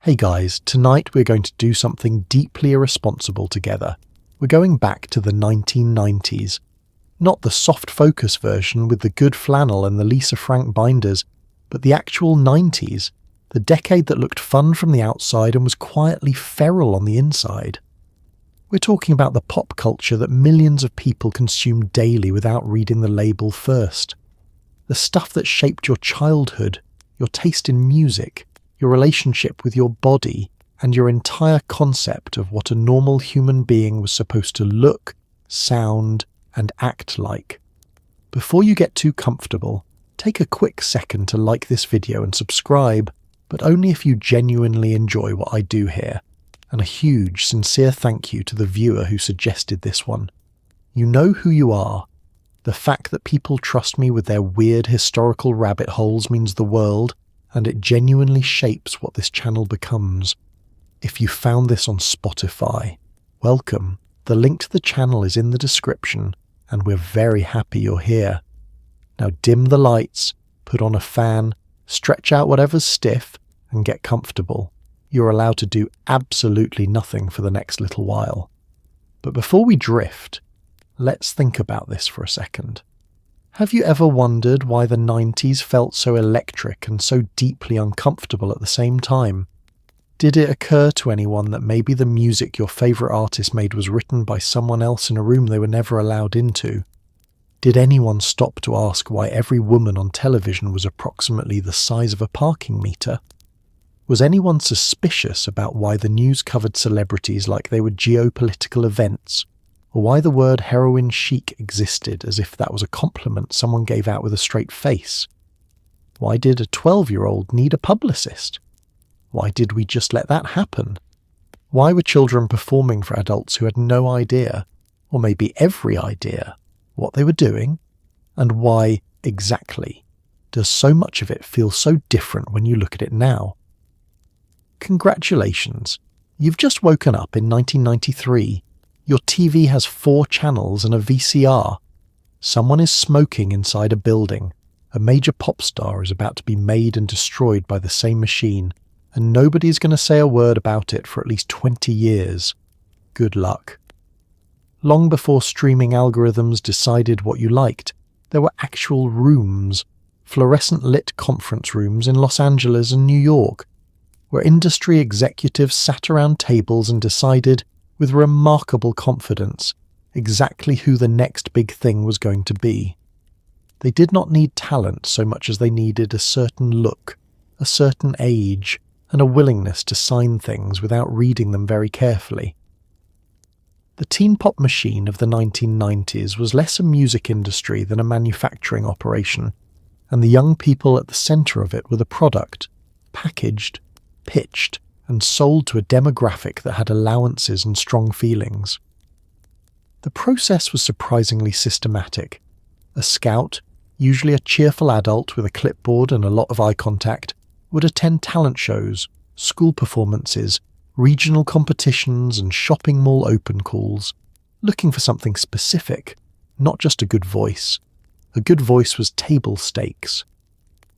Hey guys, tonight we're going to do something deeply irresponsible together. We're going back to the 1990s. Not the soft focus version with the good flannel and the Lisa Frank binders, but the actual 90s, the decade that looked fun from the outside and was quietly feral on the inside. We're talking about the pop culture that millions of people consume daily without reading the label first. The stuff that shaped your childhood, your taste in music, your relationship with your body, and your entire concept of what a normal human being was supposed to look, sound, and act like. Before you get too comfortable, take a quick second to like this video and subscribe, but only if you genuinely enjoy what I do here. And a huge, sincere thank you to the viewer who suggested this one. You know who you are. The fact that people trust me with their weird historical rabbit holes means the world, and it genuinely shapes what this channel becomes. If you found this on Spotify, welcome. The link to the channel is in the description, and we're very happy you're here. Now dim the lights, put on a fan, stretch out whatever's stiff, and get comfortable. You're allowed to do absolutely nothing for the next little while. But before we drift, let's think about this for a second. Have you ever wondered why the 90s felt so electric and so deeply uncomfortable at the same time? Did it occur to anyone that maybe the music your favourite artist made was written by someone else in a room they were never allowed into? Did anyone stop to ask why every woman on television was approximately the size of a parking meter? Was anyone suspicious about why the news covered celebrities like they were geopolitical events, or why the word heroin chic existed as if that was a compliment someone gave out with a straight face? Why did a 12-year-old need a publicist? Why did we just let that happen? Why were children performing for adults who had no idea, or maybe every idea, what they were doing? And why, exactly, does so much of it feel so different when you look at it now? Congratulations, you've just woken up in 1993. Your TV has 4 channels and a VCR. Someone is smoking inside a building. A major pop star is about to be made and destroyed by the same machine, and nobody's going to say a word about it for at least 20 years. Good luck. Long before streaming algorithms decided what you liked, there were actual rooms, fluorescent lit conference rooms in Los Angeles and New York, where industry executives sat around tables and decided, with remarkable confidence, exactly who the next big thing was going to be. They did not need talent so much as they needed a certain look, a certain age, and a willingness to sign things without reading them very carefully. The teen pop machine of the 1990s was less a music industry than a manufacturing operation, and the young people at the centre of it were the product, packaged, pitched, and sold to a demographic that had allowances and strong feelings. The process was surprisingly systematic. A scout, usually a cheerful adult with a clipboard and a lot of eye contact, would attend talent shows, school performances, regional competitions, and shopping mall open calls, looking for something specific, not just a good voice. A good voice was table stakes.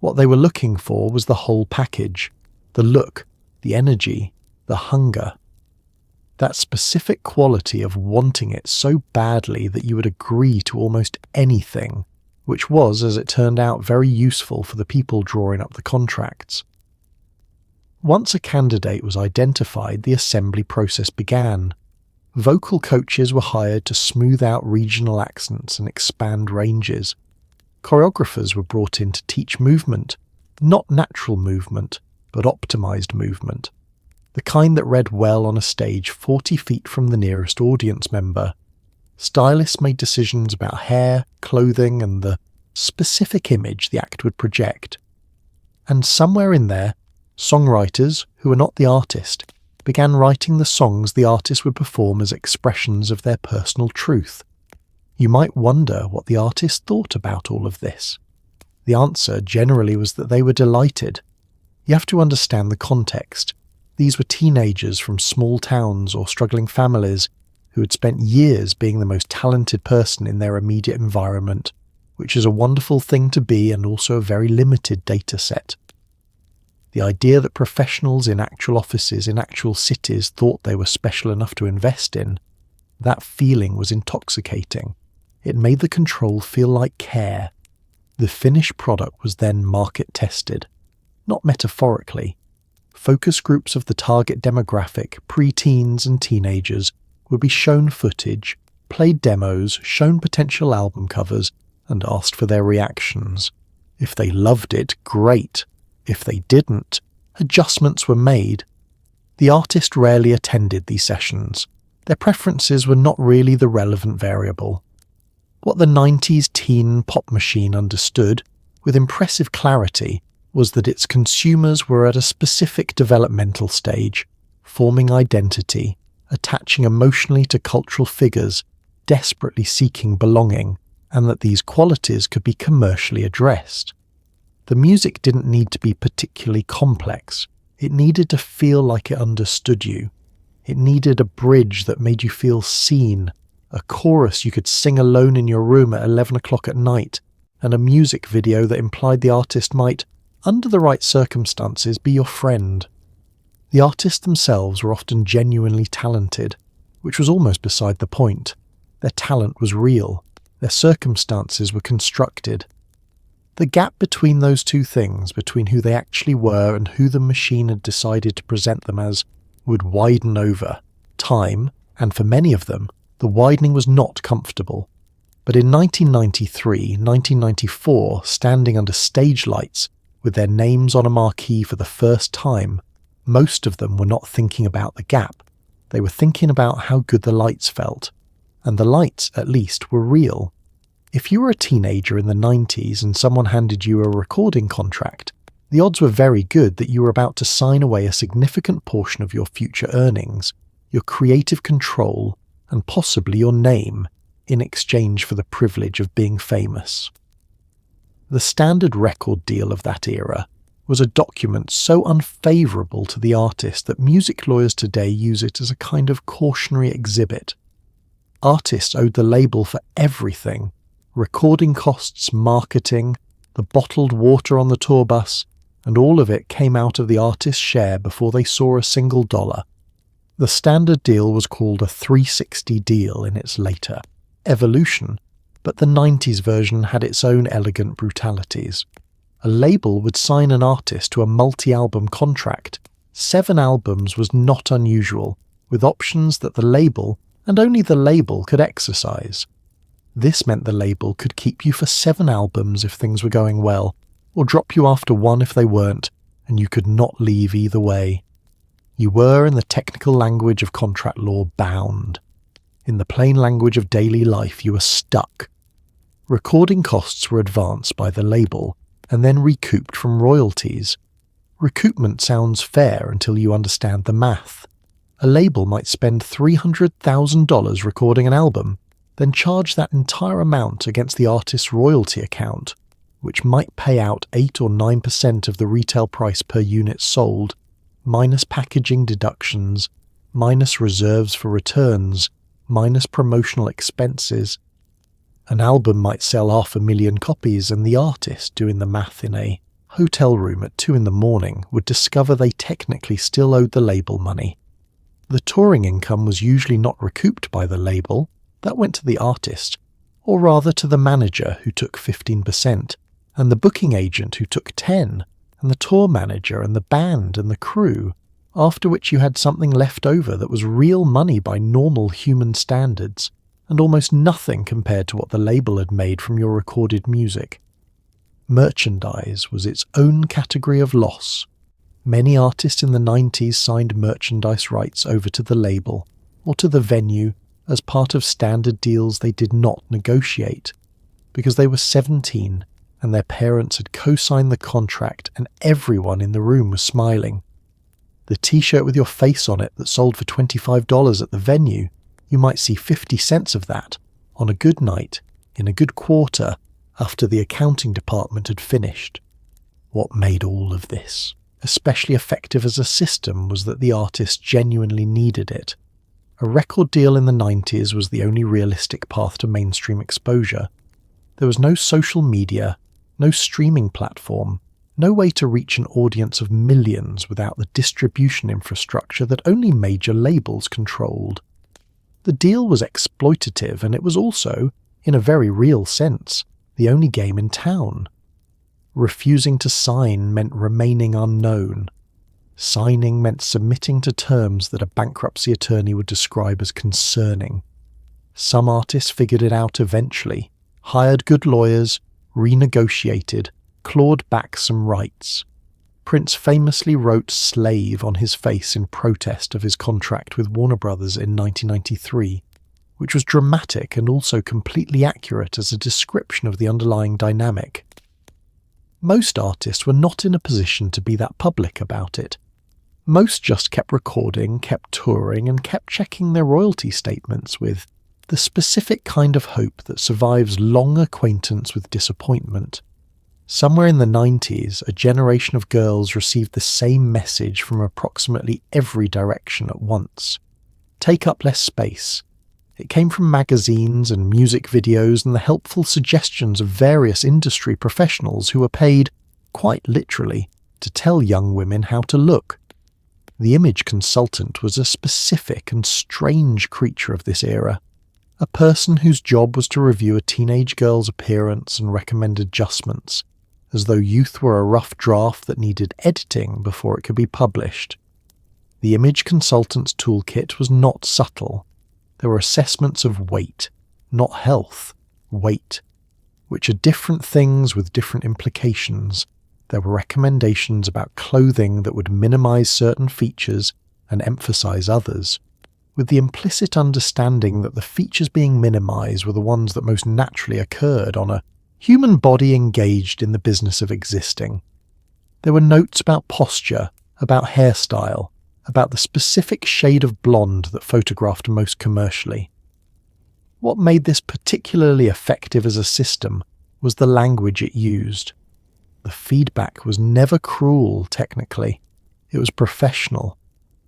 What they were looking for was the whole package. The look, the energy, the hunger. That specific quality of wanting it so badly that you would agree to almost anything, which was, as it turned out, very useful for the people drawing up the contracts. Once a candidate was identified, the assembly process began. Vocal coaches were hired to smooth out regional accents and expand ranges. Choreographers were brought in to teach movement, not natural movement, but optimized movement, the kind that read well on a stage 40 feet from the nearest audience member. Stylists made decisions about hair, clothing, and the specific image the act would project. And somewhere in there, songwriters, who were not the artist, began writing the songs the artist would perform as expressions of their personal truth. You might wonder what the artist thought about all of this. The answer generally was that they were delighted. You have to understand the context. These were teenagers from small towns or struggling families who had spent years being the most talented person in their immediate environment, which is a wonderful thing to be and also a very limited data set. The idea that professionals in actual offices in actual cities thought they were special enough to invest in, that feeling was intoxicating. It made the control feel like care. The finished product was then market tested. Not metaphorically. Focus groups of the target demographic, pre-teens and teenagers, would be shown footage, played demos, shown potential album covers, and asked for their reactions. If they loved it, great. If they didn't, adjustments were made. The artist rarely attended these sessions. Their preferences were not really the relevant variable. What the 90s teen pop machine understood, with impressive clarity, was that its consumers were at a specific developmental stage, forming identity, attaching emotionally to cultural figures, desperately seeking belonging, and that these qualities could be commercially addressed. The music didn't need to be particularly complex. It needed to feel like it understood you. It needed a bridge that made you feel seen, a chorus you could sing alone in your room at 11 o'clock at night, and a music video that implied the artist might, under the right circumstances, be your friend. The artists themselves were often genuinely talented, which was almost beside the point. Their talent was real. Their circumstances were constructed. The gap between those two things, between who they actually were and who the machine had decided to present them as, would widen over time, and for many of them, the widening was not comfortable. But in 1993, 1994, standing under stage lights, with their names on a marquee for the first time, most of them were not thinking about the gap. They were thinking about how good the lights felt. And the lights, at least, were real. If you were a teenager in the 90s and someone handed you a recording contract, the odds were very good that you were about to sign away a significant portion of your future earnings, your creative control, and possibly your name, in exchange for the privilege of being famous. The standard record deal of that era was a document so unfavourable to the artist that music lawyers today use it as a kind of cautionary exhibit. Artists owed the label for everything: recording costs, marketing, the bottled water on the tour bus, and all of it came out of the artist's share before they saw a single dollar. The standard deal was called a 360 deal in its later evolution, but the 90s version had its own elegant brutalities. A label would sign an artist to a multi-album contract. 7 albums was not unusual, with options that the label, and only the label, could exercise. This meant the label could keep you for 7 albums if things were going well, or drop you after 1 if they weren't, and you could not leave either way. You were, in the technical language of contract law, bound. In the plain language of daily life, you were stuck. Recording costs were advanced by the label, and then recouped from royalties. Recoupment sounds fair until you understand the math. A label might spend $300,000 recording an album, then charge that entire amount against the artist's royalty account, which might pay out 8 or 9% of the retail price per unit sold, minus packaging deductions, minus reserves for returns, minus promotional expenses. An album might sell 500,000 copies, and the artist, doing the math in a hotel room at 2 a.m, would discover they technically still owed the label money. The touring income was usually not recouped by the label. That went to the artist, or rather to the manager, who took 15%, and the booking agent, who took 10%, and the tour manager and the band and the crew, after which you had something left over that was real money by normal human standards, and almost nothing compared to what the label had made from your recorded music. Merchandise was its own category of loss. Many artists in the 90s signed merchandise rights over to the label, or to the venue, as part of standard deals they did not negotiate, because they were 17 and their parents had co-signed the contract and everyone in the room was smiling. The t-shirt with your face on it that sold for $25 at the venue, you might see 50 cents of that, on a good night, in a good quarter, after the accounting department had finished. What made all of this especially effective as a system was that the artist genuinely needed it. A record deal in the 90s was the only realistic path to mainstream exposure. There was no social media, no streaming platform, no way to reach an audience of millions without the distribution infrastructure that only major labels controlled. The deal was exploitative, and it was also, in a very real sense, the only game in town. Refusing to sign meant remaining unknown. Signing meant submitting to terms that a bankruptcy attorney would describe as concerning. Some artists figured it out eventually, hired good lawyers, renegotiated, clawed back some rights. Prince famously wrote "slave" on his face in protest of his contract with Warner Brothers in 1993, which was dramatic and also completely accurate as a description of the underlying dynamic. Most artists were not in a position to be that public about it. Most just kept recording, kept touring, and kept checking their royalty statements with the specific kind of hope that survives long acquaintance with disappointment. Somewhere in the 90s, a generation of girls received the same message from approximately every direction at once. Take up less space. It came from magazines and music videos and the helpful suggestions of various industry professionals who were paid, quite literally, to tell young women how to look. The image consultant was a specific and strange creature of this era, a person whose job was to review a teenage girl's appearance and recommend adjustments, as though youth were a rough draft that needed editing before it could be published. The image consultant's toolkit was not subtle. There were assessments of weight, not health, weight, which are different things with different implications. There were recommendations about clothing that would minimize certain features and emphasize others, with the implicit understanding that the features being minimized were the ones that most naturally occurred on a human body engaged in the business of existing. There were notes about posture, about hairstyle, about the specific shade of blonde that photographed most commercially. What made this particularly effective as a system was the language it used. The feedback was never cruel, technically. It was professional.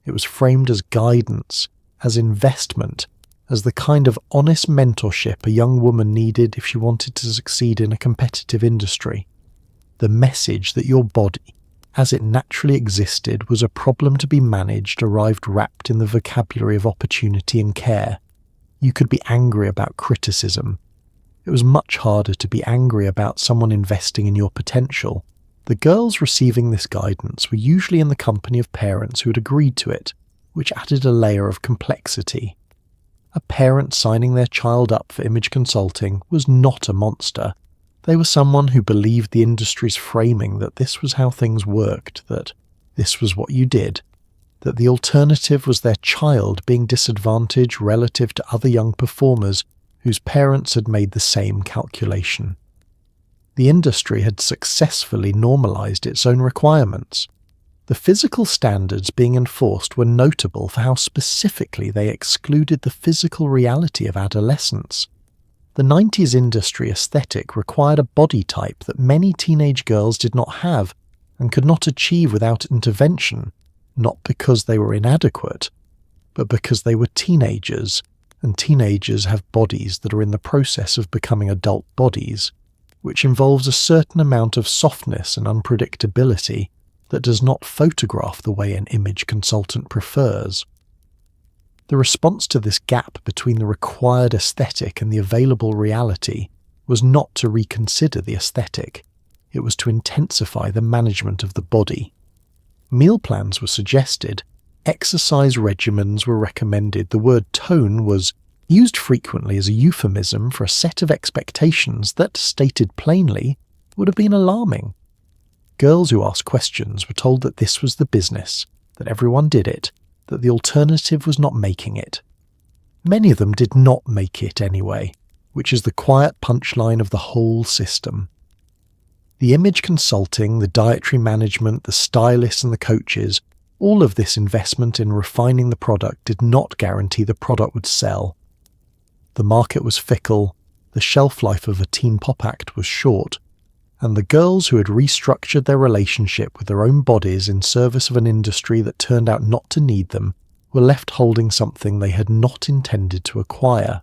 It was framed as guidance, as investment, as the kind of honest mentorship a young woman needed if she wanted to succeed in a competitive industry. The message that your body, as it naturally existed, was a problem to be managed arrived wrapped in the vocabulary of opportunity and care. You could be angry about criticism. It was much harder to be angry about someone investing in your potential. The girls receiving this guidance were usually in the company of parents who had agreed to it, which added a layer of complexity. A parent signing their child up for image consulting was not a monster. They were someone who believed the industry's framing that this was how things worked, that this was what you did, that the alternative was their child being disadvantaged relative to other young performers whose parents had made the same calculation. The industry had successfully normalized its own requirements. The physical standards being enforced were notable for how specifically they excluded the physical reality of adolescence. The 90s industry aesthetic required a body type that many teenage girls did not have and could not achieve without intervention, not because they were inadequate, but because they were teenagers, and teenagers have bodies that are in the process of becoming adult bodies, which involves a certain amount of softness and unpredictability that does not photograph the way an image consultant prefers. The response to this gap between the required aesthetic and the available reality was not to reconsider the aesthetic, it was to intensify the management of the body. Meal plans were suggested, exercise regimens were recommended, the word tone was used frequently as a euphemism for a set of expectations that, stated plainly, would have been alarming. Girls who asked questions were told that this was the business, that everyone did it, that the alternative was not making it. Many of them did not make it anyway, which is the quiet punchline of the whole system. The image consulting, the dietary management, the stylists and the coaches, all of this investment in refining the product did not guarantee the product would sell. The market was fickle, the shelf life of a teen pop act was short, and the girls who had restructured their relationship with their own bodies in service of an industry that turned out not to need them were left holding something they had not intended to acquire.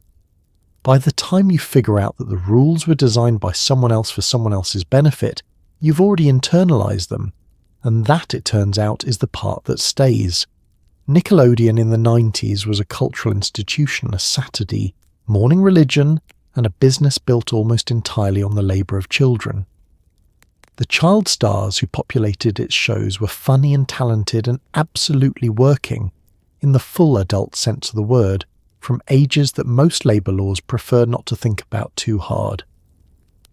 By the time you figure out that the rules were designed by someone else for someone else's benefit, You've already internalized them, and that, it turns out, is the part that stays. Nickelodeon in the 90s was a cultural institution, a Saturday, morning religion, and a business built almost entirely on the labour of children. The child stars who populated its shows were funny and talented and absolutely working, in the full adult sense of the word, from ages that most labour laws prefer not to think about too hard.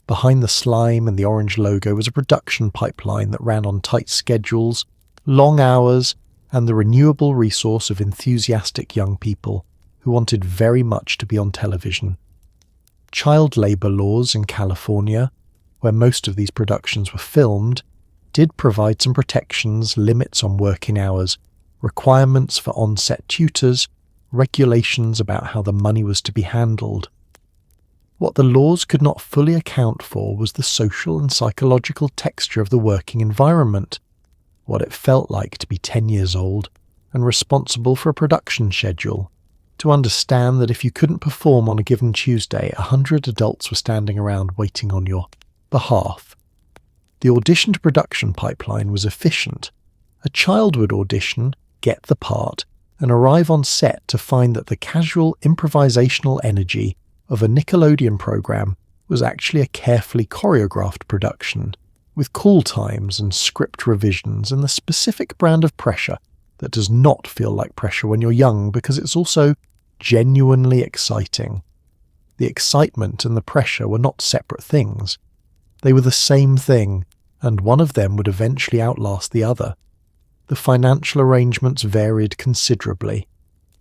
Behind the slime and the orange logo was a production pipeline that ran on tight schedules, long hours, and the renewable resource of enthusiastic young people who wanted very much to be on television. Child labour laws in California, where most of these productions were filmed, did provide some protections, limits on working hours, requirements for on-set tutors, regulations about how the money was to be handled. What the laws could not fully account for was the social and psychological texture of the working environment, what it felt like to be 10 years old and responsible for a production schedule, to understand that if you couldn't perform on a given Tuesday, 100 adults were standing around waiting on your behalf. The audition to production pipeline was efficient. A child would audition, get the part, and arrive on set to find that the casual improvisational energy of a Nickelodeon program was actually a carefully choreographed production, with call times and script revisions and the specific brand of pressure that does not feel like pressure when you're young because it's also genuinely exciting. The excitement and the pressure were not separate things. They were the same thing, and one of them would eventually outlast the other. The financial arrangements varied considerably.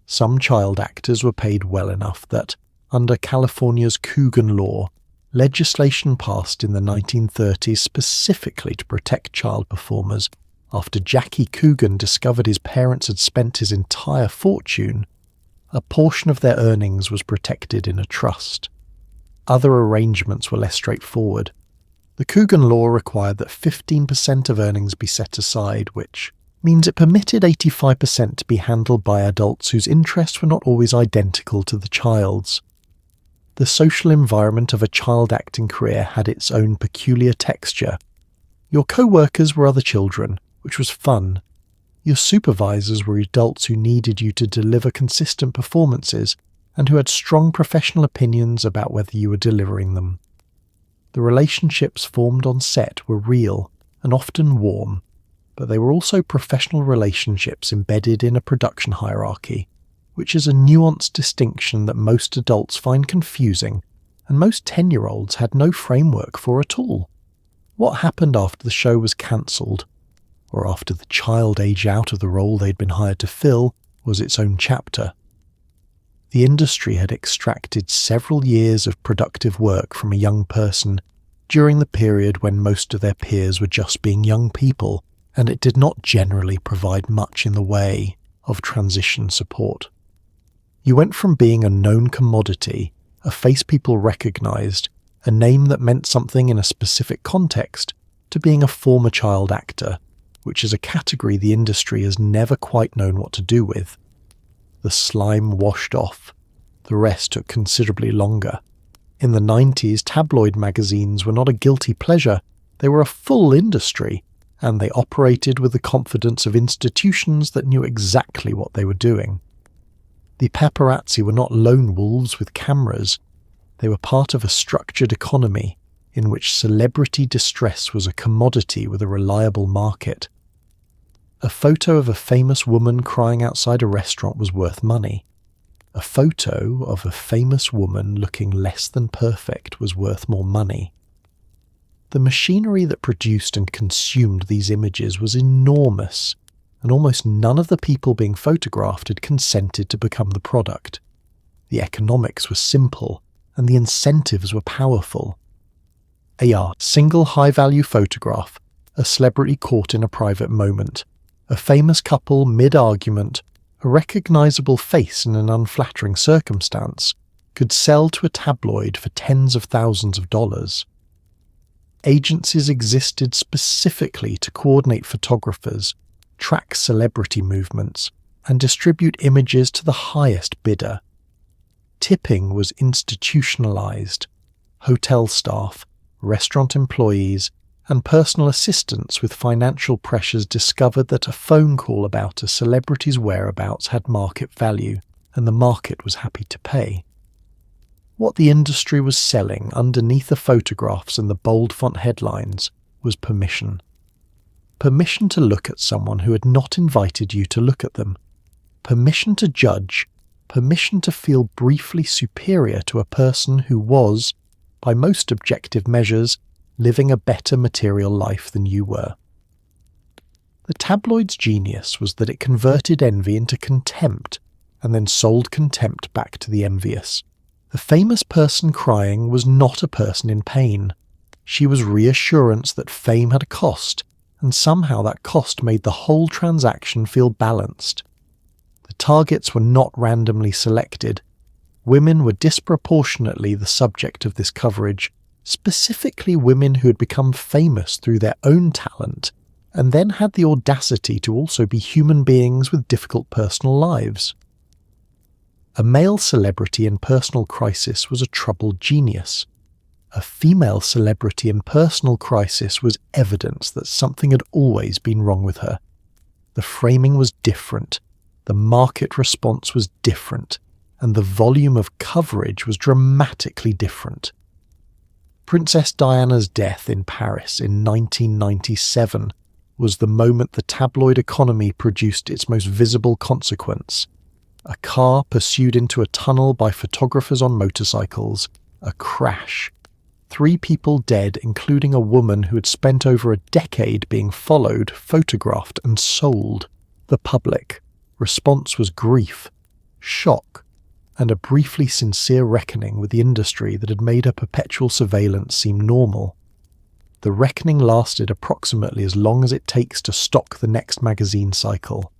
Some child actors were paid well enough that, under California's Coogan law, legislation passed in the 1930s specifically to protect child performers after Jackie Coogan discovered his parents had spent his entire fortune. A portion of their earnings was protected in a trust. Other arrangements were less straightforward. The Coogan law required that 15% of earnings be set aside, which means it permitted 85% to be handled by adults whose interests were not always identical to the child's. The social environment of a child acting career had its own peculiar texture. Your co-workers were other children, which was fun. Your supervisors were adults who needed you to deliver consistent performances and who had strong professional opinions about whether you were delivering them. The relationships formed on set were real and often warm, but they were also professional relationships embedded in a production hierarchy, which is a nuanced distinction that most adults find confusing and most 10-year-olds had no framework for at all. What happened after the show was cancelled, or after the child aged out of the role they'd been hired to fill, was its own chapter. The industry had extracted several years of productive work from a young person during the period when most of their peers were just being young people, and it did not generally provide much in the way of transition support. You went from being a known commodity, a face people recognized, a name that meant something in a specific context, to being a former child actor, which is a category the industry has never quite known what to do with. The slime washed off. The rest took considerably longer. In the 90s, tabloid magazines were not a guilty pleasure, they were a full industry, and they operated with the confidence of institutions that knew exactly what they were doing. The paparazzi were not lone wolves with cameras. They were part of a structured economy in which celebrity distress was a commodity with a reliable market. A photo of a famous woman crying outside a restaurant was worth money. A photo of a famous woman looking less than perfect was worth more money. The machinery that produced and consumed these images was enormous, and almost none of the people being photographed had consented to become the product. The economics were simple, and the incentives were powerful. A single high-value photograph, a celebrity caught in a private moment, a famous couple mid-argument, a recognizable face in an unflattering circumstance, could sell to a tabloid for tens of thousands of dollars. Agencies existed specifically to coordinate photographers, track celebrity movements, and distribute images to the highest bidder. Tipping was institutionalized. Hotel staff, restaurant employees, and personal assistants with financial pressures discovered that a phone call about a celebrity's whereabouts had market value, and the market was happy to pay. What the industry was selling underneath the photographs and the bold font headlines was permission. Permission to look at someone who had not invited you to look at them. Permission to judge. Permission to feel briefly superior to a person who was, by most objective measures, living a better material life than you were. The tabloid's genius was that it converted envy into contempt and then sold contempt back to the envious. The famous person crying was not a person in pain. She was reassurance that fame had a cost, and somehow that cost made the whole transaction feel balanced. The targets were not randomly selected. Women were disproportionately the subject of this coverage, specifically women who had become famous through their own talent, and then had the audacity to also be human beings with difficult personal lives. A male celebrity in personal crisis was a troubled genius. A female celebrity in personal crisis was evidence that something had always been wrong with her. The framing was different, the market response was different, and the volume of coverage was dramatically different. Princess Diana's death in Paris in 1997 was the moment the tabloid economy produced its most visible consequence. A car pursued into a tunnel by photographers on motorcycles. A crash. 3 people dead, including a woman who had spent over a decade being followed, photographed and sold. The public response was grief, shock, and a briefly sincere reckoning with the industry that had made her perpetual surveillance seem normal. The reckoning lasted approximately as long as it takes to stock the next magazine cycle.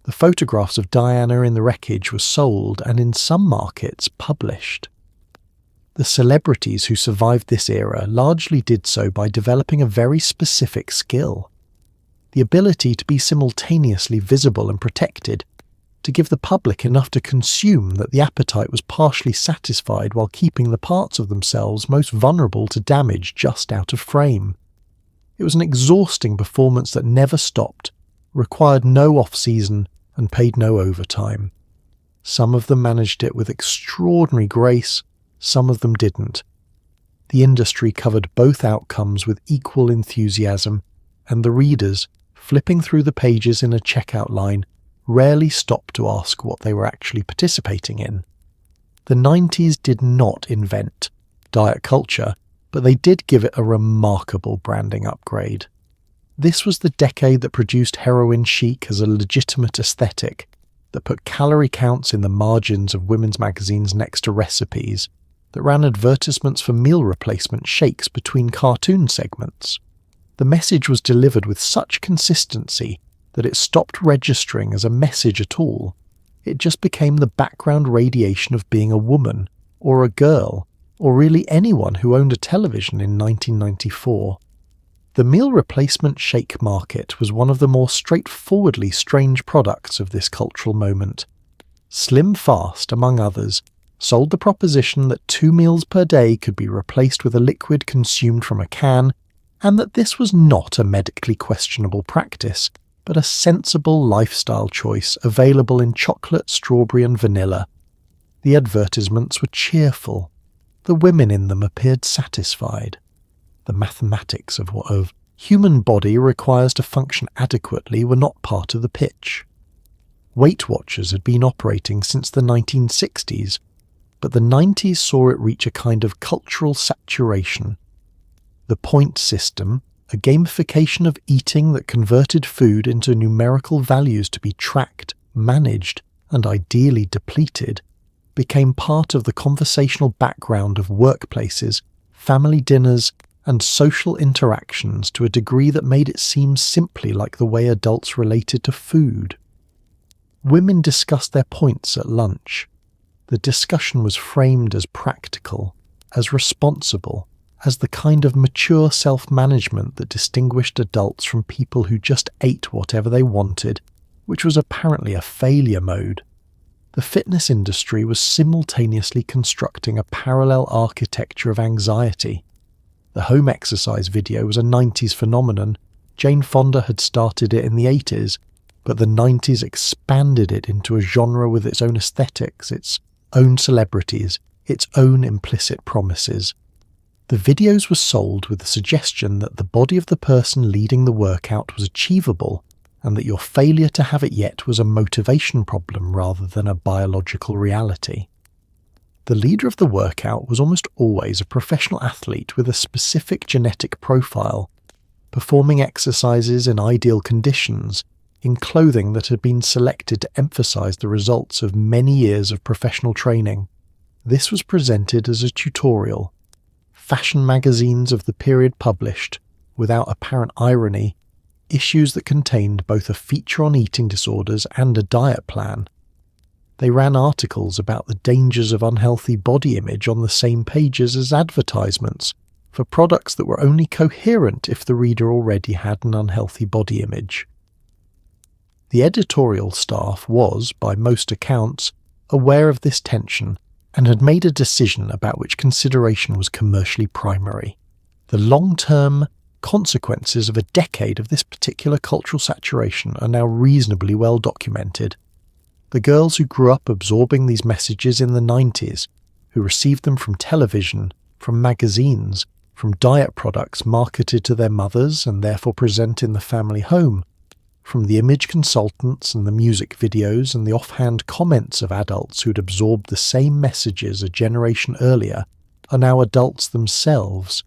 The photographs of Diana in the wreckage were sold and in some markets published. The celebrities who survived this era largely did so by developing a very specific skill. The ability to be simultaneously visible and protected, to give the public enough to consume that the appetite was partially satisfied while keeping the parts of themselves most vulnerable to damage just out of frame. It was an exhausting performance that never stopped, required no off-season, and paid no overtime. Some of them managed it with extraordinary grace, some of them didn't. The industry covered both outcomes with equal enthusiasm, and the readers, flipping through the pages in a checkout line, rarely stopped to ask what they were actually participating in. The 90s did not invent diet culture, but they did give it a remarkable branding upgrade. This was the decade that produced Heroin chic as a legitimate aesthetic, that put calorie counts in the margins of women's magazines next to recipes, that ran advertisements for meal replacement shakes between cartoon segments. The message was delivered with such consistency that it stopped registering as a message at all. It just became the background radiation of being a woman, or a girl, or really anyone who owned a television in 1994. The meal replacement shake market was one of the more straightforwardly strange products of this cultural moment. Slim Fast, among others, sold the proposition that 2 meals per day could be replaced with a liquid consumed from a can, and that this was not a medically questionable practice, but a sensible lifestyle choice available in chocolate, strawberry and vanilla. The advertisements were cheerful. The women in them appeared satisfied. The mathematics of what a human body requires to function adequately were not part of the pitch. Weight Watchers had been operating since the 1960s, but the 90s saw it reach a kind of cultural saturation. The point system, a gamification of eating that converted food into numerical values to be tracked, managed, and ideally depleted, became part of the conversational background of workplaces, family dinners, and social interactions to a degree that made it seem simply like the way adults related to food. Women discussed their points at lunch. The discussion was framed as practical, as responsible, as the kind of mature self-management that distinguished adults from people who just ate whatever they wanted, which was apparently a failure mode. The fitness industry was simultaneously constructing a parallel architecture of anxiety. The home exercise video was a 90s phenomenon. Jane Fonda had started it in the 80s, but the 90s expanded it into a genre with its own aesthetics, its own celebrities, its own implicit promises. The videos were sold with the suggestion that the body of the person leading the workout was achievable, and that your failure to have it yet was a motivation problem rather than a biological reality. The leader of the workout was almost always a professional athlete with a specific genetic profile, performing exercises in ideal conditions, in clothing that had been selected to emphasize the results of many years of professional training. This was presented as a tutorial. Fashion magazines of the period published, without apparent irony, issues that contained both a feature on eating disorders and a diet plan. They ran articles about the dangers of unhealthy body image on the same pages as advertisements for products that were only coherent if the reader already had an unhealthy body image. The editorial staff was, by most accounts, aware of this tension and had made a decision about which consideration was commercially primary. The long-term consequences of a decade of this particular cultural saturation are now reasonably well documented. The girls who grew up absorbing these messages in the 90s, who received them from television, from magazines, from diet products marketed to their mothers and therefore present in the family home, from the image consultants and the music videos and the offhand comments of adults who'd absorbed the same messages a generation earlier, are now adults themselves,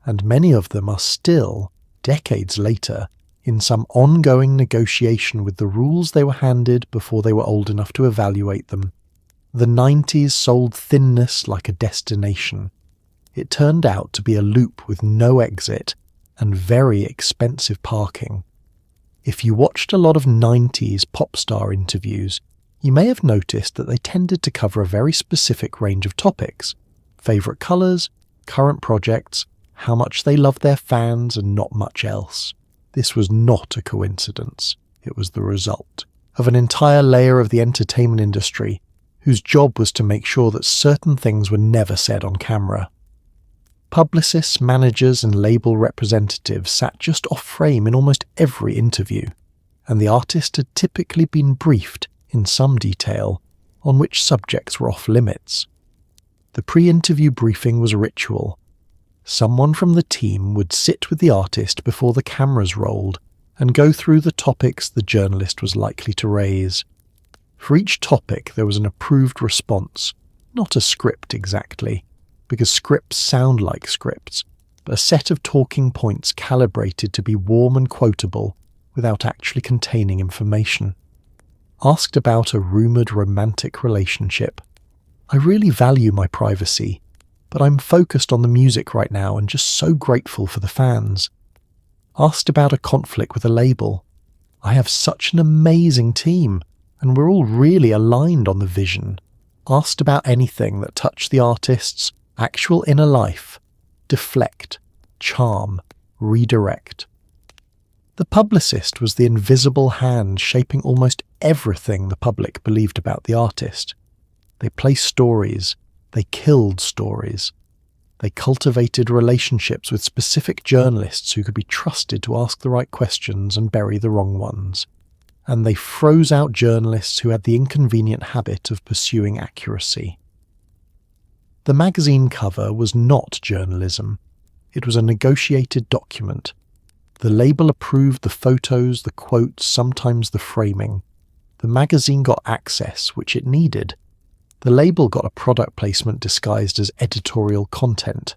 and many of them are still, decades later, in some ongoing negotiation with the rules they were handed before they were old enough to evaluate them. The 90s sold thinness like a destination. It turned out to be a loop with no exit and very expensive parking. If you watched a lot of 90s pop star interviews, you may have noticed that they tended to cover a very specific range of topics: favourite colours, current projects, how much they loved their fans, and not much else. This was not a coincidence. It was the result of an entire layer of the entertainment industry whose job was to make sure that certain things were never said on camera. Publicists, managers and label representatives sat just off frame in almost every interview, and the artist had typically been briefed, in some detail, on which subjects were off limits. The pre-interview briefing was a ritual. Someone from the team would sit with the artist before the cameras rolled and go through the topics the journalist was likely to raise. For each topic there was an approved response, not a script exactly, because scripts sound like scripts, but a set of talking points calibrated to be warm and quotable without actually containing information. Asked about a rumoured romantic relationship. I really value my privacy, but I'm focused on the music right now and just so grateful for the fans. Asked about a conflict with a label. I have such an amazing team, and we're all really aligned on the vision. Asked about anything that touched the artist's actual inner life. Deflect, charm, redirect. The publicist was the invisible hand shaping almost everything the public believed about the artist. They placed stories. They killed stories. They cultivated relationships with specific journalists who could be trusted to ask the right questions and bury the wrong ones. And they froze out journalists who had the inconvenient habit of pursuing accuracy. The magazine cover was not journalism. It was a negotiated document. The label approved the photos, the quotes, sometimes the framing. The magazine got access, which it needed. The label got a product placement disguised as editorial content.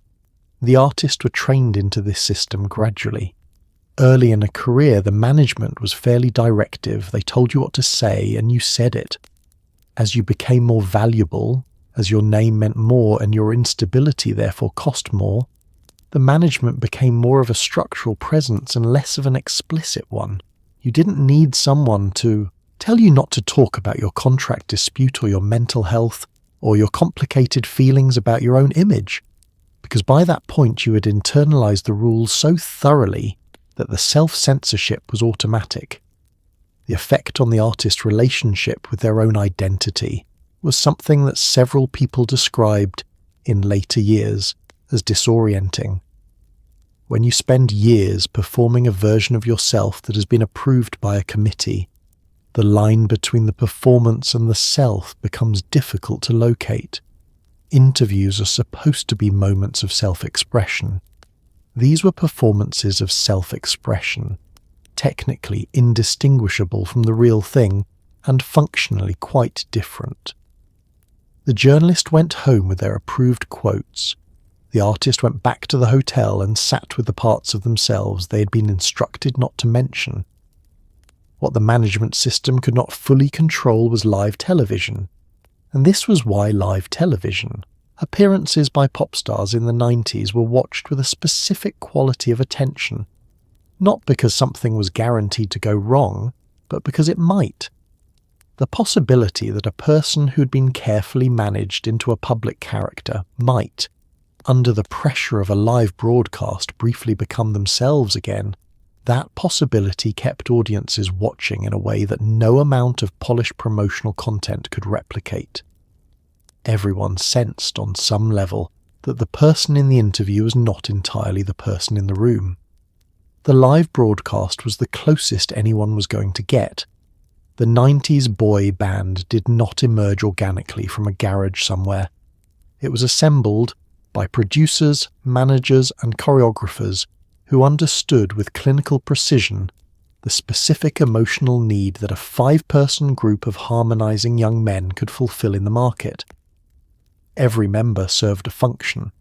The artists were trained into this system gradually. Early in a career, the management was fairly directive. They told you what to say, and you said it. As you became more valuable, as your name meant more and your instability therefore cost more, the management became more of a structural presence and less of an explicit one. You didn't need someone to tell you not to talk about your contract dispute or your mental health or your complicated feelings about your own image, because by that point you had internalized the rules so thoroughly that the self-censorship was automatic. The effect on the artist's relationship with their own identity was something that several people described in later years as disorienting. When you spend years performing a version of yourself that has been approved by a committee, the line between the performance and the self becomes difficult to locate. Interviews are supposed to be moments of self-expression. These were performances of self-expression, technically indistinguishable from the real thing and functionally quite different. The journalist went home with their approved quotes. The artist went back to the hotel and sat with the parts of themselves they had been instructed not to mention. What the management system could not fully control was live television, and this was why live television, appearances by pop stars in the 90s, were watched with a specific quality of attention, not because something was guaranteed to go wrong, but because it might. The possibility that a person who'd been carefully managed into a public character might, under the pressure of a live broadcast, briefly become themselves again, that possibility kept audiences watching in a way that no amount of polished promotional content could replicate. Everyone sensed on some level that the person in the interview was not entirely the person in the room. The live broadcast was the closest anyone was going to get. The 90s boy band did not emerge organically from a garage somewhere. It was assembled by producers, managers, and choreographers who understood with clinical precision the specific emotional need that a 5-person group of harmonizing young men could fulfill in the market. Every member served a function: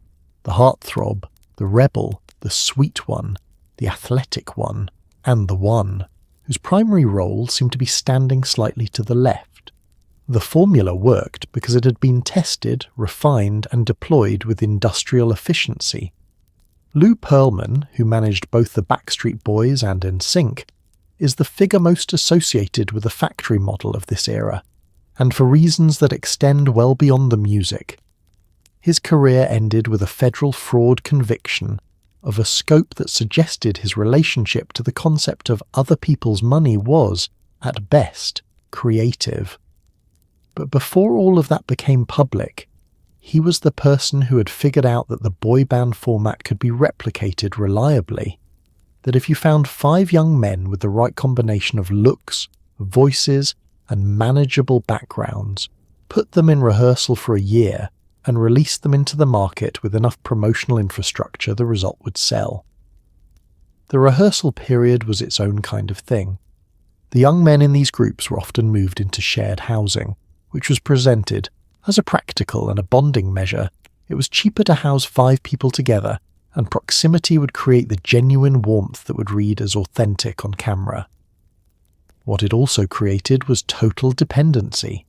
the heartthrob, the rebel, the sweet one, the athletic one, and the one, whose primary role seemed to be standing slightly to the left. The formula worked because it had been tested, refined, and deployed with industrial efficiency. Lou Pearlman, who managed both the Backstreet Boys and NSYNC, is the figure most associated with the factory model of this era, and for reasons that extend well beyond the music. His career ended with a federal fraud conviction of a scope that suggested his relationship to the concept of other people's money was, at best, creative. But before all of that became public, he was the person who had figured out that the boy band format could be replicated reliably, that if you found 5 young men with the right combination of looks, voices, and manageable backgrounds, put them in rehearsal for a year, and released them into the market with enough promotional infrastructure, the result would sell. The rehearsal period was its own kind of thing. The young men in these groups were often moved into shared housing, which was presented as a practical and a bonding measure. It was cheaper to house 5 people together, and proximity would create the genuine warmth that would read as authentic on camera. What it also created was total dependency.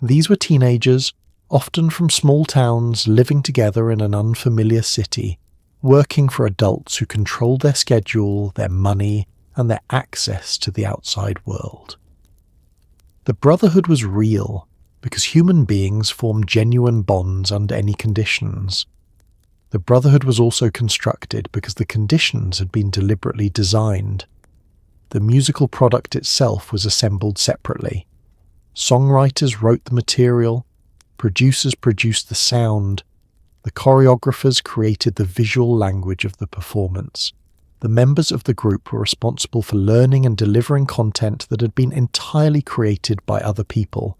These were teenagers, often from small towns, living together in an unfamiliar city, working for adults who controlled their schedule, their money, and their access to the outside world. The brotherhood was real, because human beings form genuine bonds under any conditions. The brotherhood was also constructed because the conditions had been deliberately designed. The musical product itself was assembled separately. Songwriters wrote the material, producers produced the sound, the choreographers created the visual language of the performance. The members of the group were responsible for learning and delivering content that had been entirely created by other people,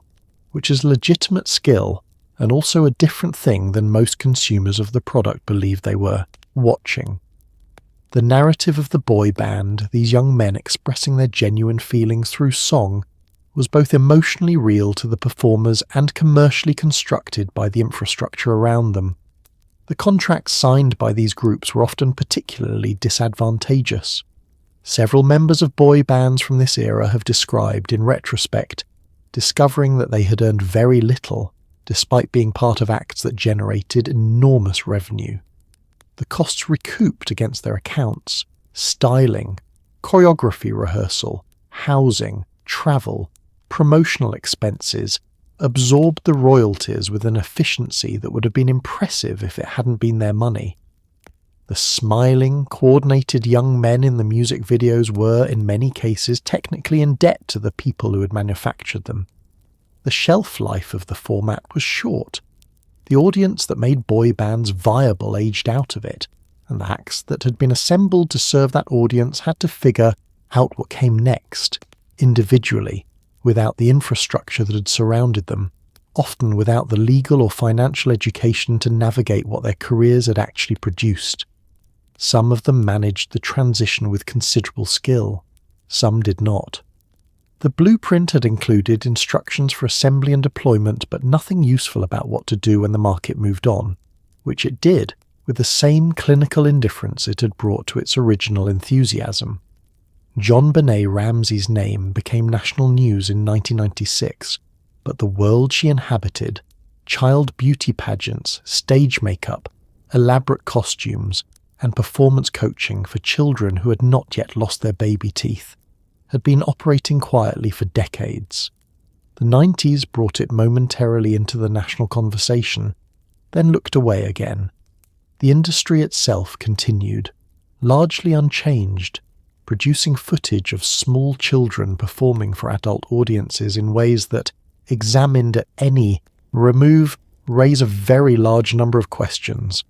which is legitimate skill and also a different thing than most consumers of the product believed they were watching. The narrative of the boy band, these young men expressing their genuine feelings through song, was both emotionally real to the performers and commercially constructed by the infrastructure around them. The contracts signed by these groups were often particularly disadvantageous. Several members of boy bands from this era have described, in retrospect, discovering that they had earned very little, despite being part of acts that generated enormous revenue. The costs recouped against their accounts: styling, choreography rehearsal, housing, travel, promotional expenses, absorbed the royalties with an efficiency that would have been impressive if it hadn't been their money. The smiling, coordinated young men in the music videos were, in many cases, technically in debt to the people who had manufactured them. The shelf life of the format was short. The audience that made boy bands viable aged out of it, and the acts that had been assembled to serve that audience had to figure out what came next, individually, without the infrastructure that had surrounded them, often without the legal or financial education to navigate what their careers had actually produced. Some of them managed the transition with considerable skill, some did not. The blueprint had included instructions for assembly and deployment, but nothing useful about what to do when the market moved on, which it did, with the same clinical indifference it had brought to its original enthusiasm. John Benet Ramsey's name became national news in 1996, but the world she inhabited, child beauty pageants, stage makeup, elaborate costumes, and performance coaching for children who had not yet lost their baby teeth, had been operating quietly for decades. The 90s brought it momentarily into the national conversation, then looked away again. The industry itself continued, largely unchanged, producing footage of small children performing for adult audiences in ways that, examined at any, raise a very large number of questions.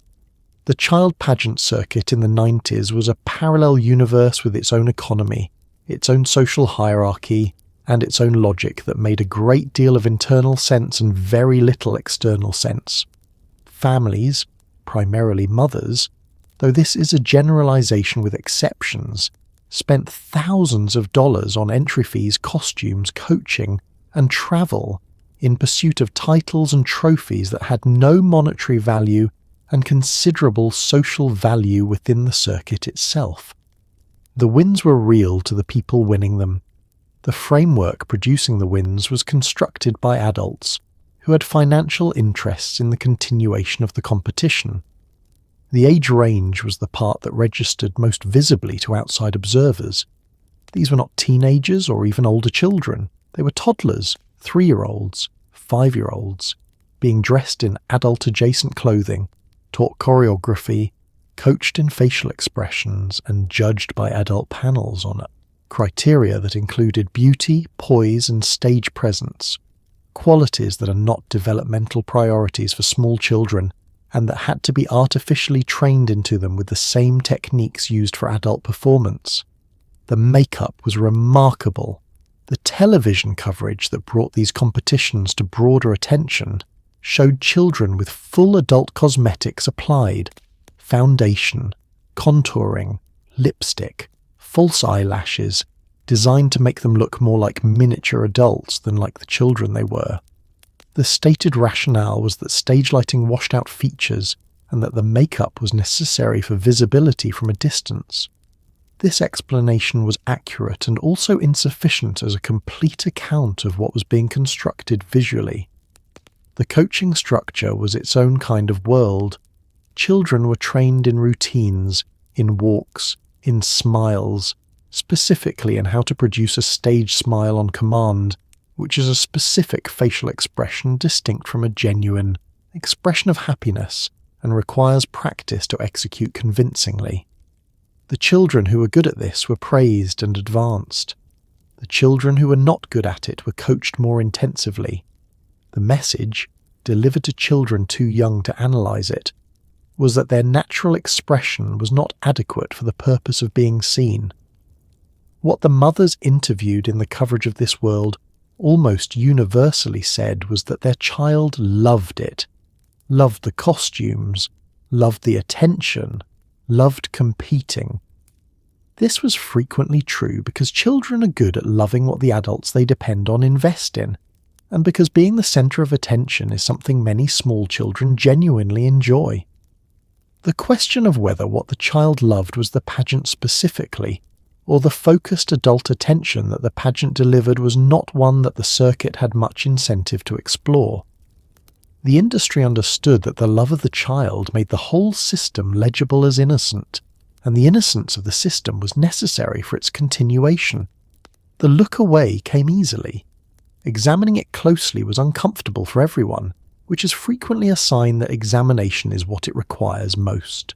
The child pageant circuit in the 90s was a parallel universe with its own economy, its own social hierarchy, and its own logic that made a great deal of internal sense and very little external sense. Families, primarily mothers, though this is a generalization with exceptions, spent thousands of dollars on entry fees, costumes, coaching, and travel in pursuit of titles and trophies that had no monetary value and considerable social value within the circuit itself. The wins were real to the people winning them. The framework producing the wins was constructed by adults who had financial interests in the continuation of the competition. The age range was the part that registered most visibly to outside observers. These were not teenagers or even older children. They were toddlers, 3-year-olds, 5-year-olds, being dressed in adult-adjacent clothing, taught choreography, coached in facial expressions, and judged by adult panels on criteria that included beauty, poise, and stage presence, qualities that are not developmental priorities for small children and that had to be artificially trained into them with the same techniques used for adult performance. The makeup was remarkable. The television coverage that brought these competitions to broader attention showed children with full adult cosmetics applied, foundation, contouring, lipstick, false eyelashes, designed to make them look more like miniature adults than like the children they were. The stated rationale was that stage lighting washed out features and that the makeup was necessary for visibility from a distance. This explanation was accurate and also insufficient as a complete account of what was being constructed visually. The coaching structure was its own kind of world. Children were trained in routines, in walks, in smiles, specifically in how to produce a stage smile on command, which is a specific facial expression distinct from a genuine expression of happiness and requires practice to execute convincingly. The children who were good at this were praised and advanced. The children who were not good at it were coached more intensively. The message, delivered to children too young to analyze it, was that their natural expression was not adequate for the purpose of being seen. What the mothers interviewed in the coverage of this world almost universally said was that their child loved it, loved the costumes, loved the attention, loved competing. This was frequently true because children are good at loving what the adults they depend on invest in, and because being the centre of attention is something many small children genuinely enjoy. The question of whether what the child loved was the pageant specifically, or the focused adult attention that the pageant delivered, was not one that the circuit had much incentive to explore. The industry understood that the love of the child made the whole system legible as innocent, and the innocence of the system was necessary for its continuation. The look away came easily. Examining it closely was uncomfortable for everyone, which is frequently a sign that examination is what it requires most.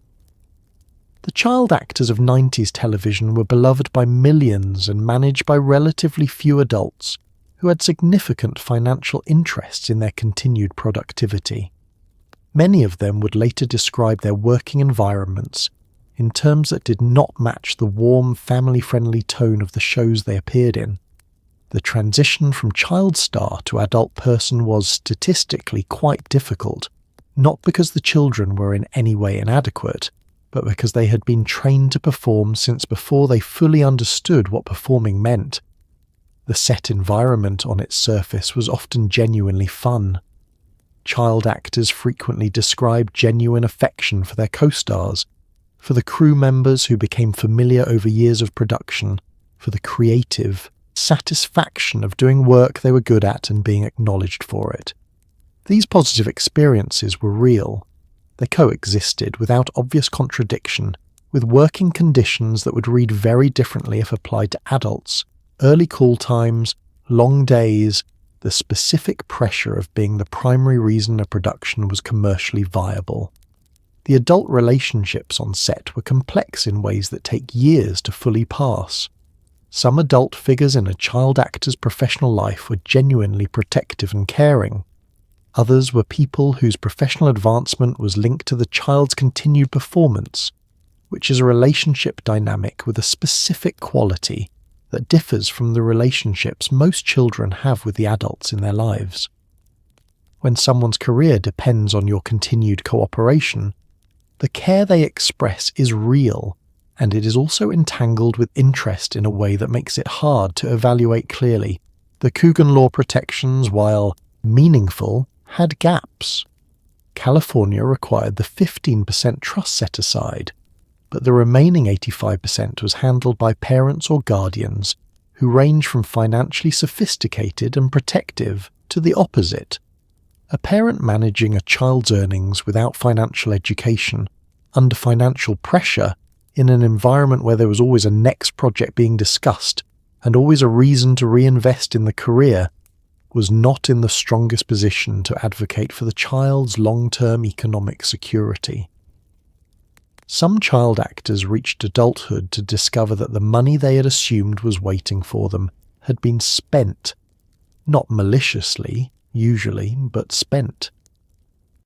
The child actors of 90s television were beloved by millions and managed by relatively few adults who had significant financial interests in their continued productivity. Many of them would later describe their working environments in terms that did not match the warm, family-friendly tone of the shows they appeared in. The transition from child star to adult person was statistically quite difficult, not because the children were in any way inadequate, but because they had been trained to perform since before they fully understood what performing meant. The set environment on its surface was often genuinely fun. Child actors frequently described genuine affection for their co-stars, for the crew members who became familiar over years of production, for the creative satisfaction of doing work they were good at and being acknowledged for it. These positive experiences were real. They coexisted without obvious contradiction, with working conditions that would read very differently if applied to adults: early call times, long days, the specific pressure of being the primary reason a production was commercially viable. The adult relationships on set were complex in ways that take years to fully pass. Some adult figures in a child actor's professional life were genuinely protective and caring. Others were people whose professional advancement was linked to the child's continued performance, which is a relationship dynamic with a specific quality that differs from the relationships most children have with the adults in their lives. When someone's career depends on your continued cooperation, the care they express is real, and it is also entangled with interest in a way that makes it hard to evaluate clearly. The Coogan law protections, while meaningful, had gaps. California required the 15% trust set aside, but the remaining 85% was handled by parents or guardians who range from financially sophisticated and protective to the opposite. A parent managing a child's earnings without financial education, under financial pressure, in an environment where there was always a next project being discussed and always a reason to reinvest in the career, was not in the strongest position to advocate for the child's long-term economic security. Some child actors reached adulthood to discover that the money they had assumed was waiting for them had been spent, not maliciously, usually, but spent.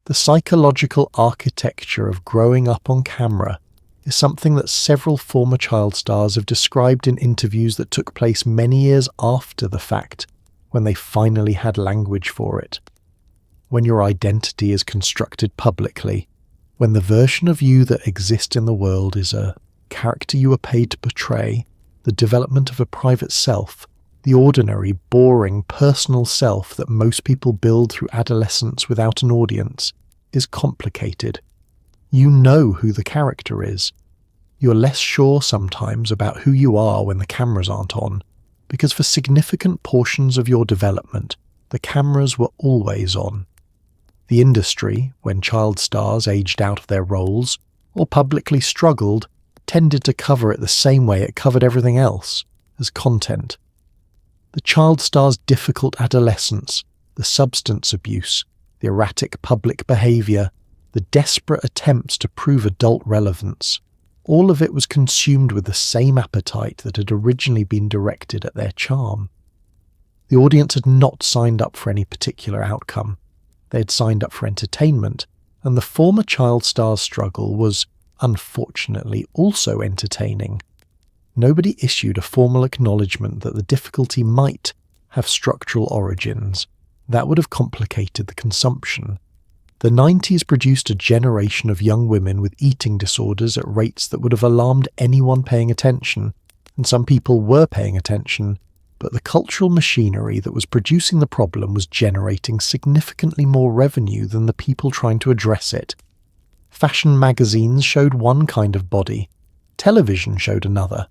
The psychological architecture of growing up on camera is something that several former child stars have described in interviews that took place many years after the fact, when they finally had language for it. When your identity is constructed publicly, when the version of you that exists in the world is a character you are paid to portray, the development of a private self, the ordinary, boring, personal self that most people build through adolescence without an audience, is complicated. You know who the character is. You're less sure sometimes about who you are when the cameras aren't on, because for significant portions of your development, the cameras were always on. The industry, when child stars aged out of their roles, or publicly struggled, tended to cover it the same way it covered everything else, as content. The child star's difficult adolescence, the substance abuse, the erratic public behaviour, the desperate attempts to prove adult relevance, all of it was consumed with the same appetite that had originally been directed at their charm. The audience had not signed up for any particular outcome. They had signed up for entertainment, and the former child star's struggle was, unfortunately, also entertaining. Nobody issued a formal acknowledgement that the difficulty might have structural origins. That would have complicated the consumption. The 90s produced a generation of young women with eating disorders at rates that would have alarmed anyone paying attention, and some people were paying attention, but the cultural machinery that was producing the problem was generating significantly more revenue than the people trying to address it. Fashion magazines showed one kind of body, television showed another.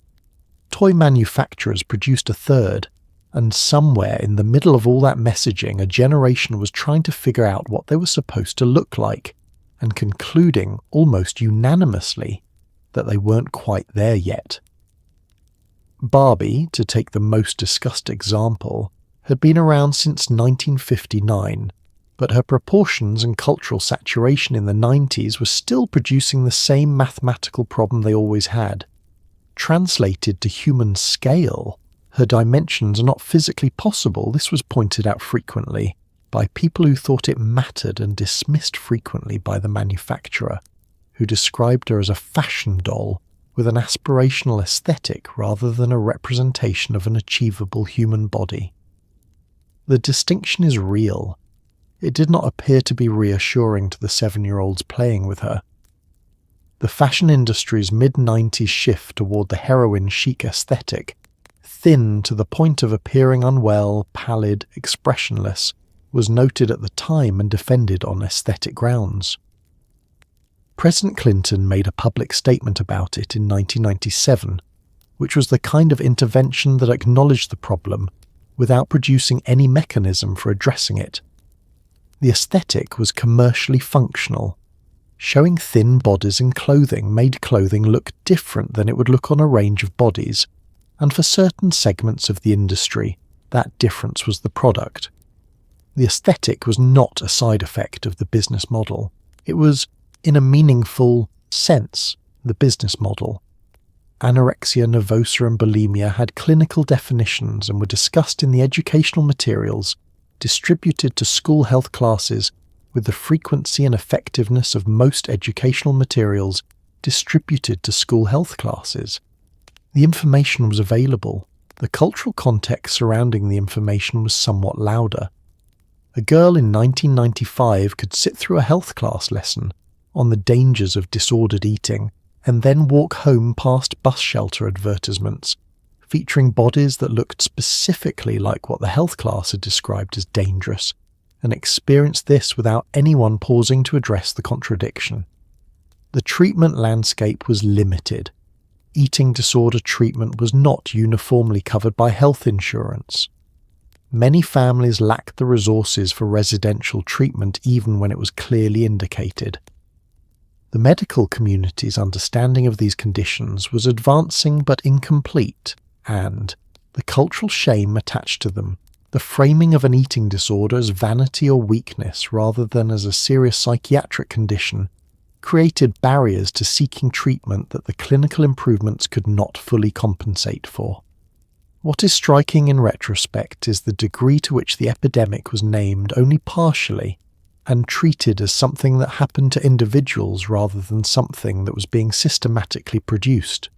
Toy manufacturers produced a third, and somewhere in the middle of all that messaging, a generation was trying to figure out what they were supposed to look like, and concluding, almost unanimously, that they weren't quite there yet. Barbie, to take the most discussed example, had been around since 1959, but her proportions and cultural saturation in the 90s were still producing the same mathematical problem they always had. Translated to human scale, her dimensions are not physically possible. This was pointed out frequently by people who thought it mattered and dismissed frequently by the manufacturer, who described her as a fashion doll with an aspirational aesthetic rather than a representation of an achievable human body. The distinction is real. It did not appear to be reassuring to the 7-year-olds playing with her. The fashion industry's mid-90s shift toward the heroin chic aesthetic, thin to the point of appearing unwell, pallid, expressionless, was noted at the time and defended on aesthetic grounds. President Clinton made a public statement about it in 1997, which was the kind of intervention that acknowledged the problem without producing any mechanism for addressing it. The aesthetic was commercially functional. Showing thin bodies in clothing made clothing look different than it would look on a range of bodies, and for certain segments of the industry, that difference was the product. The aesthetic was not a side effect of the business model. It was, in a meaningful sense, the business model. Anorexia nervosa and bulimia had clinical definitions and were discussed in the educational materials distributed to school health classes with the frequency and effectiveness of most educational materials distributed to school health classes. The information was available. The cultural context surrounding the information was somewhat louder. A girl in 1995 could sit through a health class lesson on the dangers of disordered eating and then walk home past bus shelter advertisements featuring bodies that looked specifically like what the health class had described as dangerous, and experience this without anyone pausing to address the contradiction. The treatment landscape was limited. Eating disorder treatment was not uniformly covered by health insurance. Many families lacked the resources for residential treatment even when it was clearly indicated. The medical community's understanding of these conditions was advancing but incomplete, and the cultural shame attached to them, the framing of an eating disorder as vanity or weakness rather than as a serious psychiatric condition, created barriers to seeking treatment that the clinical improvements could not fully compensate for. What is striking in retrospect is the degree to which the epidemic was named only partially and treated as something that happened to individuals rather than something that was being systematically produced.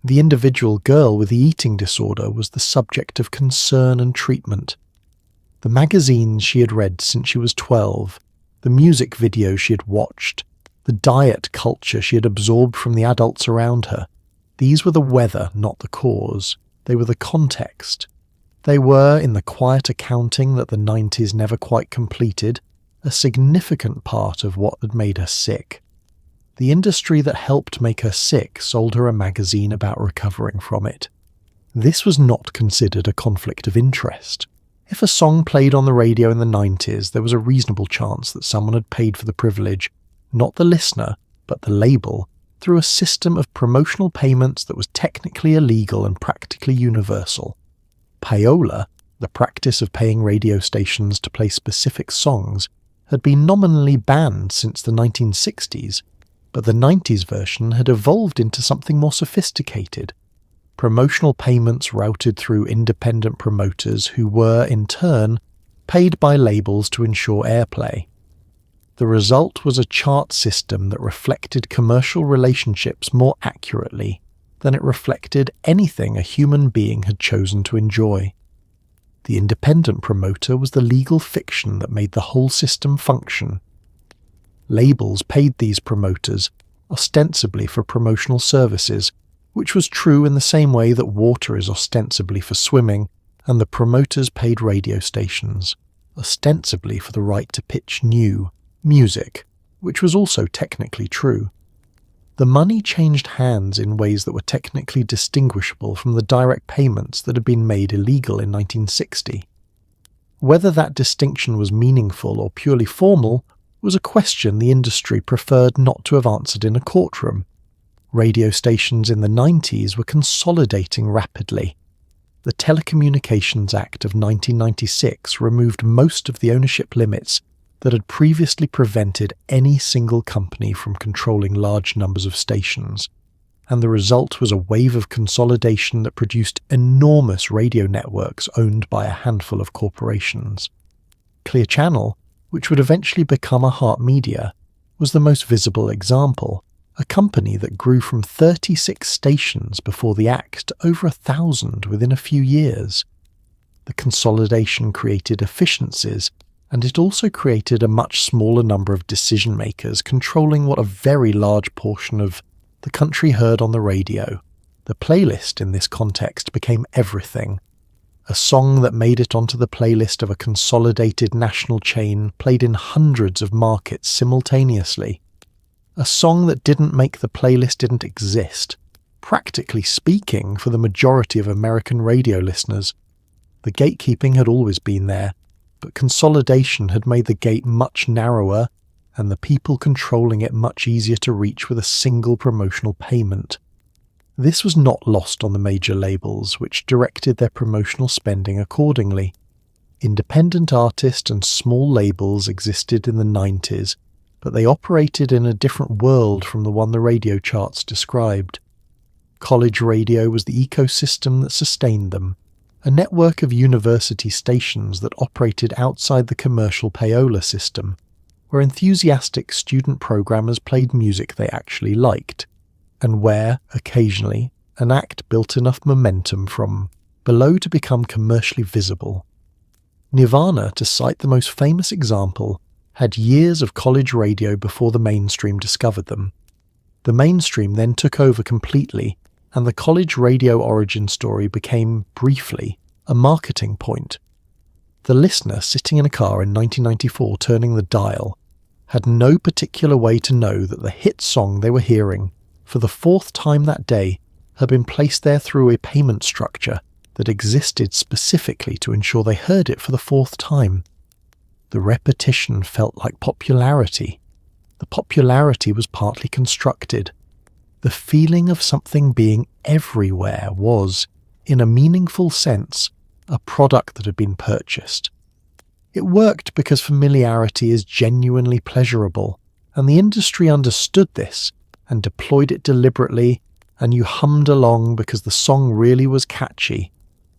The individual girl with the eating disorder was the subject of concern and treatment. The magazines she had read since she was 12, the music videos she had watched, the diet culture she had absorbed from the adults around her, these were the weather, not the cause. They were the context. They were, in the quiet accounting that the 90s never quite completed, a significant part of what had made her sick. The industry that helped make her sick sold her a magazine about recovering from it. This was not considered a conflict of interest. If a song played on the radio in the 90s, there was a reasonable chance that someone had paid for the privilege, not the listener, but the label, through a system of promotional payments that was technically illegal and practically universal. Payola, the practice of paying radio stations to play specific songs, had been nominally banned since the 1960s, but the 90s version had evolved into something more sophisticated. Promotional payments routed through independent promoters who were, in turn, paid by labels to ensure airplay. The result was a chart system that reflected commercial relationships more accurately than it reflected anything a human being had chosen to enjoy. The independent promoter was the legal fiction that made the whole system function. Labels paid these promoters, ostensibly for promotional services, which was true in the same way that water is ostensibly for swimming, and the promoters paid radio stations, ostensibly for the right to pitch new music, which was also technically true. The money changed hands in ways that were technically distinguishable from the direct payments that had been made illegal in 1960. Whether that distinction was meaningful or purely formal was a question the industry preferred not to have answered in a courtroom. Radio stations in the 90s were consolidating rapidly. The Telecommunications Act of 1996 removed most of the ownership limits that had previously prevented any single company from controlling large numbers of stations, and the result was a wave of consolidation that produced enormous radio networks owned by a handful of corporations. Clear Channel, which would eventually become a Heart Media, was the most visible example, a company that grew from 36 stations before the Act to over 1,000 within a few years. The consolidation created efficiencies, and it also created a much smaller number of decision-makers controlling what a very large portion of the country heard on the radio. The playlist in this context became everything. A song that made it onto the playlist of a consolidated national chain played in hundreds of markets simultaneously. A song that didn't make the playlist didn't exist, practically speaking, for the majority of American radio listeners. The gatekeeping had always been there, but consolidation had made the gate much narrower and the people controlling it much easier to reach with a single promotional payment. This was not lost on the major labels, which directed their promotional spending accordingly. Independent artists and small labels existed in the 90s, but they operated in a different world from the one the radio charts described. College radio was the ecosystem that sustained them, a network of university stations that operated outside the commercial payola system, where enthusiastic student programmers played music they actually liked, and where, occasionally, an act built enough momentum from below to become commercially visible. Nirvana, to cite the most famous example, had years of college radio before the mainstream discovered them. The mainstream then took over completely, and the college radio origin story became, briefly, a marketing point. The listener sitting in a car in 1994 turning the dial had no particular way to know that the hit song they were hearing, for the fourth time that day, had been placed there through a payment structure that existed specifically to ensure they heard it for the fourth time. The repetition felt like popularity. The popularity was partly constructed. The feeling of something being everywhere was, in a meaningful sense, a product that had been purchased. It worked because familiarity is genuinely pleasurable, and the industry understood this and deployed it deliberately, and you hummed along because the song really was catchy,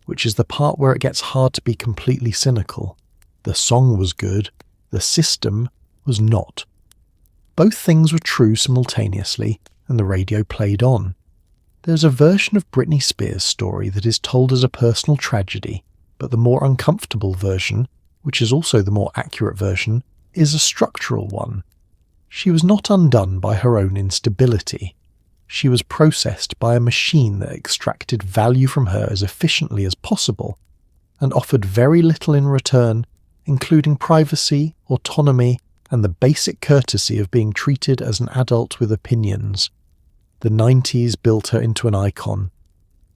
which is the part where it gets hard to be completely cynical. The song was good, the system was not. Both things were true simultaneously, and the radio played on. There's a version of Britney Spears' story that is told as a personal tragedy, but the more uncomfortable version, which is also the more accurate version, is a structural one. She was not undone by her own instability. She was processed by a machine that extracted value from her as efficiently as possible, and offered very little in return, including privacy, autonomy, and the basic courtesy of being treated as an adult with opinions. The 90s built her into an icon.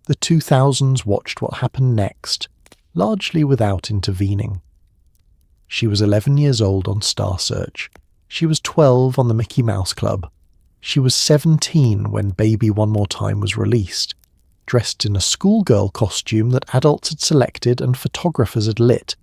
The 2000s watched what happened next, largely without intervening. She was 11 years old on Star Search. She was 12 on the Mickey Mouse Club. She was 17 when Baby One More Time was released, dressed in a schoolgirl costume that adults had selected and photographers had lit,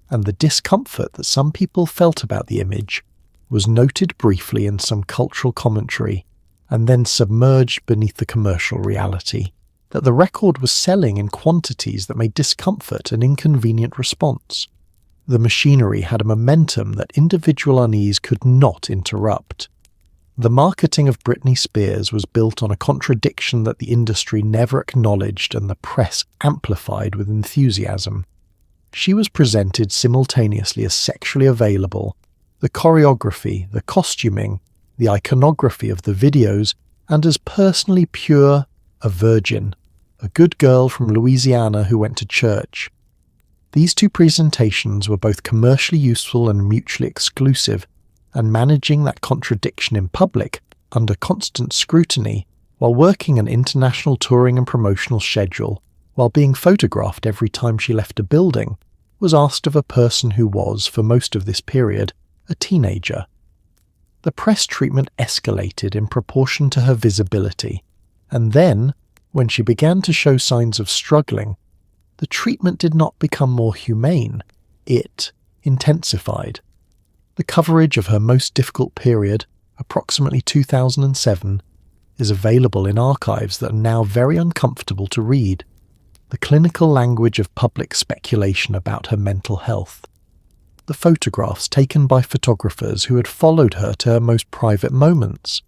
and the discomfort that some people felt about the image was noted briefly in some cultural commentary, and then submerged beneath the commercial reality that the record was selling in quantities that made discomfort an inconvenient response. The machinery had a momentum that individual unease could not interrupt. The marketing of Britney Spears was built on a contradiction that the industry never acknowledged and the press amplified with enthusiasm. She was presented simultaneously as sexually available. The choreography, the costuming, the iconography of the videos, and as personally pure, a virgin, a good girl from Louisiana who went to church. These two presentations were both commercially useful and mutually exclusive, and managing that contradiction in public, under constant scrutiny, while working an international touring and promotional schedule, while being photographed every time she left a building, was asked of a person who was, for most of this period, a teenager. The press treatment escalated in proportion to her visibility, and then, when she began to show signs of struggling, the treatment did not become more humane, it intensified. The coverage of her most difficult period, approximately 2007, is available in archives that are now very uncomfortable to read. The clinical language of public speculation about her mental health. the photographs taken by photographers who had followed her to her most private moments,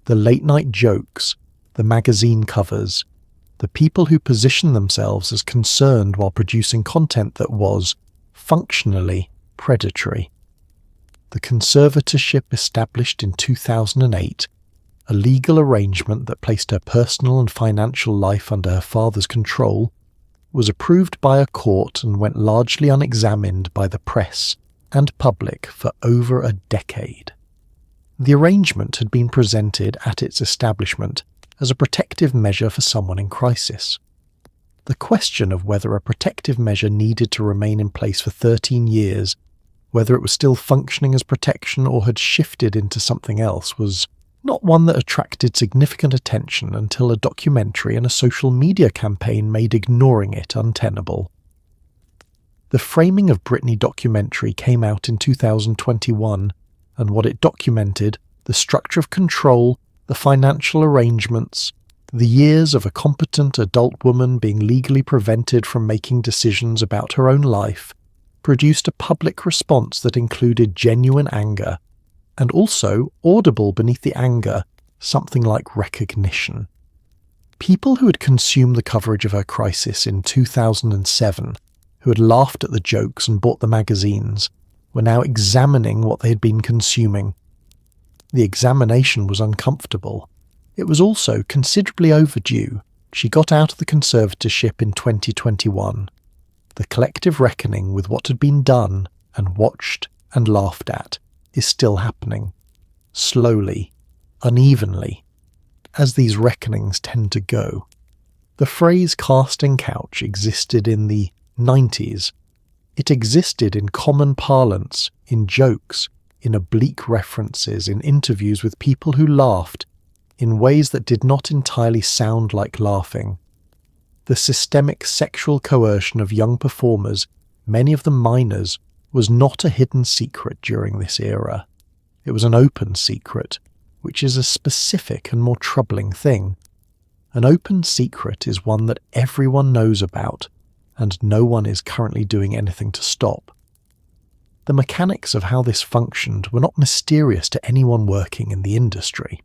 the late-night jokes, the magazine covers, the people who positioned themselves as concerned while producing content that was, functionally, predatory. The conservatorship established in 2008, a legal arrangement that placed her personal and financial life under her father's control, was approved by a court and went largely unexamined by the press and public for over a decade. The arrangement had been presented at its establishment as a protective measure for someone in crisis. The question of whether a protective measure needed to remain in place for 13 years, whether it was still functioning as protection or had shifted into something else, was not one that attracted significant attention until a documentary and a social media campaign made ignoring it untenable. The Framing of Britney documentary came out in 2021, and what it documented, the structure of control, the financial arrangements, the years of a competent adult woman being legally prevented from making decisions about her own life, produced a public response that included genuine anger, and also, audible beneath the anger, something like recognition. People who had consumed the coverage of her crisis in 2007, who had laughed at the jokes and bought the magazines, were now examining what they had been consuming. The examination was uncomfortable. It was also considerably overdue. She got out of the conservatorship in 2021. The collective reckoning with what had been done and watched and laughed at is still happening, slowly, unevenly, as these reckonings tend to go. The phrase casting couch existed in the 90s. It existed in common parlance, in jokes, in oblique references, in interviews with people who laughed, in ways that did not entirely sound like laughing. The systemic sexual coercion of young performers, many of them minors, was not a hidden secret during this era. It was an open secret, which is a specific and more troubling thing. An open secret is one that everyone knows about, and no one is currently doing anything to stop. The mechanics of how this functioned were not mysterious to anyone working in the industry.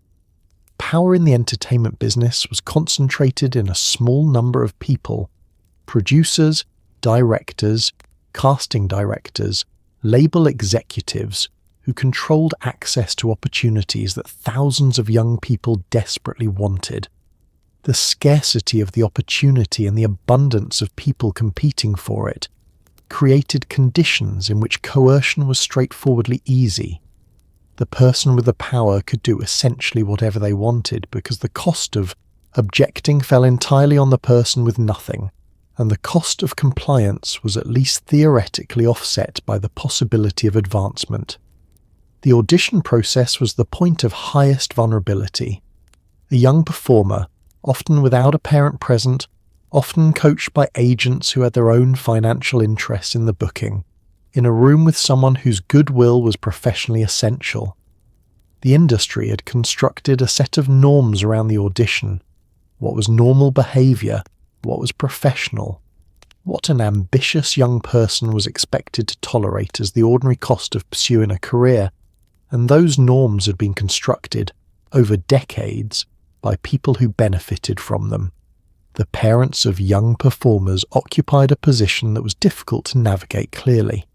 Power in the entertainment business was concentrated in a small number of people: producers, directors, casting directors, label executives, who controlled access to opportunities that thousands of young people desperately wanted. The scarcity of the opportunity and the abundance of people competing for it created conditions in which coercion was straightforwardly easy. The person with the power could do essentially whatever they wanted because the cost of objecting fell entirely on the person with nothing, and the cost of compliance was at least theoretically offset by the possibility of advancement. The audition process was the point of highest vulnerability. A young performer, often without a parent present, often coached by agents who had their own financial interests in the booking, in a room with someone whose goodwill was professionally essential. The industry had constructed a set of norms around the audition: what was normal behaviour, what was professional, what an ambitious young person was expected to tolerate as the ordinary cost of pursuing a career, and those norms had been constructed, over decades, by people who benefited from them. The parents of young performers occupied a position that was difficult to navigate clearly.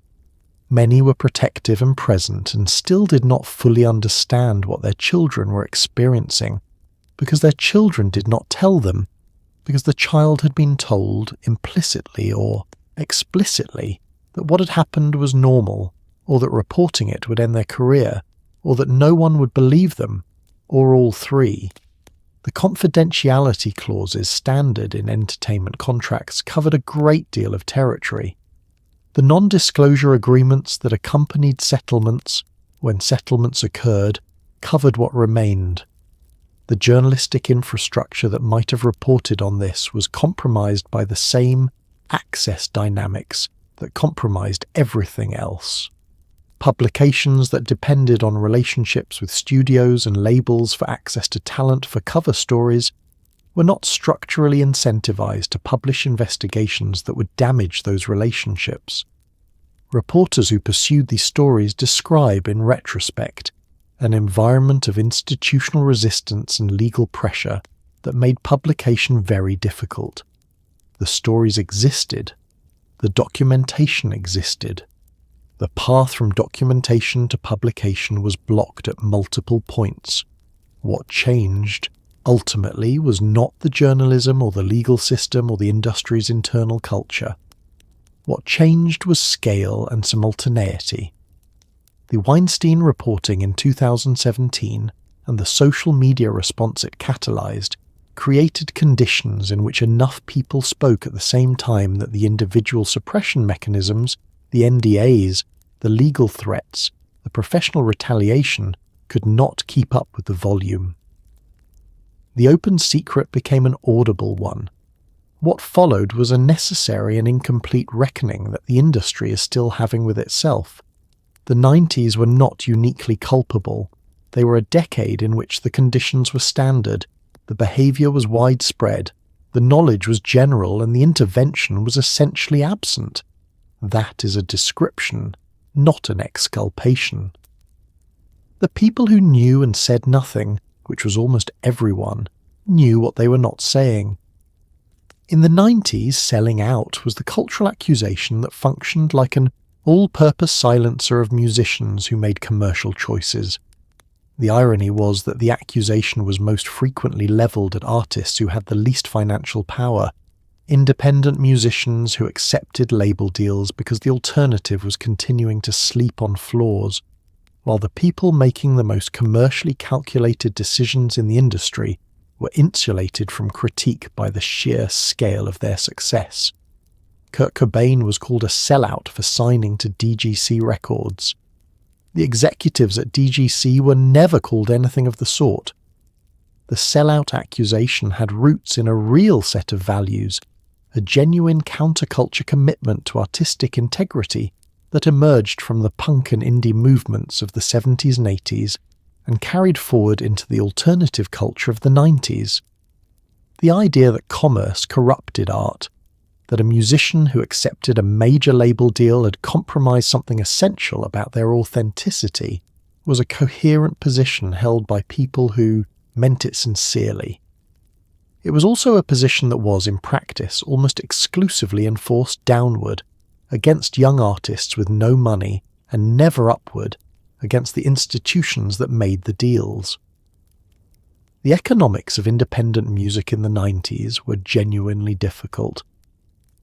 Many were protective and present and still did not fully understand what their children were experiencing, because their children did not tell them, because the child had been told implicitly or explicitly that what had happened was normal, or that reporting it would end their career, or that no one would believe them, or all three. The confidentiality clauses standard in entertainment contracts covered a great deal of territory. The non-disclosure agreements that accompanied settlements, when settlements occurred, covered what remained. The journalistic infrastructure that might have reported on this was compromised by the same access dynamics that compromised everything else. Publications that depended on relationships with studios and labels for access to talent for cover stories were not structurally incentivized to publish investigations that would damage those relationships. Reporters who pursued these stories describe, in retrospect, an environment of institutional resistance and legal pressure that made publication very difficult. The stories existed. The documentation existed. The path from documentation to publication was blocked at multiple points. What changed, ultimately, was not the journalism or the legal system or the industry's internal culture. What changed was scale and simultaneity. The Weinstein reporting in 2017 and the social media response it catalyzed created conditions in which enough people spoke at the same time that the individual suppression mechanisms, the NDAs, the legal threats, the professional retaliation could not keep up with the volume. The open secret became an audible one. What followed was a necessary and incomplete reckoning that the industry is still having with itself. The 90s were not uniquely culpable. They were a decade in which the conditions were standard, the behaviour was widespread, the knowledge was general, and the intervention was essentially absent. That is a description, not an exculpation. The people who knew and said nothing, which was almost everyone, knew what they were not saying. In the 90s, selling out was the cultural accusation that functioned like an all-purpose silencer of musicians who made commercial choices. The irony was that the accusation was most frequently levelled at artists who had the least financial power, independent musicians who accepted label deals because the alternative was continuing to sleep on floors, while the people making the most commercially calculated decisions in the industry were insulated from critique by the sheer scale of their success. Kurt Cobain was called a sellout for signing to DGC Records. The executives at DGC were never called anything of the sort. The sellout accusation had roots in a real set of values, a genuine counterculture commitment to artistic integrity that emerged from the punk and indie movements of the 70s and 80s and carried forward into the alternative culture of the 90s. The idea that commerce corrupted art, that a musician who accepted a major label deal had compromised something essential about their authenticity, was a coherent position held by people who meant it sincerely. It was also a position that was, in practice, almost exclusively enforced downward, against young artists with no money, and never upward, against the institutions that made the deals. The economics of independent music in the 90s were genuinely difficult.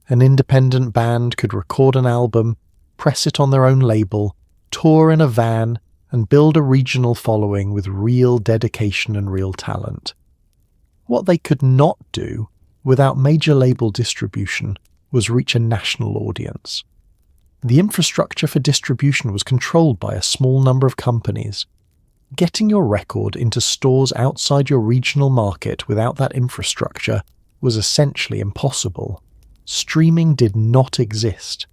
An independent band could record an album, press it on their own label, tour in a van, and build a regional following with real dedication and real talent. What they could not do, without major label distribution, was reach a national audience. The infrastructure for distribution was controlled by a small number of companies. Getting your record into stores outside your regional market without that infrastructure was essentially impossible. Streaming did not exist.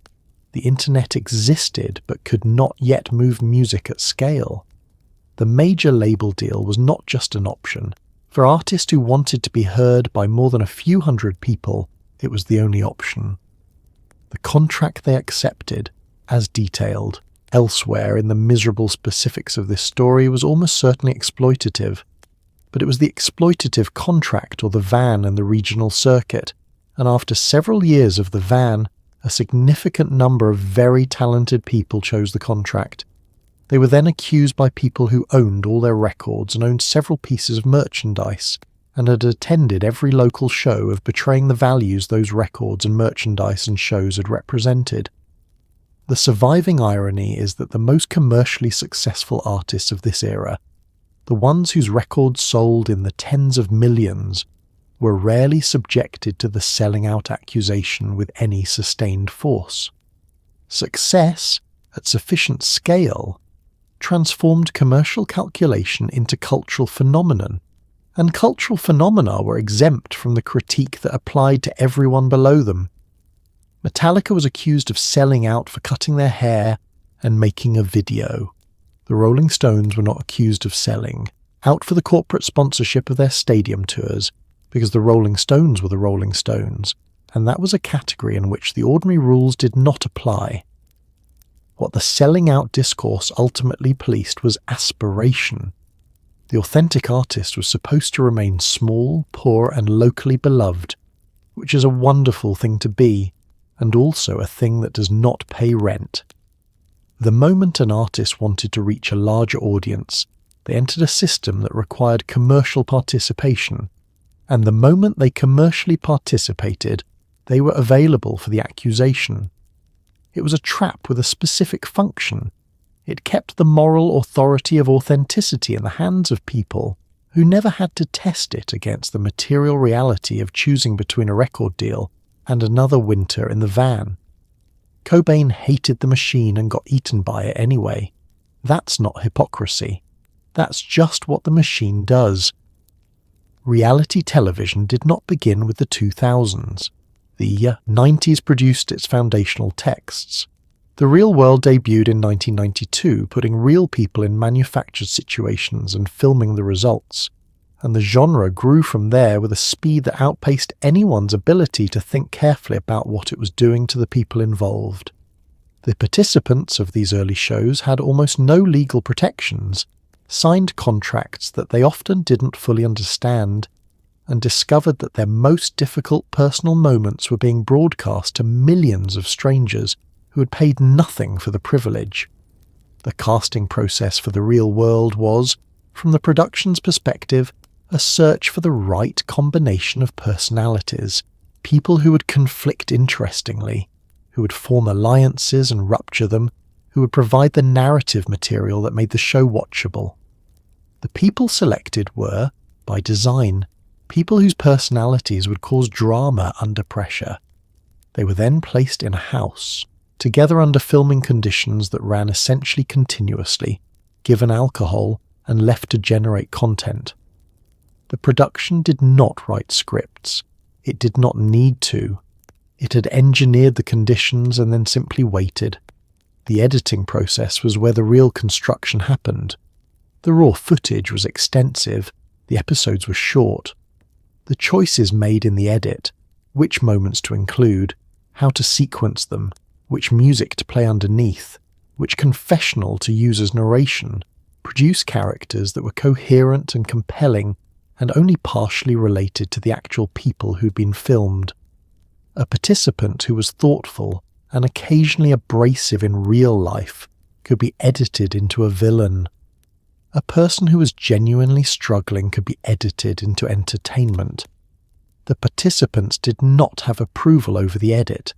The internet existed but could not yet move music at scale. The major label deal was not just an option. For artists who wanted to be heard by more than a few hundred people, it was the only option. The contract they accepted, as detailed elsewhere in the miserable specifics of this story, was almost certainly exploitative. But it was the exploitative contract or the van and the regional circuit, and after several years of the van, a significant number of very talented people chose the contract. They were then accused by people who owned all their records and owned several pieces of merchandise, and had attended every local show of betraying the values those records and merchandise and shows had represented. The surviving irony is that the most commercially successful artists of this era, the ones whose records sold in the tens of millions, were rarely subjected to the selling out accusation with any sustained force. Success, at sufficient scale, transformed commercial calculation into cultural phenomenon, and cultural phenomena were exempt from the critique that applied to everyone below them. Metallica was accused of selling out for cutting their hair and making a video. The Rolling Stones were not accused of selling out for the corporate sponsorship of their stadium tours, because the Rolling Stones were the Rolling Stones, and that was a category in which the ordinary rules did not apply. What the selling out discourse ultimately policed was aspiration. The authentic artist was supposed to remain small, poor, and locally beloved, which is a wonderful thing to be, and also a thing that does not pay rent. The moment an artist wanted to reach a larger audience, they entered a system that required commercial participation, and the moment they commercially participated, they were available for the accusation. It was a trap with a specific function. It kept the moral authority of authenticity in the hands of people who never had to test it against the material reality of choosing between a record deal and another winter in the van. Cobain hated the machine and got eaten by it anyway. That's not hypocrisy. That's just what the machine does. Reality television did not begin with the 2000s. The 90s produced its foundational texts. The Real World debuted in 1992, putting real people in manufactured situations and filming the results. And the genre grew from there with a speed that outpaced anyone's ability to think carefully about what it was doing to the people involved. The participants of these early shows had almost no legal protections, signed contracts that they often didn't fully understand, and discovered that their most difficult personal moments were being broadcast to millions of strangers who had paid nothing for the privilege. The casting process for The Real World was, from the production's perspective, a search for the right combination of personalities, people who would conflict interestingly, who would form alliances and rupture them, who would provide the narrative material that made the show watchable. The people selected were, by design, people whose personalities would cause drama under pressure. They were then placed in a house, together under filming conditions that ran essentially continuously, given alcohol, and left to generate content. The production did not write scripts. It did not need to. It had engineered the conditions and then simply waited. The editing process was where the real construction happened. The raw footage was extensive. The episodes were short. The choices made in the edit, which moments to include, how to sequence them, which music to play underneath, which confessional to use as narration, produce characters that were coherent and compelling and only partially related to the actual people who'd been filmed. A participant who was thoughtful and occasionally abrasive in real life could be edited into a villain. A person who was genuinely struggling could be edited into entertainment. The participants did not have approval over the edit.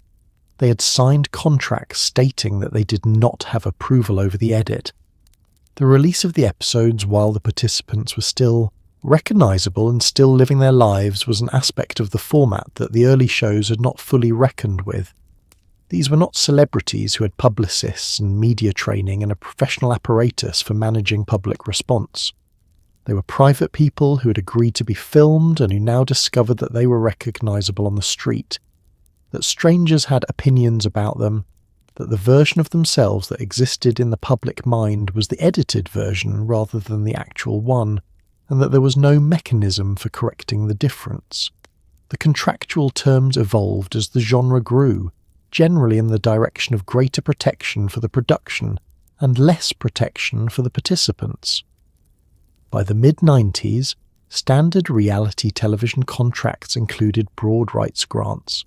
They had signed contracts stating that they did not have approval over the edit. The release of the episodes while the participants were still recognizable and still living their lives was an aspect of the format that the early shows had not fully reckoned with. These were not celebrities who had publicists and media training and a professional apparatus for managing public response. They were private people who had agreed to be filmed and who now discovered that they were recognizable on the street, that strangers had opinions about them, that the version of themselves that existed in the public mind was the edited version rather than the actual one, and that there was no mechanism for correcting the difference. The contractual terms evolved as the genre grew, generally in the direction of greater protection for the production and less protection for the participants. By the mid-90s, standard reality television contracts included broad rights grants.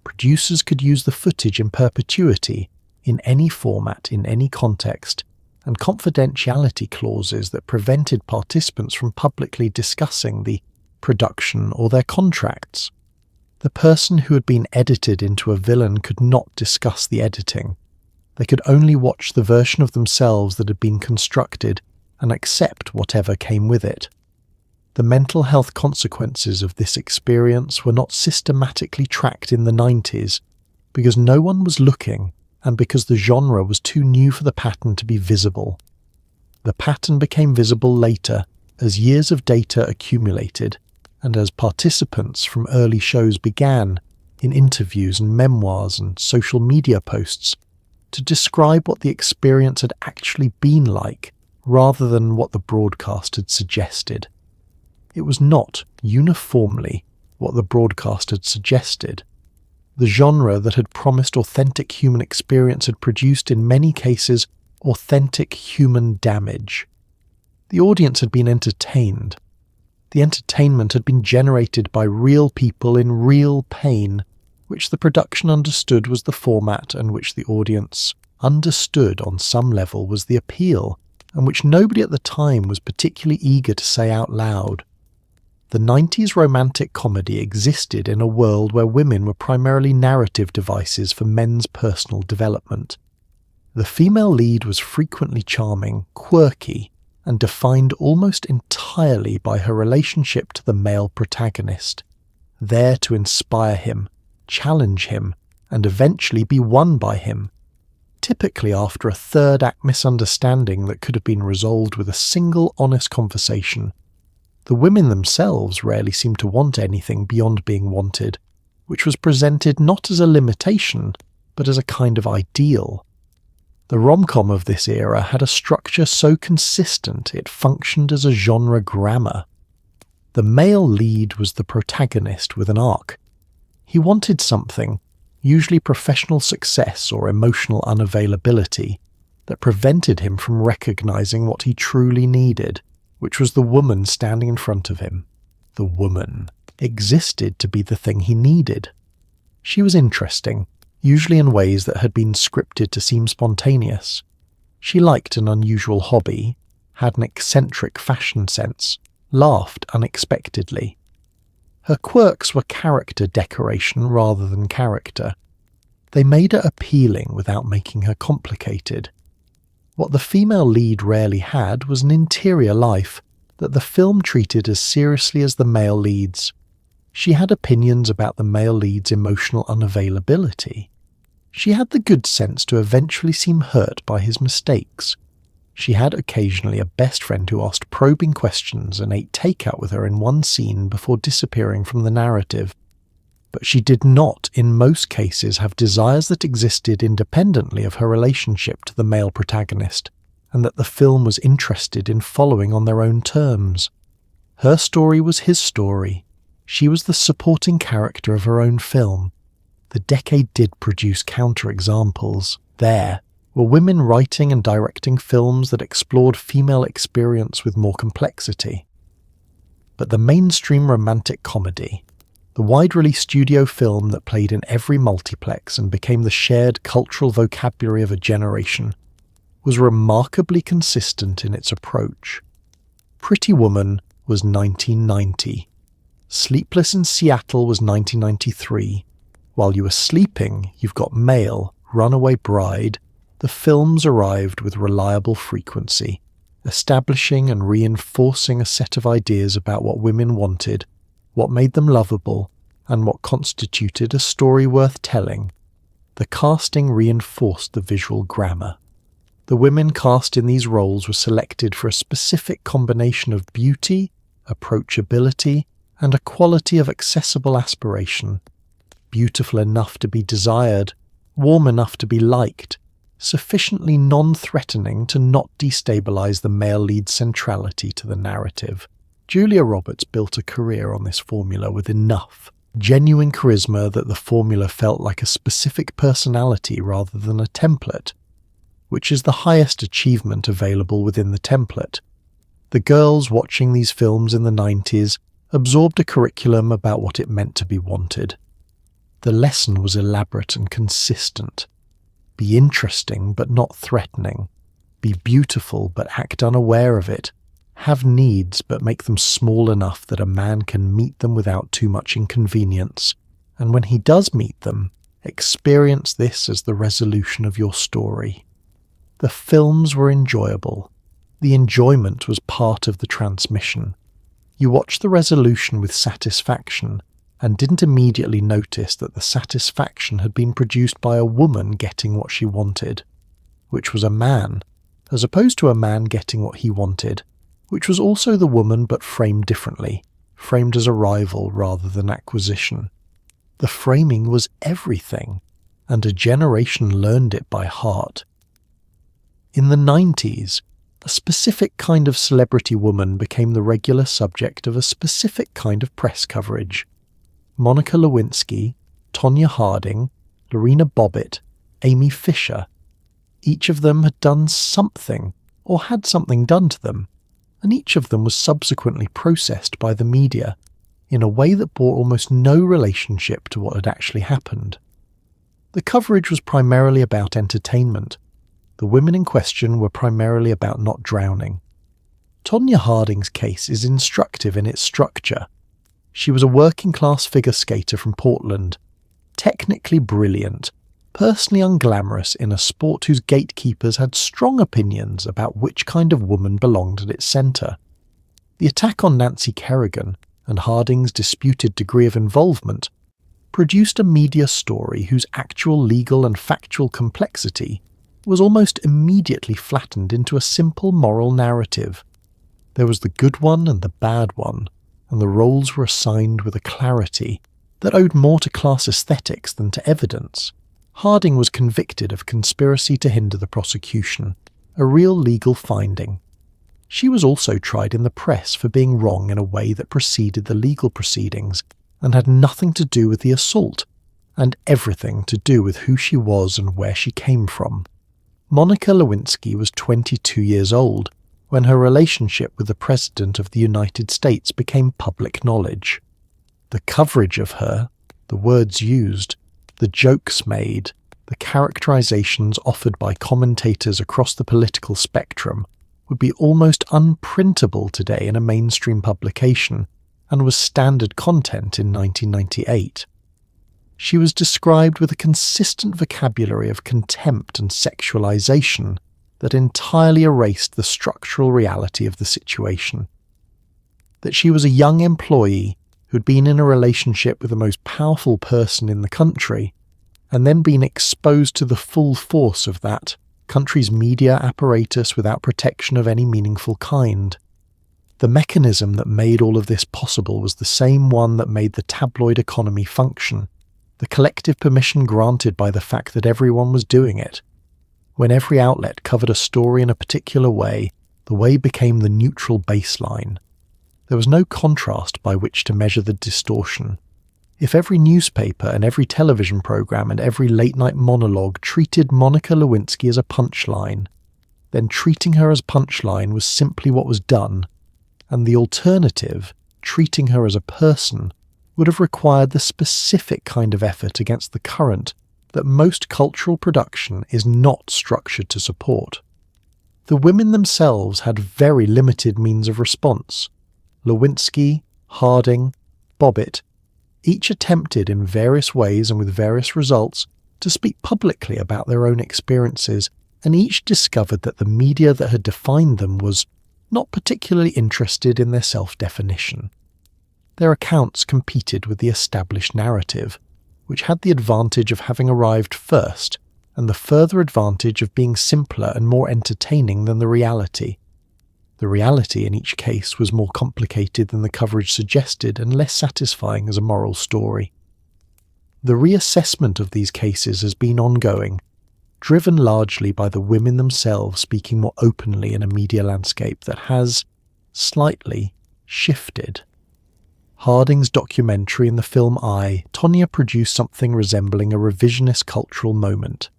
Producers could use the footage in perpetuity, in any format, in any context, and confidentiality clauses that prevented participants from publicly discussing the production or their contracts. The person who had been edited into a villain could not discuss the editing. They could only watch the version of themselves that had been constructed and accept whatever came with it. The mental health consequences of this experience were not systematically tracked in the 90s because no one was looking and because the genre was too new for the pattern to be visible. The pattern became visible later as years of data accumulated and as participants from early shows began, in interviews and memoirs and social media posts, to describe what the experience had actually been like rather than what the broadcast had suggested. It was not uniformly what the broadcast had suggested. The genre that had promised authentic human experience had produced, in many cases, authentic human damage. The audience had been entertained. The entertainment had been generated by real people in real pain, which the production understood was the format, and which the audience understood on some level was the appeal, and which nobody at the time was particularly eager to say out loud. The 90s romantic comedy existed in a world where women were primarily narrative devices for men's personal development. The female lead was frequently charming, quirky, and defined almost entirely by her relationship to the male protagonist, there to inspire him, challenge him, and eventually be won by him, typically after a third-act misunderstanding that could have been resolved with a single honest conversation. The women themselves rarely seemed to want anything beyond being wanted, which was presented not as a limitation, but as a kind of ideal. The rom-com of this era had a structure so consistent it functioned as a genre grammar. The male lead was the protagonist with an arc. He wanted something, usually professional success or emotional unavailability, that prevented him from recognizing what he truly needed, which was the woman standing in front of him. The woman existed to be the thing he needed. She was interesting, usually in ways that had been scripted to seem spontaneous. She liked an unusual hobby, had an eccentric fashion sense, laughed unexpectedly. Her quirks were character decoration rather than character. They made her appealing without making her complicated. What the female lead rarely had was an interior life that the film treated as seriously as the male leads. She had opinions about the male lead's emotional unavailability. She had the good sense to eventually seem hurt by his mistakes. She had occasionally a best friend who asked probing questions and ate takeout with her in one scene before disappearing from the narrative. But she did not, in most cases, have desires that existed independently of her relationship to the male protagonist, and that the film was interested in following on their own terms. Her story was his story. She was the supporting character of her own film. The decade did produce counterexamples. There were women writing and directing films that explored female experience with more complexity. But the mainstream romantic comedy, the wide-release studio film that played in every multiplex and became the shared cultural vocabulary of a generation, was remarkably consistent in its approach. Pretty Woman was 1990. Sleepless in Seattle was 1993. While You Were Sleeping, You've Got Mail, Runaway Bride, the films arrived with reliable frequency, establishing and reinforcing a set of ideas about what women wanted, what made them lovable, and what constituted a story worth telling. The casting reinforced the visual grammar. The women cast in these roles were selected for a specific combination of beauty, approachability, and a quality of accessible aspiration. Beautiful enough to be desired, warm enough to be liked, sufficiently non-threatening to not destabilize the male lead's centrality to the narrative. Julia Roberts built a career on this formula with enough genuine charisma that the formula felt like a specific personality rather than a template, which is the highest achievement available within the template. The girls watching these films in the 90s absorbed a curriculum about what it meant to be wanted. The lesson was elaborate and consistent. Be interesting but not threatening. Be beautiful but act unaware of it. Have needs but make them small enough that a man can meet them without too much inconvenience. And when he does meet them, experience this as the resolution of your story. The films were enjoyable. The enjoyment was part of the transmission. You watched the resolution with satisfaction, and didn't immediately notice that the satisfaction had been produced by a woman getting what she wanted, which was a man, as opposed to a man getting what he wanted, which was also the woman but framed differently, framed as a rival rather than acquisition. The framing was everything, and a generation learned it by heart. In the 90s, a specific kind of celebrity woman became the regular subject of a specific kind of press coverage. Monica Lewinsky, Tonya Harding, Lorena Bobbitt, Amy Fisher. Each of them had done something, or had something done to them, and each of them was subsequently processed by the media in a way that bore almost no relationship to what had actually happened. The coverage was primarily about entertainment. The women in question were primarily about not drowning. Tonya Harding's case is instructive in its structure. She was a working-class figure skater from Portland, technically brilliant, personally unglamorous in a sport whose gatekeepers had strong opinions about which kind of woman belonged at its centre. The attack on Nancy Kerrigan and Harding's disputed degree of involvement produced a media story whose actual legal and factual complexity was almost immediately flattened into a simple moral narrative. There was the good one and the bad one, and the roles were assigned with a clarity that owed more to class aesthetics than to evidence. Harding was convicted of conspiracy to hinder the prosecution, a real legal finding. She was also tried in the press for being wrong in a way that preceded the legal proceedings and had nothing to do with the assault, and everything to do with who she was and where she came from. Monica Lewinsky was 22 years old when her relationship with the President of the United States became public knowledge. The coverage of her, the words used, the jokes made, the characterizations offered by commentators across the political spectrum would be almost unprintable today in a mainstream publication and was standard content in 1998. She was described with a consistent vocabulary of contempt and sexualization that entirely erased the structural reality of the situation. That she was a young employee who'd been in a relationship with the most powerful person in the country, and then been exposed to the full force of that country's media apparatus without protection of any meaningful kind. The mechanism that made all of this possible was the same one that made the tabloid economy function, the collective permission granted by the fact that everyone was doing it. When every outlet covered a story in a particular way, the way became the neutral baseline. There was no contrast by which to measure the distortion. If every newspaper and every television program and every late-night monologue treated Monica Lewinsky as a punchline, then treating her as punchline was simply what was done, and the alternative, treating her as a person, would have required the specific kind of effort against the current that most cultural production is not structured to support. The women themselves had very limited means of response. Lewinsky, Harding, Bobbitt, each attempted in various ways and with various results to speak publicly about their own experiences, and each discovered that the media that had defined them was not particularly interested in their self-definition. Their accounts competed with the established narrative, which had the advantage of having arrived first, and the further advantage of being simpler and more entertaining than the reality. The reality in each case was more complicated than the coverage suggested and less satisfying as a moral story. The reassessment of these cases has been ongoing, driven largely by the women themselves speaking more openly in a media landscape that has, slightly, shifted. Harding's documentary and the film Tonya produced something resembling a revisionist cultural moment.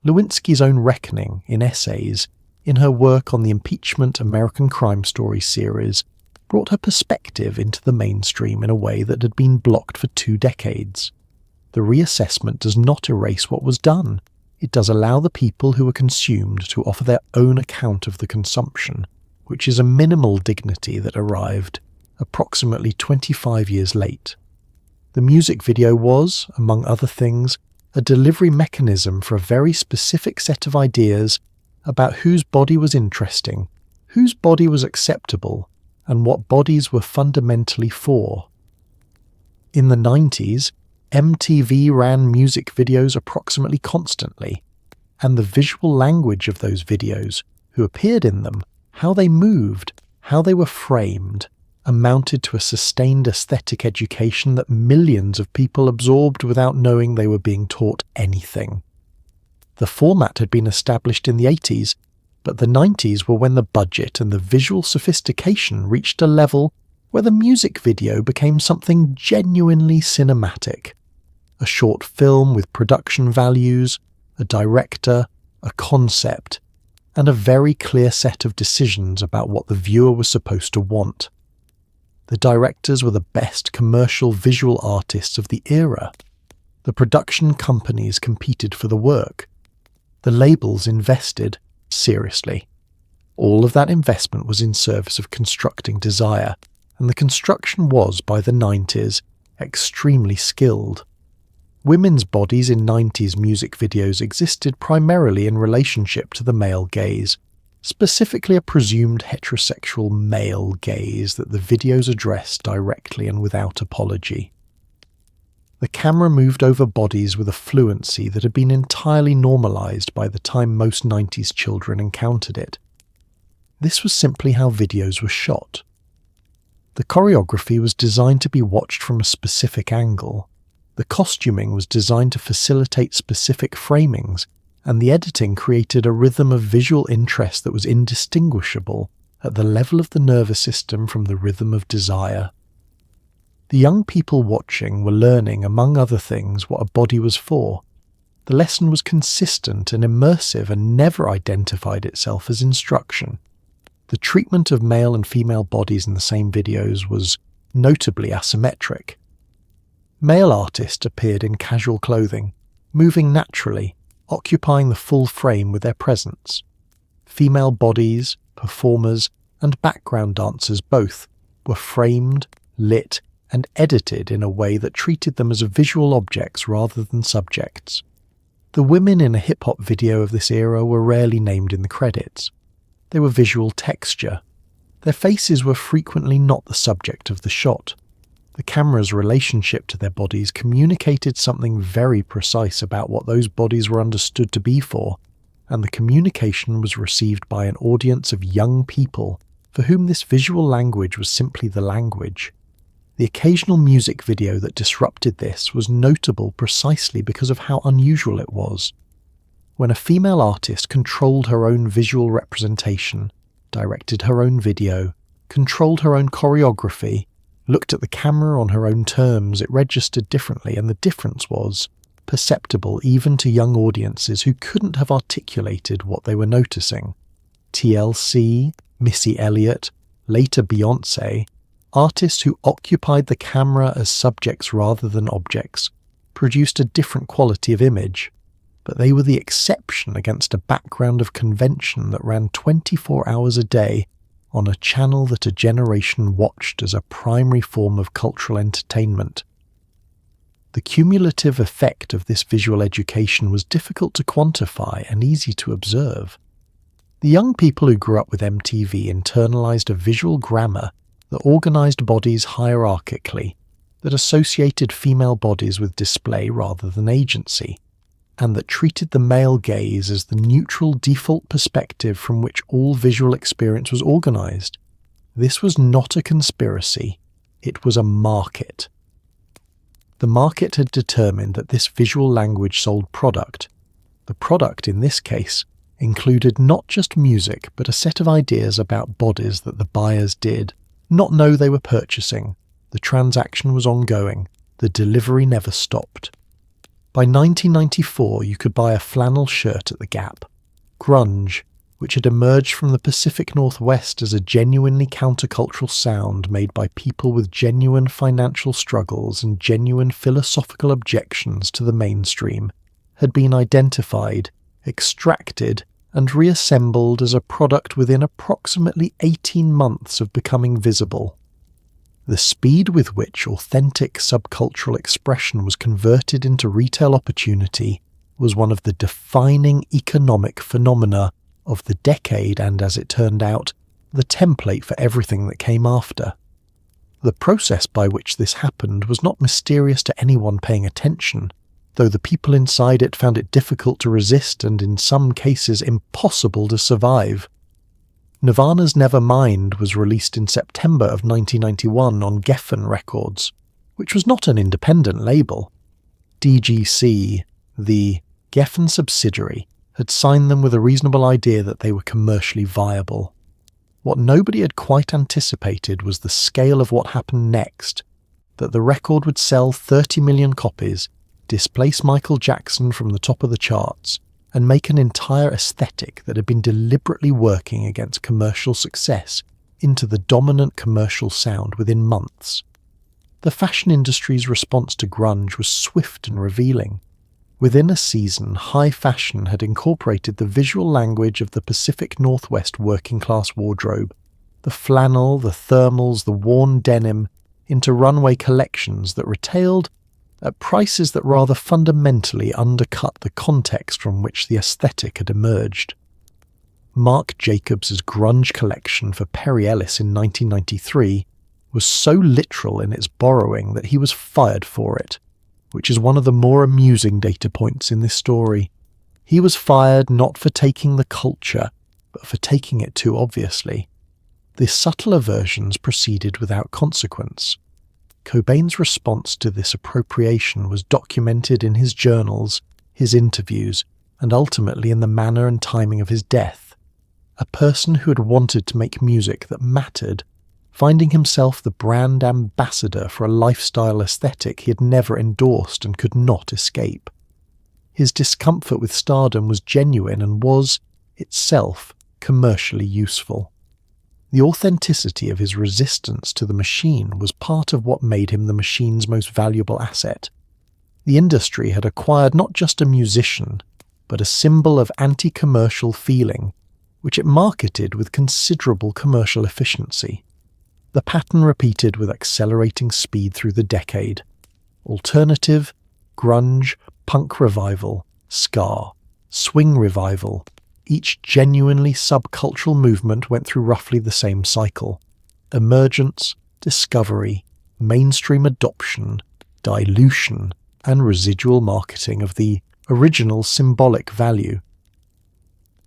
Lewinsky's own reckoning in essays, in her work on the Impeachment American Crime Stories series, brought her perspective into the mainstream in a way that had been blocked for 2 decades. The reassessment does not erase what was done. It does allow the people who were consumed to offer their own account of the consumption, which is a minimal dignity that arrived approximately 25 years late. The music video was, among other things, a delivery mechanism for a very specific set of ideas about whose body was interesting, whose body was acceptable, and what bodies were fundamentally for. In the 90s, MTV ran music videos approximately constantly, and the visual language of those videos, who appeared in them, how they moved, how they were framed, amounted to a sustained aesthetic education that millions of people absorbed without knowing they were being taught anything. The format had been established in the 80s, but the 90s were when the budget and the visual sophistication reached a level where the music video became something genuinely cinematic. A a short film with production values, a director, a concept, and a very clear set of decisions about what the viewer was supposed to want. The directors were the best commercial visual artists of the era. The production companies competed for the work. The labels invested seriously. All of that investment was in service of constructing desire, and the construction was, by the 90s, extremely skilled. Women's bodies in 90s music videos existed primarily in relationship to the male gaze, specifically a presumed heterosexual male gaze that the videos addressed directly and without apology. The camera moved over bodies with a fluency that had been entirely normalized by the time most 90s children encountered it. This was simply how videos were shot. The choreography was designed to be watched from a specific angle. The costuming was designed to facilitate specific framings, and the editing created a rhythm of visual interest that was indistinguishable at the level of the nervous system from the rhythm of desire. The young people watching were learning, among other things, what a body was for. The lesson was consistent and immersive and never identified itself as instruction. The treatment of male and female bodies in the same videos was notably asymmetric. Male artists appeared in casual clothing, moving naturally, occupying the full frame with their presence. Female bodies, performers, and background dancers both were framed, lit, and edited in a way that treated them as visual objects rather than subjects. The women in a hip-hop video of this era were rarely named in the credits. They were visual texture. Their faces were frequently not the subject of the shot. The camera's relationship to their bodies communicated something very precise about what those bodies were understood to be for, and the communication was received by an audience of young people for whom this visual language was simply the language. The occasional music video that disrupted this was notable precisely because of how unusual it was. When a female artist controlled her own visual representation, directed her own video, controlled her own choreography, looked at the camera on her own terms, it registered differently, and the difference was perceptible even to young audiences who couldn't have articulated what they were noticing. TLC, Missy Elliott, later Beyoncé, artists who occupied the camera as subjects rather than objects, produced a different quality of image, but they were the exception against a background of convention that ran 24 hours a day on a channel that a generation watched as a primary form of cultural entertainment. The cumulative effect of this visual education was difficult to quantify and easy to observe. The young people who grew up with MTV internalized a visual grammar that organized bodies hierarchically, that associated female bodies with display rather than agency, and that treated the male gaze as the neutral default perspective from which all visual experience was organized. This was not a conspiracy, it was a market. The market had determined that this visual language sold product. The product, in this case, included not just music but a set of ideas about bodies that the buyers did not know they were purchasing. The transaction was ongoing, the delivery never stopped. By 1994, you could buy a flannel shirt at the Gap. Grunge, which had emerged from the Pacific Northwest as a genuinely countercultural sound made by people with genuine financial struggles and genuine philosophical objections to the mainstream, had been identified, extracted, and reassembled as a product within approximately 18 months of becoming visible. The speed with which authentic subcultural expression was converted into retail opportunity was one of the defining economic phenomena of the decade and, as it turned out, the template for everything that came after. The process by which this happened was not mysterious to anyone paying attention, though the people inside it found it difficult to resist and in some cases impossible to survive. Nirvana's Nevermind was released in September of 1991 on Geffen Records, which was not an independent label. DGC, the Geffen subsidiary, had signed them with a reasonable idea that they were commercially viable. What nobody had quite anticipated was the scale of what happened next, that the record would sell 30 million copies displace Michael Jackson from the top of the charts, and make an entire aesthetic that had been deliberately working against commercial success into the dominant commercial sound within months. The fashion industry's response to grunge was swift and revealing. Within a season, high fashion had incorporated the visual language of the Pacific Northwest working-class wardrobe, the flannel, the thermals, the worn denim, into runway collections that retailed at prices that rather fundamentally undercut the context from which the aesthetic had emerged. Marc Jacobs's grunge collection for Perry Ellis in 1993 was so literal in its borrowing that he was fired for it, which is one of the more amusing data points in this story. He was fired not for taking the culture, but for taking it too obviously. The subtler versions proceeded without consequence. Cobain's response to this appropriation was documented in his journals, his interviews, and ultimately in the manner and timing of his death. A person who had wanted to make music that mattered, finding himself the brand ambassador for a lifestyle aesthetic he had never endorsed and could not escape. His discomfort with stardom was genuine and was, itself, commercially useful. The authenticity of his resistance to the machine was part of what made him the machine's most valuable asset. The industry had acquired not just a musician, but a symbol of anti-commercial feeling, which it marketed with considerable commercial efficiency. The pattern repeated with accelerating speed through the decade. Alternative, grunge, punk revival, ska, swing revival. Each genuinely subcultural movement went through roughly the same cycle. Emergence, discovery, mainstream adoption, dilution, and residual marketing of the original symbolic value.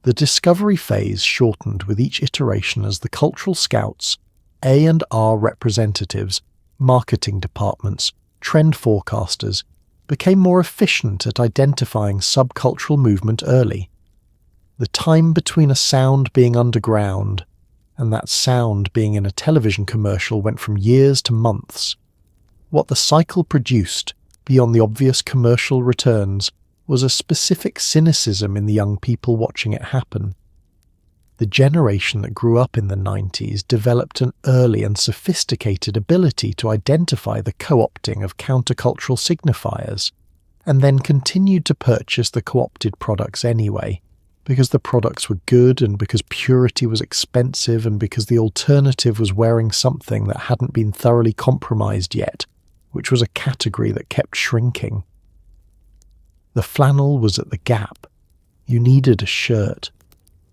The discovery phase shortened with each iteration as the cultural scouts, A&R representatives, marketing departments, trend forecasters, became more efficient at identifying subcultural movement early. The time between a sound being underground and that sound being in a television commercial went from years to months. What the cycle produced, beyond the obvious commercial returns, was a specific cynicism in the young people watching it happen. The generation that grew up in the 90s developed an early and sophisticated ability to identify the co-opting of countercultural signifiers, and then continued to purchase the co-opted products anyway, because the products were good and because purity was expensive and because the alternative was wearing something that hadn't been thoroughly compromised yet, which was a category that kept shrinking. The flannel was at the Gap. You needed a shirt.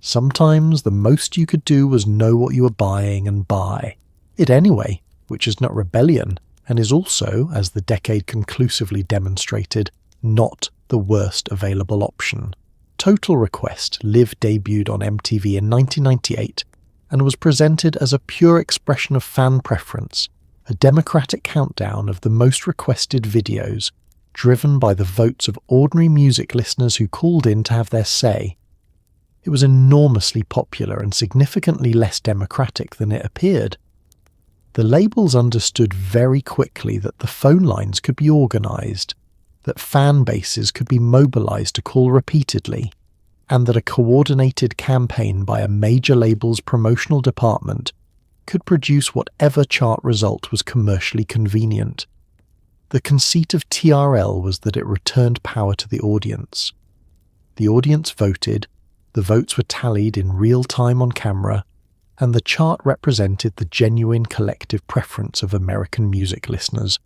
Sometimes the most you could do was know what you were buying and buy it anyway, which is not rebellion and is also, as the decade conclusively demonstrated, not the worst available option. Total Request Live debuted on MTV in 1998 and was presented as a pure expression of fan preference, a democratic countdown of the most requested videos, driven by the votes of ordinary music listeners who called in to have their say. It was enormously popular and significantly less democratic than it appeared. The labels understood very quickly that the phone lines could be organised, that fan bases could be mobilised to call repeatedly, and that a coordinated campaign by a major label's promotional department could produce whatever chart result was commercially convenient. The conceit of TRL was that it returned power to the audience. The audience voted, the votes were tallied in real time on camera, and the chart represented the genuine collective preference of American music listeners.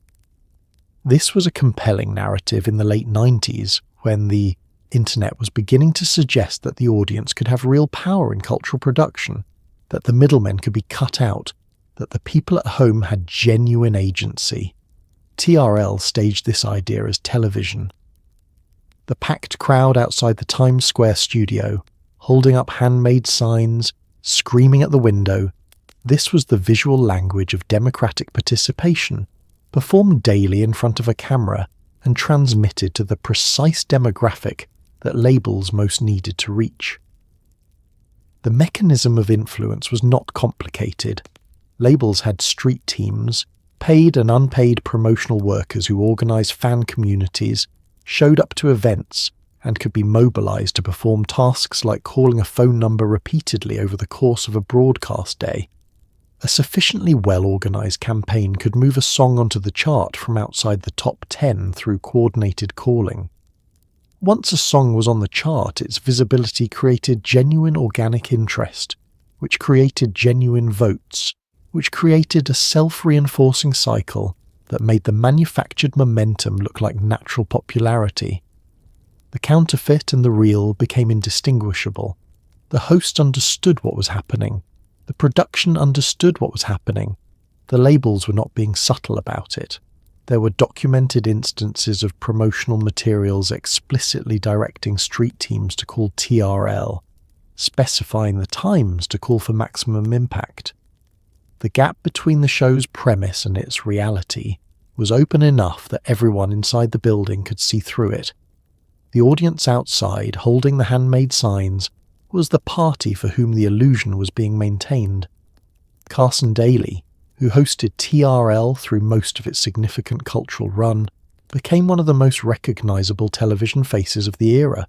This was a compelling narrative in the late 90s, when the internet was beginning to suggest that the audience could have real power in cultural production, that the middlemen could be cut out, that the people at home had genuine agency. TRL staged this idea as television. The packed crowd outside the Times Square studio, holding up handmade signs, screaming at the window, this was the visual language of democratic participation, performed daily in front of a camera and transmitted to the precise demographic that labels most needed to reach. The mechanism of influence was not complicated. Labels had street teams, paid and unpaid promotional workers who organised fan communities, showed up to events and could be mobilized to perform tasks like calling a phone number repeatedly over the course of a broadcast day. A sufficiently well-organized campaign could move a song onto the chart from outside the top 10 through coordinated calling. Once a song was on the chart, its visibility created genuine organic interest, which created genuine votes, which created a self-reinforcing cycle that made the manufactured momentum look like natural popularity. The counterfeit and the real became indistinguishable. The host understood what was happening. The production understood what was happening. The labels were not being subtle about it. There were documented instances of promotional materials explicitly directing street teams to call TRL, specifying the times to call for maximum impact. The gap between the show's premise and its reality was open enough that everyone inside the building could see through it. The audience outside, holding the handmade signs, was the party for whom the illusion was being maintained. Carson Daly, who hosted TRL through most of its significant cultural run, became one of the most recognizable television faces of the era.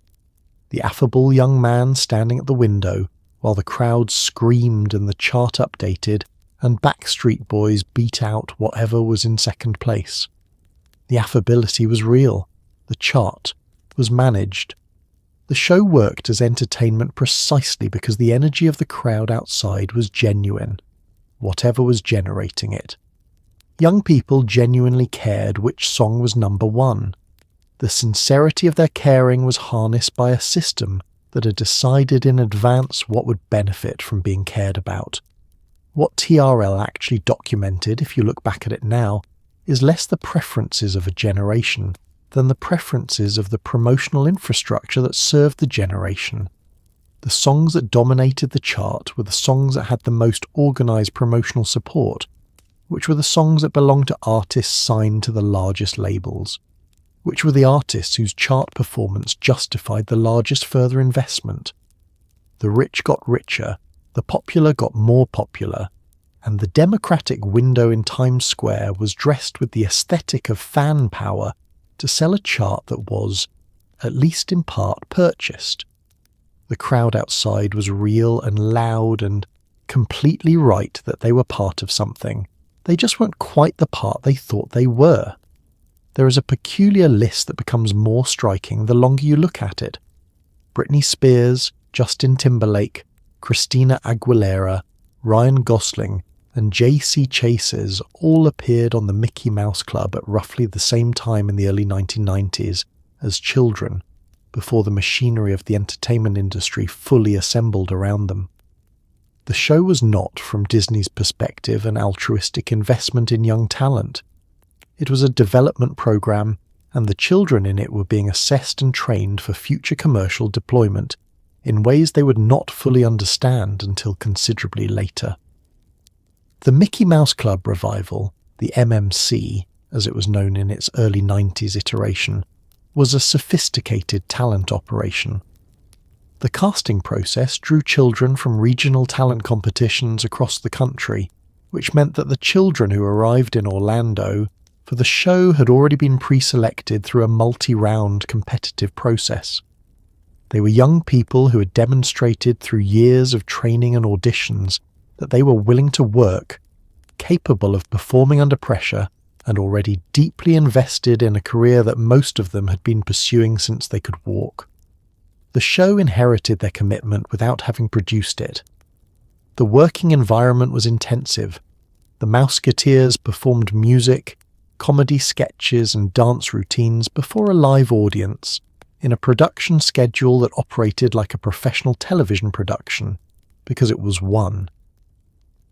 The affable young man standing at the window while the crowd screamed and the chart updated and Backstreet Boys beat out whatever was in second place. The affability was real. The chart was managed. The show worked as entertainment precisely because the energy of the crowd outside was genuine, whatever was generating it. Young people genuinely cared which song was number one. The sincerity of their caring was harnessed by a system that had decided in advance what would benefit from being cared about. What TRL actually documented, if you look back at it now, is less the preferences of a generation than the preferences of the promotional infrastructure that served the generation. The songs that dominated the chart were the songs that had the most organised promotional support, which were the songs that belonged to artists signed to the largest labels, which were the artists whose chart performance justified the largest further investment. The rich got richer, the popular got more popular, and the democratic window in Times Square was dressed with the aesthetic of fan power to sell a chart that was, at least in part, purchased. The crowd outside was real and loud and completely right that they were part of something. They just weren't quite the part they thought they were. There is a peculiar list that becomes more striking the longer you look at it. Britney Spears, Justin Timberlake, Christina Aguilera, Ryan Gosling, and J.C. Chasez all appeared on the Mickey Mouse Club at roughly the same time in the early 1990s as children, before the machinery of the entertainment industry fully assembled around them. The show was not, from Disney's perspective, an altruistic investment in young talent. It was a development program, and the children in it were being assessed and trained for future commercial deployment in ways they would not fully understand until considerably later. The Mickey Mouse Club revival, the MMC, as it was known in its early 90s iteration, was a sophisticated talent operation. The casting process drew children from regional talent competitions across the country, which meant that the children who arrived in Orlando for the show had already been pre-selected through a multi-round competitive process. They were young people who had demonstrated through years of training and auditions that they were willing to work, capable of performing under pressure, and already deeply invested in a career that most of them had been pursuing since they could walk. The show inherited their commitment without having produced it. The working environment was intensive. The Mouseketeers performed music, comedy sketches and dance routines before a live audience, in a production schedule that operated like a professional television production, because it was one.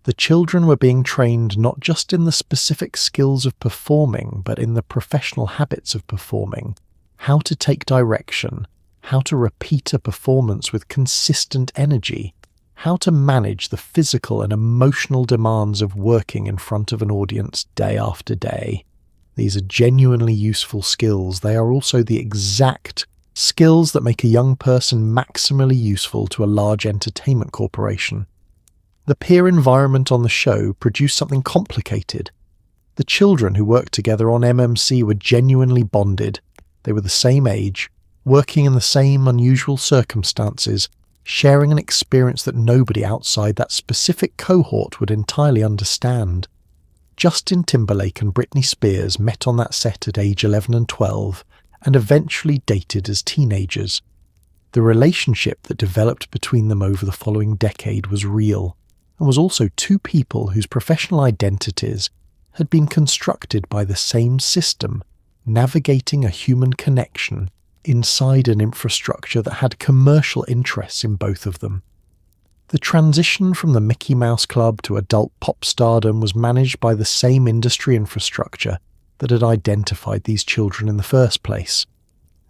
The children were being trained not just in the specific skills of performing, but in the professional habits of performing, how to take direction, how to repeat a performance with consistent energy, how to manage the physical and emotional demands of working in front of an audience day after day. These are genuinely useful skills. They are also the exact skills that make a young person maximally useful to a large entertainment corporation. The peer environment on the show produced something complicated. The children who worked together on MMC were genuinely bonded. They were the same age, working in the same unusual circumstances, sharing an experience that nobody outside that specific cohort would entirely understand. Justin Timberlake and Britney Spears met on that set at age 11 and 12, and eventually dated as teenagers. The relationship that developed between them over the following decade was real, and was also two people whose professional identities had been constructed by the same system, navigating a human connection inside an infrastructure that had commercial interests in both of them. The transition from the Mickey Mouse Club to adult pop stardom was managed by the same industry infrastructure that had identified these children in the first place.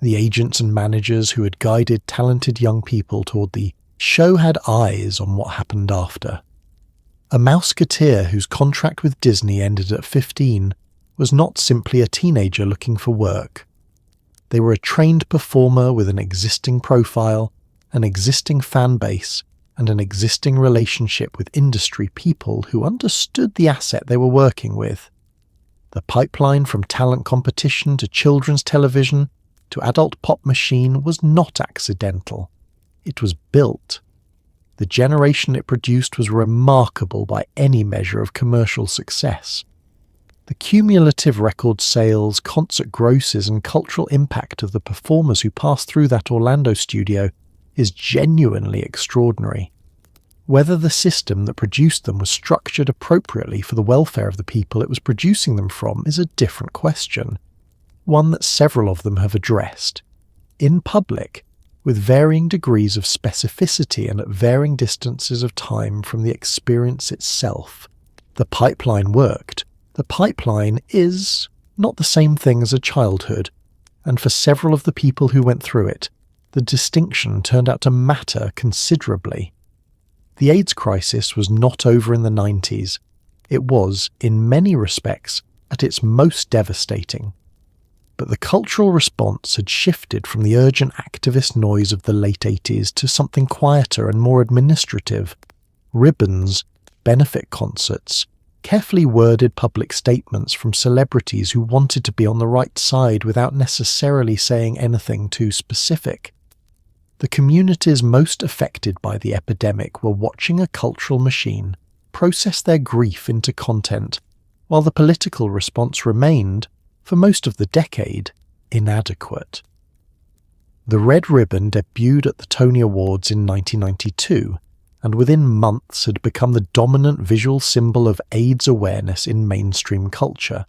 The agents and managers who had guided talented young people toward the show had eyes on what happened after. A Mouseketeer whose contract with Disney ended at 15 was not simply a teenager looking for work. They were a trained performer with an existing profile, an existing fan base, and an existing relationship with industry people who understood the asset they were working with. The pipeline from talent competition to children's television to adult pop machine was not accidental. It was built. The generation it produced was remarkable by any measure of commercial success. The cumulative record sales, concert grosses, and cultural impact of the performers who passed through that Orlando studio is genuinely extraordinary. Whether the system that produced them was structured appropriately for the welfare of the people it was producing them from is a different question, one that several of them have addressed, in public, with varying degrees of specificity and at varying distances of time from the experience itself. The pipeline worked. The pipeline is not the same thing as a childhood, and for several of the people who went through it, the distinction turned out to matter considerably. The AIDS crisis was not over in the 90s. It was, in many respects, at its most devastating. But the cultural response had shifted from the urgent activist noise of the late 80s to something quieter and more administrative. Ribbons, benefit concerts, carefully worded public statements from celebrities who wanted to be on the right side without necessarily saying anything too specific. The communities most affected by the epidemic were watching a cultural machine process their grief into content, while the political response remained, for most of the decade, inadequate. The Red Ribbon debuted at the Tony Awards in 1992, and within months had become the dominant visual symbol of AIDS awareness in mainstream culture.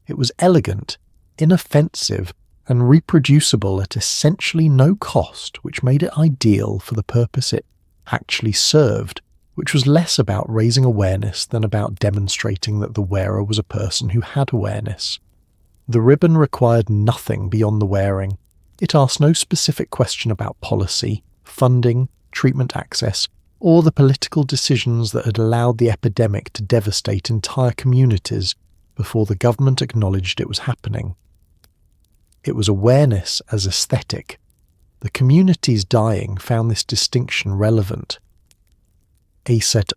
It was elegant, inoffensive, and reproducible at essentially no cost, which made it ideal for the purpose it actually served, which was less about raising awareness than about demonstrating that the wearer was a person who had awareness. The ribbon required nothing beyond the wearing. It asked no specific question about policy, funding, treatment access, or the political decisions that had allowed the epidemic to devastate entire communities before the government acknowledged it was happening. It was awareness as aesthetic. The communities dying found this distinction relevant. ACET,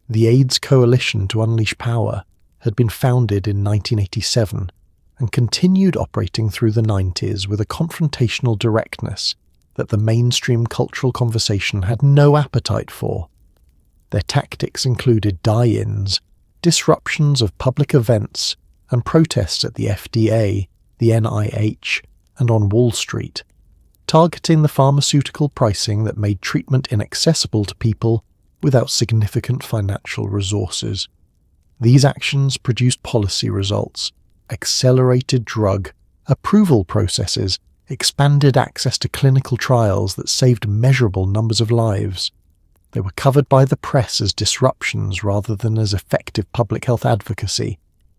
the AIDS Coalition to Unleash Power, had been founded in 1987 and continued operating through the 90s with a confrontational directness that the mainstream cultural conversation had no appetite for. Their tactics included die-ins, disruptions of public events, and protests at the FDA, the NIH, and on Wall Street, targeting the pharmaceutical pricing that made treatment inaccessible to people without significant financial resources. These actions produced policy results, accelerated drug approval processes, expanded access to clinical trials that saved measurable numbers of lives. They were covered by the press as disruptions rather than as effective public health advocacy,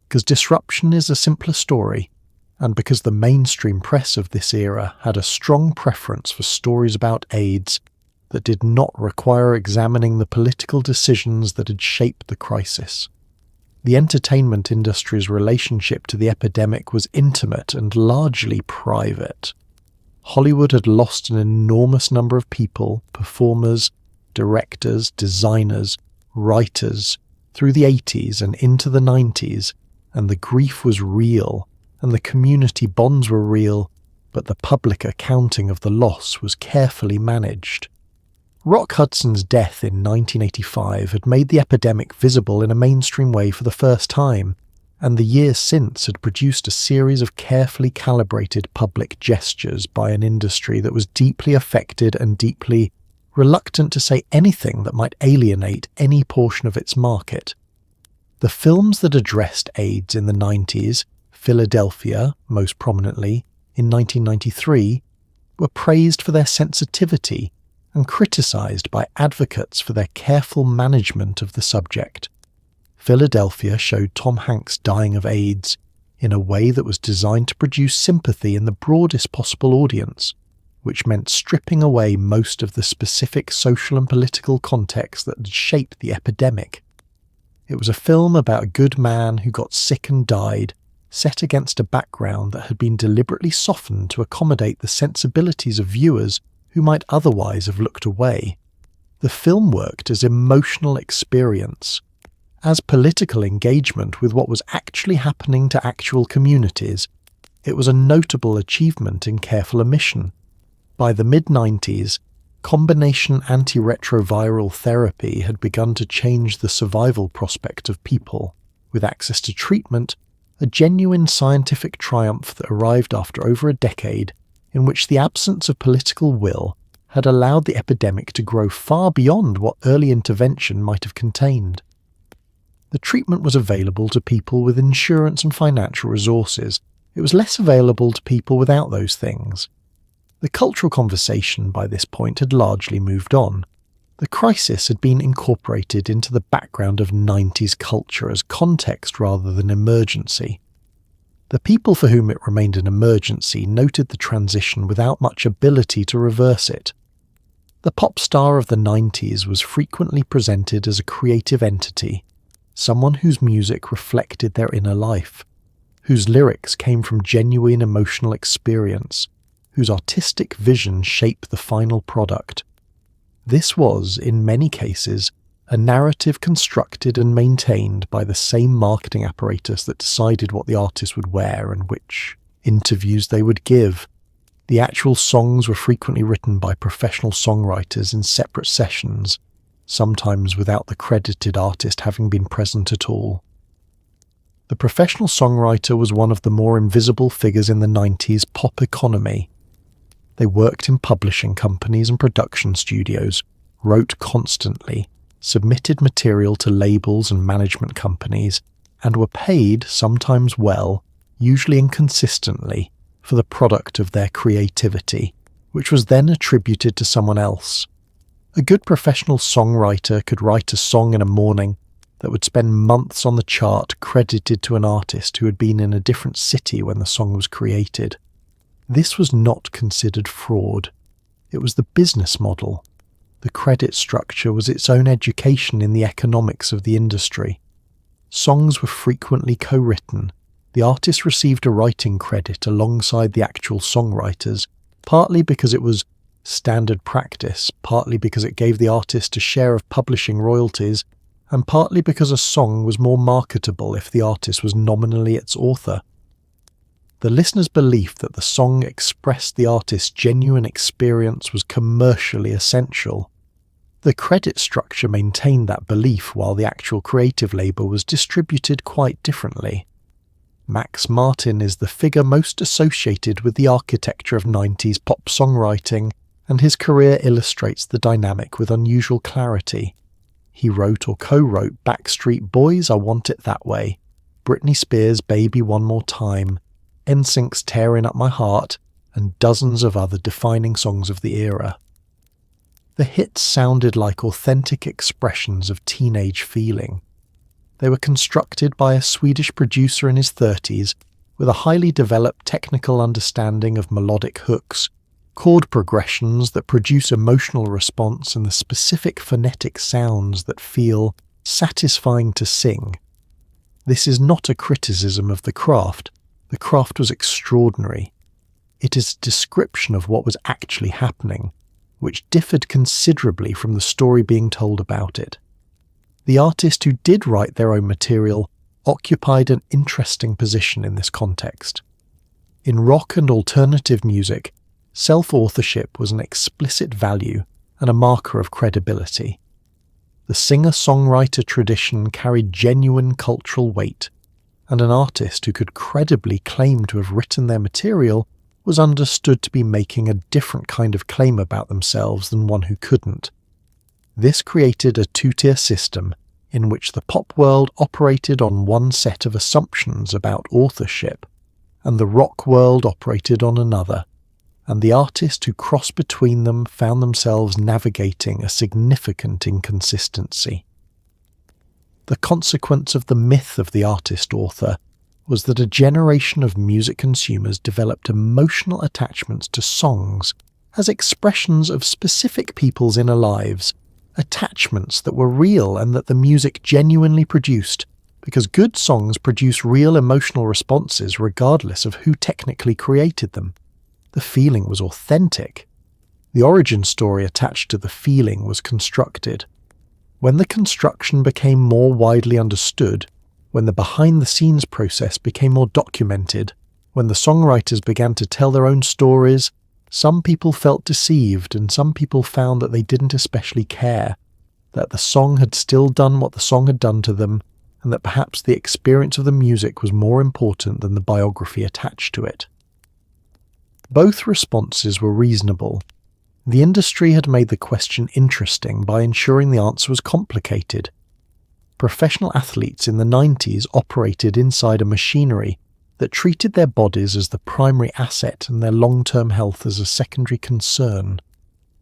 because disruption is a simpler story, and because the mainstream press of this era had a strong preference for stories about AIDS that did not require examining the political decisions that had shaped the crisis. The entertainment industry's relationship to the epidemic was intimate and largely private. Hollywood had lost an enormous number of people, performers, directors, designers, writers, through the 80s and into the 90s, and the grief was real, and the community bonds were real, but the public accounting of the loss was carefully managed. Rock Hudson's death in 1985 had made the epidemic visible in a mainstream way for the first time, and the years since had produced a series of carefully calibrated public gestures by an industry that was deeply affected and deeply reluctant to say anything that might alienate any portion of its market. The films that addressed AIDS in the 90s, Philadelphia, most prominently, in 1993, were praised for their sensitivity and criticised by advocates for their careful management of the subject. Philadelphia showed Tom Hanks dying of AIDS in a way that was designed to produce sympathy in the broadest possible audience, which meant stripping away most of the specific social and political context that had shaped the epidemic. It was a film about a good man who got sick and died, set against a background that had been deliberately softened to accommodate the sensibilities of viewers who might otherwise have looked away. The film worked as emotional experience, as political engagement with what was actually happening to actual communities. It was a notable achievement in careful omission. By the mid-90s, combination antiretroviral therapy had begun to change the survival prospect of people. With access to treatment, a genuine scientific triumph that arrived after over a decade in which the absence of political will had allowed the epidemic to grow far beyond what early intervention might have contained. The treatment was available to people with insurance and financial resources. It was less available to people without those things. The cultural conversation by this point had largely moved on. The crisis had been incorporated into the background of 90s culture as context rather than emergency. The people for whom it remained an emergency noted the transition without much ability to reverse it. The pop star of the 90s was frequently presented as a creative entity, someone whose music reflected their inner life, whose lyrics came from genuine emotional experience, whose artistic vision shaped the final product. This was, in many cases, a narrative constructed and maintained by the same marketing apparatus that decided what the artist would wear and which interviews they would give. The actual songs were frequently written by professional songwriters in separate sessions, sometimes without the credited artist having been present at all. The professional songwriter was one of the more invisible figures in the 90s pop economy. They worked in publishing companies and production studios, wrote constantly, submitted material to labels and management companies, and were paid, sometimes well, usually inconsistently, for the product of their creativity, which was then attributed to someone else. A good professional songwriter could write a song in a morning that would spend months on the chart credited to an artist who had been in a different city when the song was created. This was not considered fraud. It was the business model. The credit structure was its own education in the economics of the industry. Songs were frequently co-written. The artist received a writing credit alongside the actual songwriters, partly because it was standard practice, partly because it gave the artist a share of publishing royalties, and partly because a song was more marketable if the artist was nominally its author. The listener's belief that the song expressed the artist's genuine experience was commercially essential. The credit structure maintained that belief while the actual creative labour was distributed quite differently. Max Martin is the figure most associated with the architecture of 90s pop songwriting, and his career illustrates the dynamic with unusual clarity. He wrote or co-wrote Backstreet Boys' I Want It That Way, Britney Spears' Baby One More Time, NSYNC's Tearing Up My Heart, and dozens of other defining songs of the era. The hits sounded like authentic expressions of teenage feeling. They were constructed by a Swedish producer in his 30s with a highly developed technical understanding of melodic hooks, chord progressions that produce emotional response, and the specific phonetic sounds that feel satisfying to sing. This is not a criticism of the craft. The craft was extraordinary. It is a description of what was actually happening, which differed considerably from the story being told about it. The artists who did write their own material occupied an interesting position in this context. In rock and alternative music, self-authorship was an explicit value and a marker of credibility. The singer-songwriter tradition carried genuine cultural weight, and an artist who could credibly claim to have written their material was understood to be making a different kind of claim about themselves than one who couldn't. This created a two-tier system in which the pop world operated on one set of assumptions about authorship, and the rock world operated on another, and the artist who crossed between them found themselves navigating a significant inconsistency. The consequence of the myth of the artist-author was that a generation of music consumers developed emotional attachments to songs as expressions of specific people's inner lives, attachments that were real and that the music genuinely produced, because good songs produce real emotional responses regardless of who technically created them. The feeling was authentic. The origin story attached to the feeling was constructed. When the construction became more widely understood, when the behind-the-scenes process became more documented, when the songwriters began to tell their own stories, some people felt deceived and some people found that they didn't especially care, that the song had still done what the song had done to them, and that perhaps the experience of the music was more important than the biography attached to it. Both responses were reasonable. The industry had made the question interesting by ensuring the answer was complicated. Professional athletes in the 90s operated inside a machinery that treated their bodies as the primary asset and their long-term health as a secondary concern.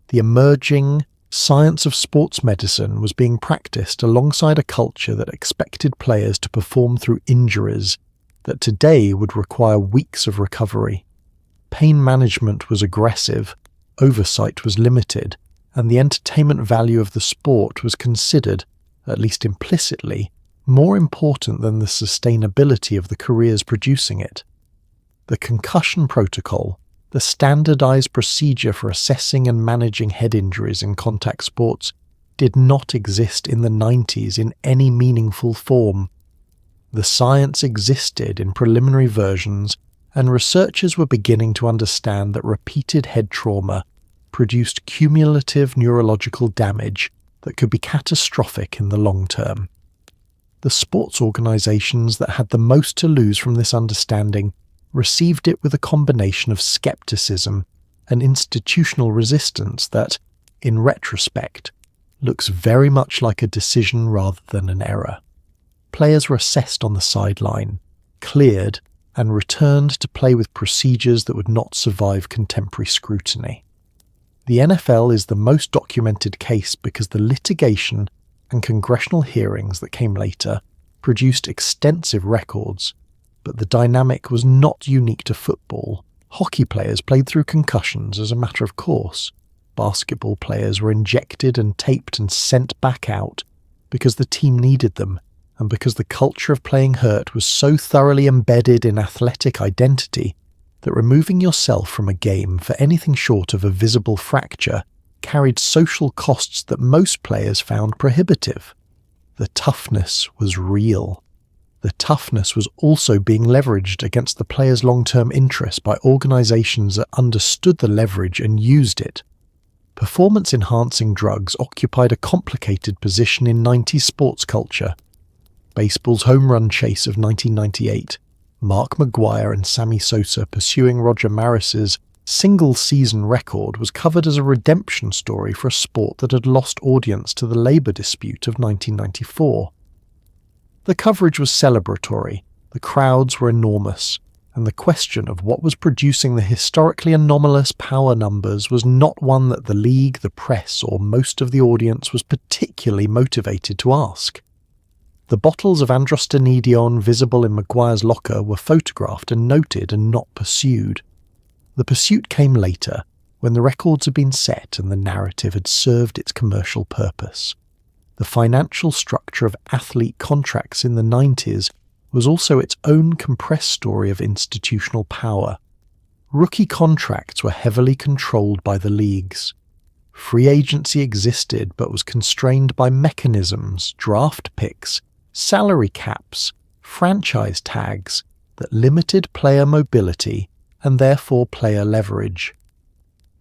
The emerging science of sports medicine was being practiced alongside a culture that expected players to perform through injuries that today would require weeks of recovery. Pain management was aggressive, oversight was limited, and the entertainment value of the sport was considered, at least implicitly, more important than the sustainability of the careers producing it. The concussion protocol, the standardized procedure for assessing and managing head injuries in contact sports, did not exist in the 90s in any meaningful form. The science existed in preliminary versions, and researchers were beginning to understand that repeated head trauma produced cumulative neurological damage that could be catastrophic in the long term. The sports organizations that had the most to lose from this understanding received it with a combination of skepticism and institutional resistance that, in retrospect, looks very much like a decision rather than an error. Players were assessed on the sideline, cleared, and returned to play with procedures that would not survive contemporary scrutiny. The NFL is the most documented case because the litigation and congressional hearings that came later produced extensive records, but the dynamic was not unique to football. Hockey players played through concussions as a matter of course. Basketball players were injected and taped and sent back out because the team needed them, and because the culture of playing hurt was so thoroughly embedded in athletic identity that removing yourself from a game for anything short of a visible fracture carried social costs that most players found prohibitive. The toughness was real. The toughness was also being leveraged against the players' long-term interests by organizations that understood the leverage and used it. Performance-enhancing drugs occupied a complicated position in 90s sports culture. Baseball's home run chase of 1998, Mark McGwire and Sammy Sosa pursuing Roger Maris's single-season record, was covered as a redemption story for a sport that had lost audience to the labor dispute of 1994. The coverage was celebratory, the crowds were enormous, and the question of what was producing the historically anomalous power numbers was not one that the league, the press, or most of the audience was particularly motivated to ask. The bottles of androstenedione visible in McGuire's locker were photographed and noted and not pursued. The pursuit came later, when the records had been set and the narrative had served its commercial purpose. The financial structure of athlete contracts in the 90s was also its own compressed story of institutional power. Rookie contracts were heavily controlled by the leagues. Free agency existed but was constrained by mechanisms, draft picks, salary caps, franchise tags that limited player mobility and therefore player leverage.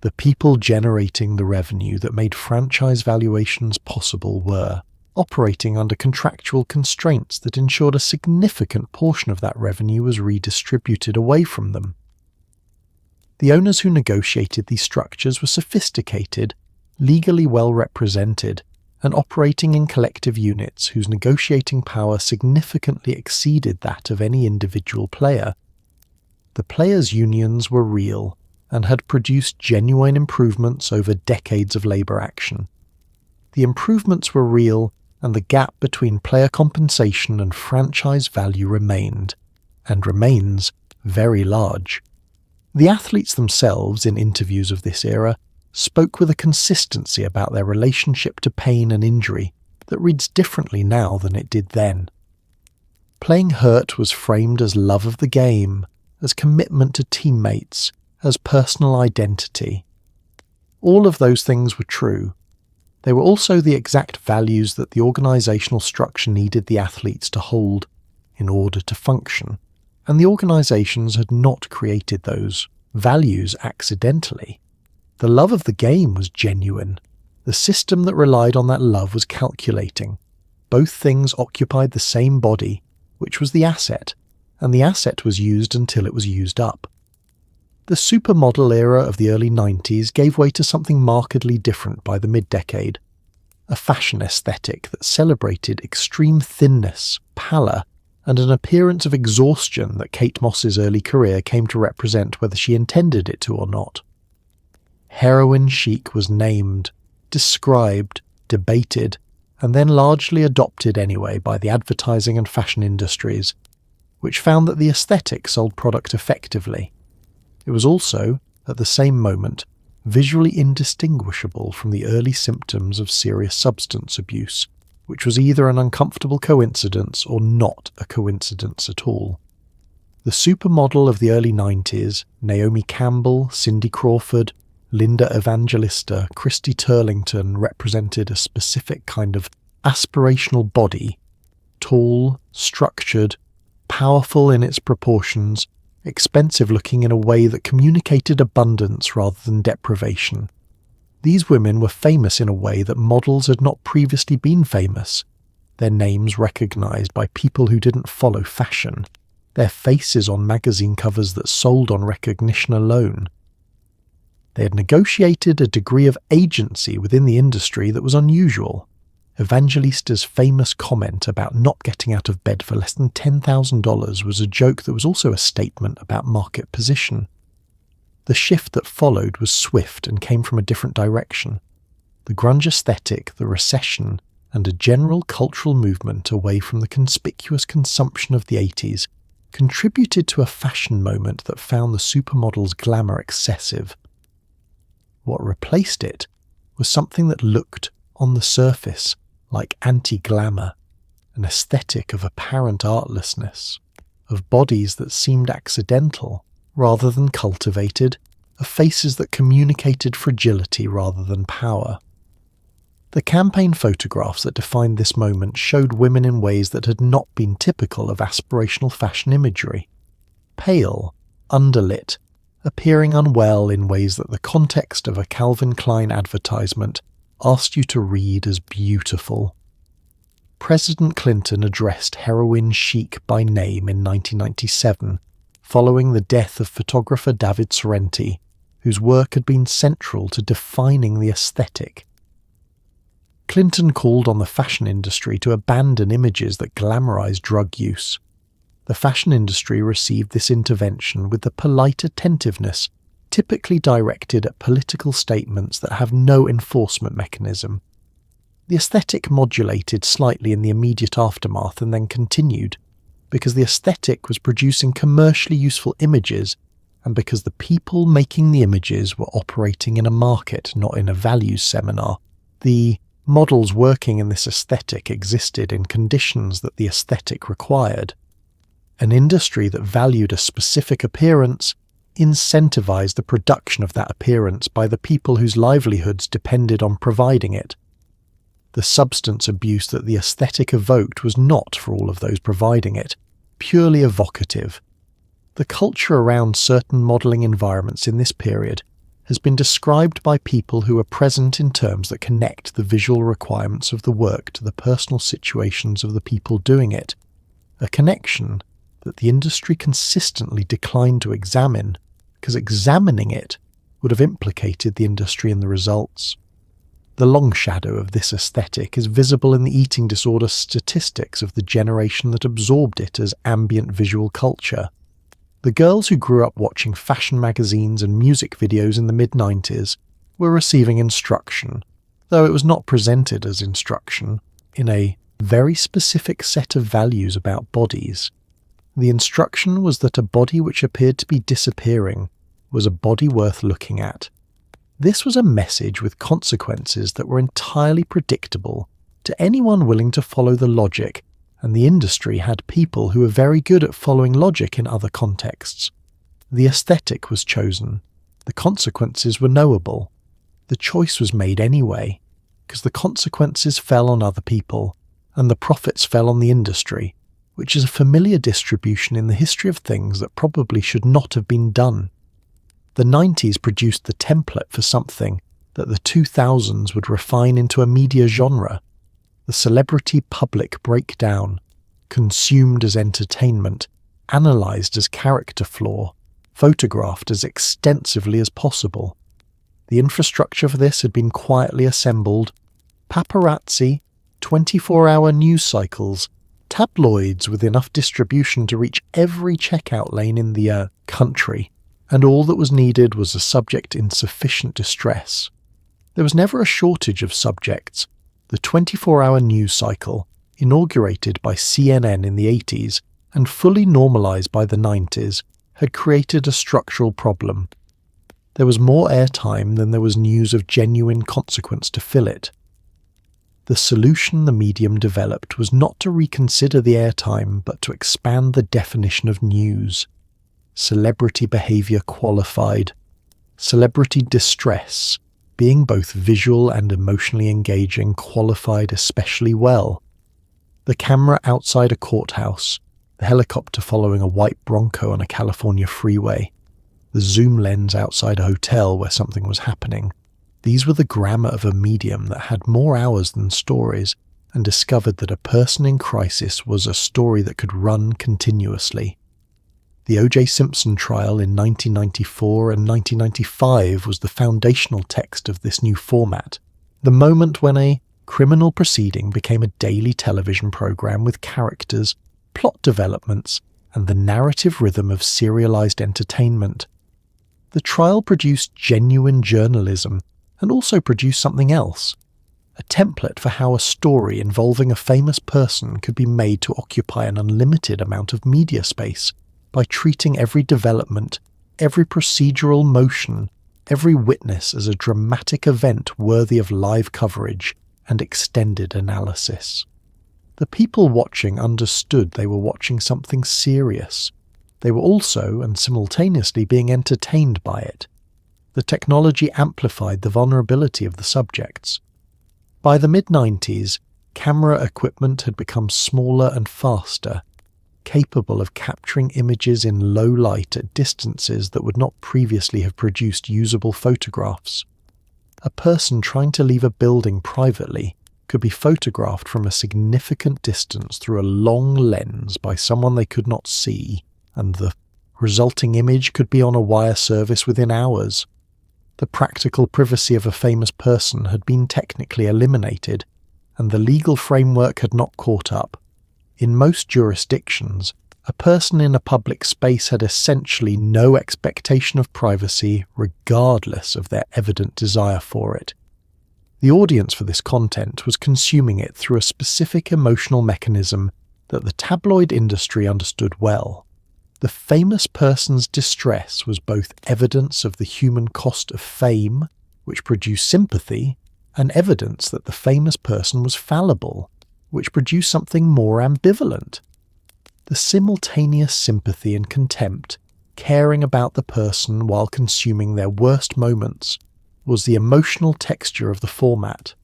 The people generating the revenue that made franchise valuations possible were operating under contractual constraints that ensured a significant portion of that revenue was redistributed away from them. The owners who negotiated these structures were sophisticated, legally well represented, and operating in collective units whose negotiating power significantly exceeded that of any individual player. The players' unions were real and had produced genuine improvements over decades of labour action. The improvements were real, and the gap between player compensation and franchise value remained, and remains, very large. The athletes themselves, in interviews of this era, spoke with a consistency about their relationship to pain and injury that reads differently now than it did then. Playing hurt was framed as love of the game, as commitment to teammates, as personal identity. All of those things were true. They were also the exact values that the organisational structure needed the athletes to hold in order to function, and the organisations had not created those values accidentally. The love of the game was genuine. The system that relied on that love was calculating. Both things occupied the same body, which was the asset, and the asset was used until it was used up. The supermodel era of the early 90s gave way to something markedly different by the mid-decade. A fashion aesthetic that celebrated extreme thinness, pallor, and an appearance of exhaustion that Kate Moss's early career came to represent whether she intended it to or not. Heroin chic was named, described, debated, and then largely adopted anyway by the advertising and fashion industries, which found that the aesthetic sold product effectively. It was also, at the same moment, visually indistinguishable from the early symptoms of serious substance abuse, which was either an uncomfortable coincidence or not a coincidence at all. The supermodel of the early 90s, Naomi Campbell, Cindy Crawford, Linda Evangelista, Christy Turlington, represented a specific kind of aspirational body, tall, structured, powerful in its proportions, expensive-looking in a way that communicated abundance rather than deprivation. These women were famous in a way that models had not previously been famous, their names recognised by people who didn't follow fashion, their faces on magazine covers that sold on recognition alone. They had negotiated a degree of agency within the industry that was unusual. Evangelista's famous comment about not getting out of bed for less than $10,000 was a joke that was also a statement about market position. The shift that followed was swift and came from a different direction. The grunge aesthetic, the recession, and a general cultural movement away from the conspicuous consumption of the 80s contributed to a fashion moment that found the supermodel's glamour excessive. What replaced it was something that looked, on the surface, like anti-glamour, an aesthetic of apparent artlessness, of bodies that seemed accidental rather than cultivated, of faces that communicated fragility rather than power. The campaign photographs that defined this moment showed women in ways that had not been typical of aspirational fashion imagery. Pale, underlit, appearing unwell in ways that the context of a Calvin Klein advertisement asked you to read as beautiful. President Clinton addressed Heroin chic by name in 1997, following the death of photographer David Sorrenti, whose work had been central to defining the aesthetic. Clinton called on the fashion industry to abandon images that glamorized drug use. The fashion industry received this intervention with the polite attentiveness typically directed at political statements that have no enforcement mechanism. The aesthetic modulated slightly in the immediate aftermath and then continued, because the aesthetic was producing commercially useful images and because the people making the images were operating in a market, not in a values seminar. The models working in this aesthetic existed in conditions that the aesthetic required. An industry that valued a specific appearance incentivized the production of that appearance by the people whose livelihoods depended on providing it. The substance abuse that the aesthetic evoked was not, for all of those providing it, purely evocative. The culture around certain modelling environments in this period has been described by people who are present in terms that connect the visual requirements of the work to the personal situations of the people doing it, a connection that the industry consistently declined to examine, because examining it would have implicated the industry in the results. The long shadow of this aesthetic is visible in the eating disorder statistics of the generation that absorbed it as ambient visual culture. The girls who grew up watching fashion magazines and music videos in the mid-90s were receiving instruction, though it was not presented as instruction, in a very specific set of values about bodies. The instruction was that a body which appeared to be disappearing was a body worth looking at. This was a message with consequences that were entirely predictable to anyone willing to follow the logic, and the industry had people who were very good at following logic in other contexts. The aesthetic was chosen. The consequences were knowable. The choice was made anyway, because the consequences fell on other people, and the profits fell on the industry, which is a familiar distribution in the history of things that probably should not have been done. The 90s produced the template for something that the 2000s would refine into a media genre. The celebrity public breakdown, consumed as entertainment, analysed as character flaw, photographed as extensively as possible. The infrastructure for this had been quietly assembled. Paparazzi, 24-hour news cycles, tabloids with enough distribution to reach every checkout lane in the country, and all that was needed was a subject in sufficient distress. There was never a shortage of subjects. The 24-hour news cycle, inaugurated by CNN in the 80s and fully normalised by the 90s, had created a structural problem. There was more airtime than there was news of genuine consequence to fill it. The solution the medium developed was not to reconsider the airtime, but to expand the definition of news. Celebrity behaviour qualified. Celebrity distress, being both visual and emotionally engaging, qualified especially well. The camera outside a courthouse, the helicopter following a white Bronco on a California freeway, the zoom lens outside a hotel where something was happening. These were the grammar of a medium that had more hours than stories, and discovered that a person in crisis was a story that could run continuously. The O.J. Simpson trial in 1994 and 1995 was the foundational text of this new format, the moment when a criminal proceeding became a daily television program with characters, plot developments, and the narrative rhythm of serialized entertainment. The trial produced genuine journalism, and also produced something else, a template for how a story involving a famous person could be made to occupy an unlimited amount of media space, by treating every development, every procedural motion, every witness as a dramatic event worthy of live coverage and extended analysis. The people watching understood they were watching something serious. They were also, and simultaneously, being entertained by it. The technology amplified the vulnerability of the subjects. By the mid-90s, camera equipment had become smaller and faster, capable of capturing images in low light at distances that would not previously have produced usable photographs. A person trying to leave a building privately could be photographed from a significant distance through a long lens by someone they could not see, and the resulting image could be on a wire service within hours. The practical privacy of a famous person had been technically eliminated, and the legal framework had not caught up. In most jurisdictions, a person in a public space had essentially no expectation of privacy regardless of their evident desire for it. The audience for this content was consuming it through a specific emotional mechanism that the tabloid industry understood well. The famous person's distress was both evidence of the human cost of fame, which produced sympathy, and evidence that the famous person was fallible, which produced something more ambivalent. The simultaneous sympathy and contempt, caring about the person while consuming their worst moments, was the emotional texture of the format.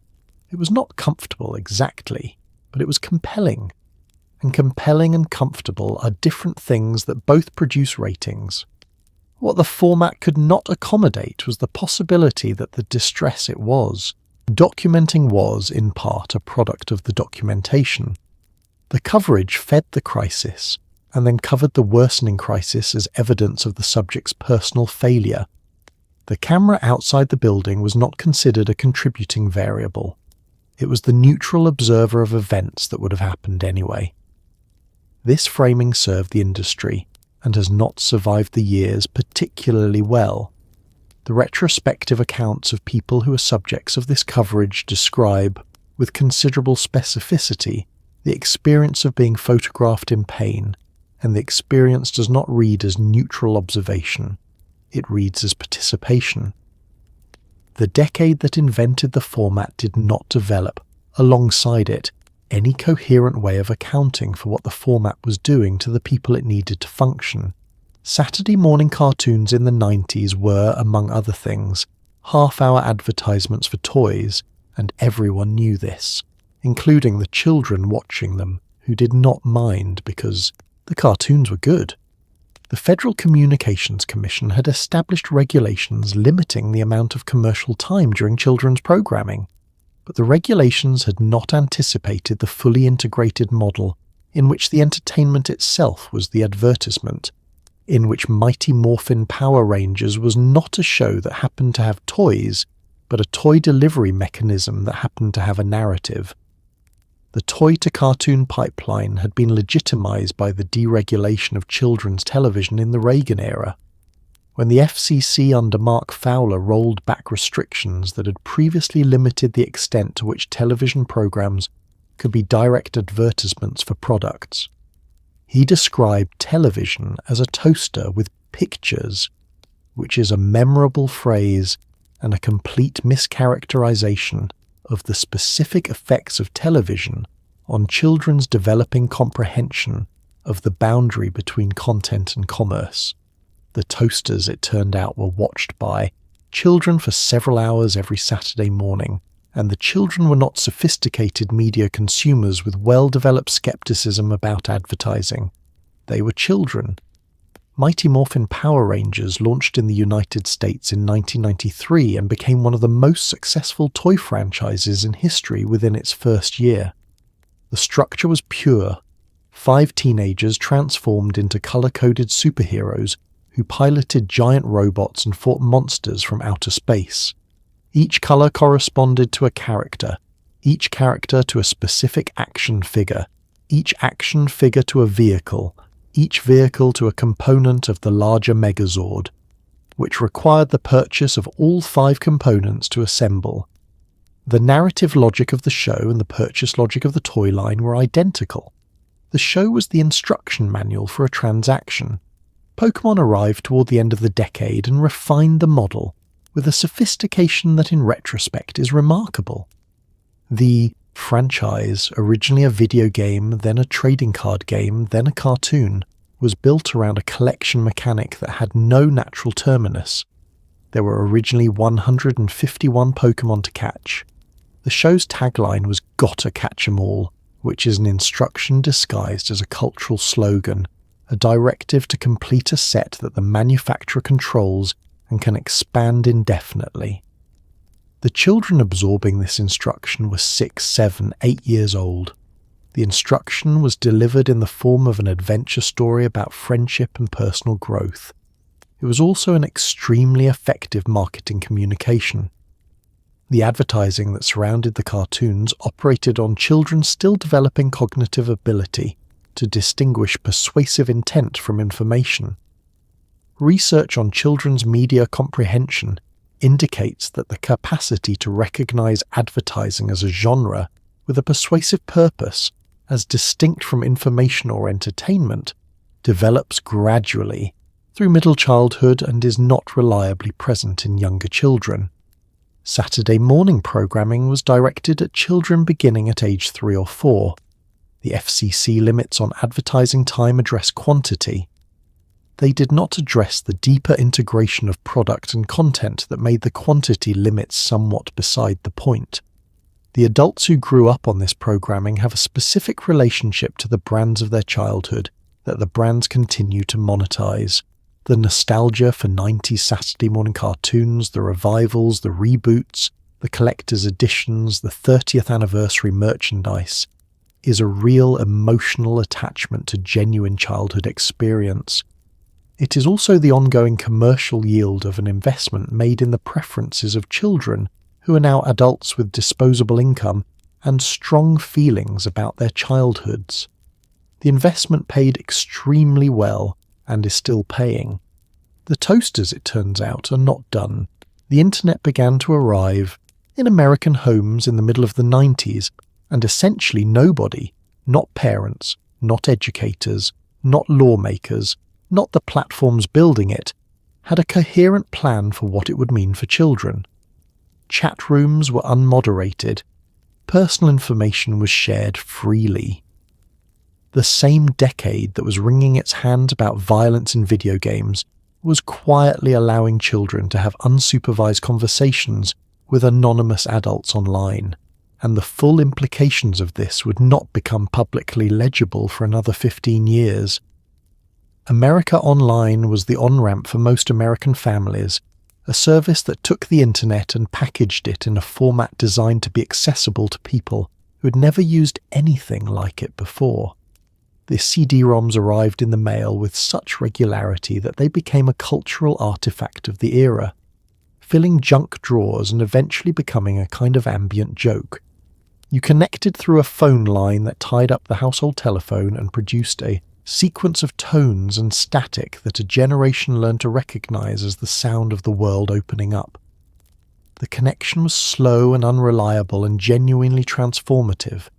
It was not comfortable exactly, but it was compelling. and compelling and comfortable are different things that both produce ratings. What the format could not accommodate was the possibility that the distress it was. Documenting was, in part, a product of the documentation. The coverage fed the crisis, and then covered the worsening crisis as evidence of the subject's personal failure. The camera outside the building was not considered a contributing variable. It was the neutral observer of events that would have happened anyway. This framing served the industry, and has not survived the years particularly well. The retrospective accounts of people who are subjects of this coverage describe, with considerable specificity, the experience of being photographed in pain, and the experience does not read as neutral observation. It reads as participation. The decade that invented the format did not develop, alongside it, any coherent way of accounting for what the format was doing to the people it needed to function. Saturday morning cartoons in the 90s were, among other things, half-hour advertisements for toys, and everyone knew this, including the children watching them, who did not mind because the cartoons were good. The Federal Communications Commission had established regulations limiting the amount of commercial time during children's programming, but the regulations had not anticipated the fully integrated model in which the entertainment itself was the advertisement, in which Mighty Morphin Power Rangers was not a show that happened to have toys, but a toy delivery mechanism that happened to have a narrative. The toy-to-cartoon pipeline had been legitimized by the deregulation of children's television in the Reagan era. When the FCC under Mark Fowler rolled back restrictions that had previously limited the extent to which television programs could be direct advertisements for products, he described television as a toaster with pictures, which is a memorable phrase and a complete mischaracterization of the specific effects of television on children's developing comprehension of the boundary between content and commerce. The toasters, it turned out, were watched by children for several hours every Saturday morning, and the children were not sophisticated media consumers with well-developed skepticism about advertising. They were children. Mighty Morphin Power Rangers launched in the United States in 1993 and became one of the most successful toy franchises in history within its first year. The structure was pure. 5 teenagers transformed into color-coded superheroes who piloted giant robots and fought monsters from outer space. Each color corresponded to a character, each character to a specific action figure, each action figure to a vehicle, each vehicle to a component of the larger Megazord, which required the purchase of all 5 components to assemble. The narrative logic of the show and the purchase logic of the toy line were identical. The show was the instruction manual for a transaction. Pokémon arrived toward the end of the decade and refined the model with a sophistication that in retrospect is remarkable. The franchise, originally a video game, then a trading card game, then a cartoon, was built around a collection mechanic that had no natural terminus. There were originally 151 Pokémon to catch. The show's tagline was "Gotta catch 'em all," which is an instruction disguised as a cultural slogan, a directive to complete a set that the manufacturer controls and can expand indefinitely. The children absorbing this instruction were 6, 7, 8 years old. The instruction was delivered in the form of an adventure story about friendship and personal growth. It was also an extremely effective marketing communication. The advertising that surrounded the cartoons operated on children still developing cognitive ability to distinguish persuasive intent from information. Research on children's media comprehension indicates that the capacity to recognize advertising as a genre with a persuasive purpose, as distinct from information or entertainment, develops gradually through middle childhood and is not reliably present in younger children. Saturday morning programming was directed at children beginning at age 3 or 4. The FCC limits on advertising time address quantity. They did not address the deeper integration of product and content that made the quantity limits somewhat beside the point. The adults who grew up on this programming have a specific relationship to the brands of their childhood that the brands continue to monetize. The nostalgia for 90s Saturday morning cartoons, the revivals, the reboots, the collector's editions, the 30th anniversary merchandise is a real emotional attachment to genuine childhood experience. It is also the ongoing commercial yield of an investment made in the preferences of children who are now adults with disposable income and strong feelings about their childhoods. The investment paid extremely well and is still paying. The toasters, it turns out, are not done. The internet began to arrive in American homes in the middle of the 90s, and essentially nobody, not parents, not educators, not lawmakers, not the platforms building it, had a coherent plan for what it would mean for children. Chat rooms were unmoderated. Personal information was shared freely. The same decade that was wringing its hands about violence in video games was quietly allowing children to have unsupervised conversations with anonymous adults online, and the full implications of this would not become publicly legible for another 15 years. America Online was the on-ramp for most American families, a service that took the internet and packaged it in a format designed to be accessible to people who had never used anything like it before. The CD-ROMs arrived in the mail with such regularity that they became a cultural artifact of the era, filling junk drawers and eventually becoming a kind of ambient joke. You connected through a phone line that tied up the household telephone and produced a sequence of tones and static that a generation learned to recognize as the sound of the world opening up. The connection was slow and unreliable and genuinely transformative.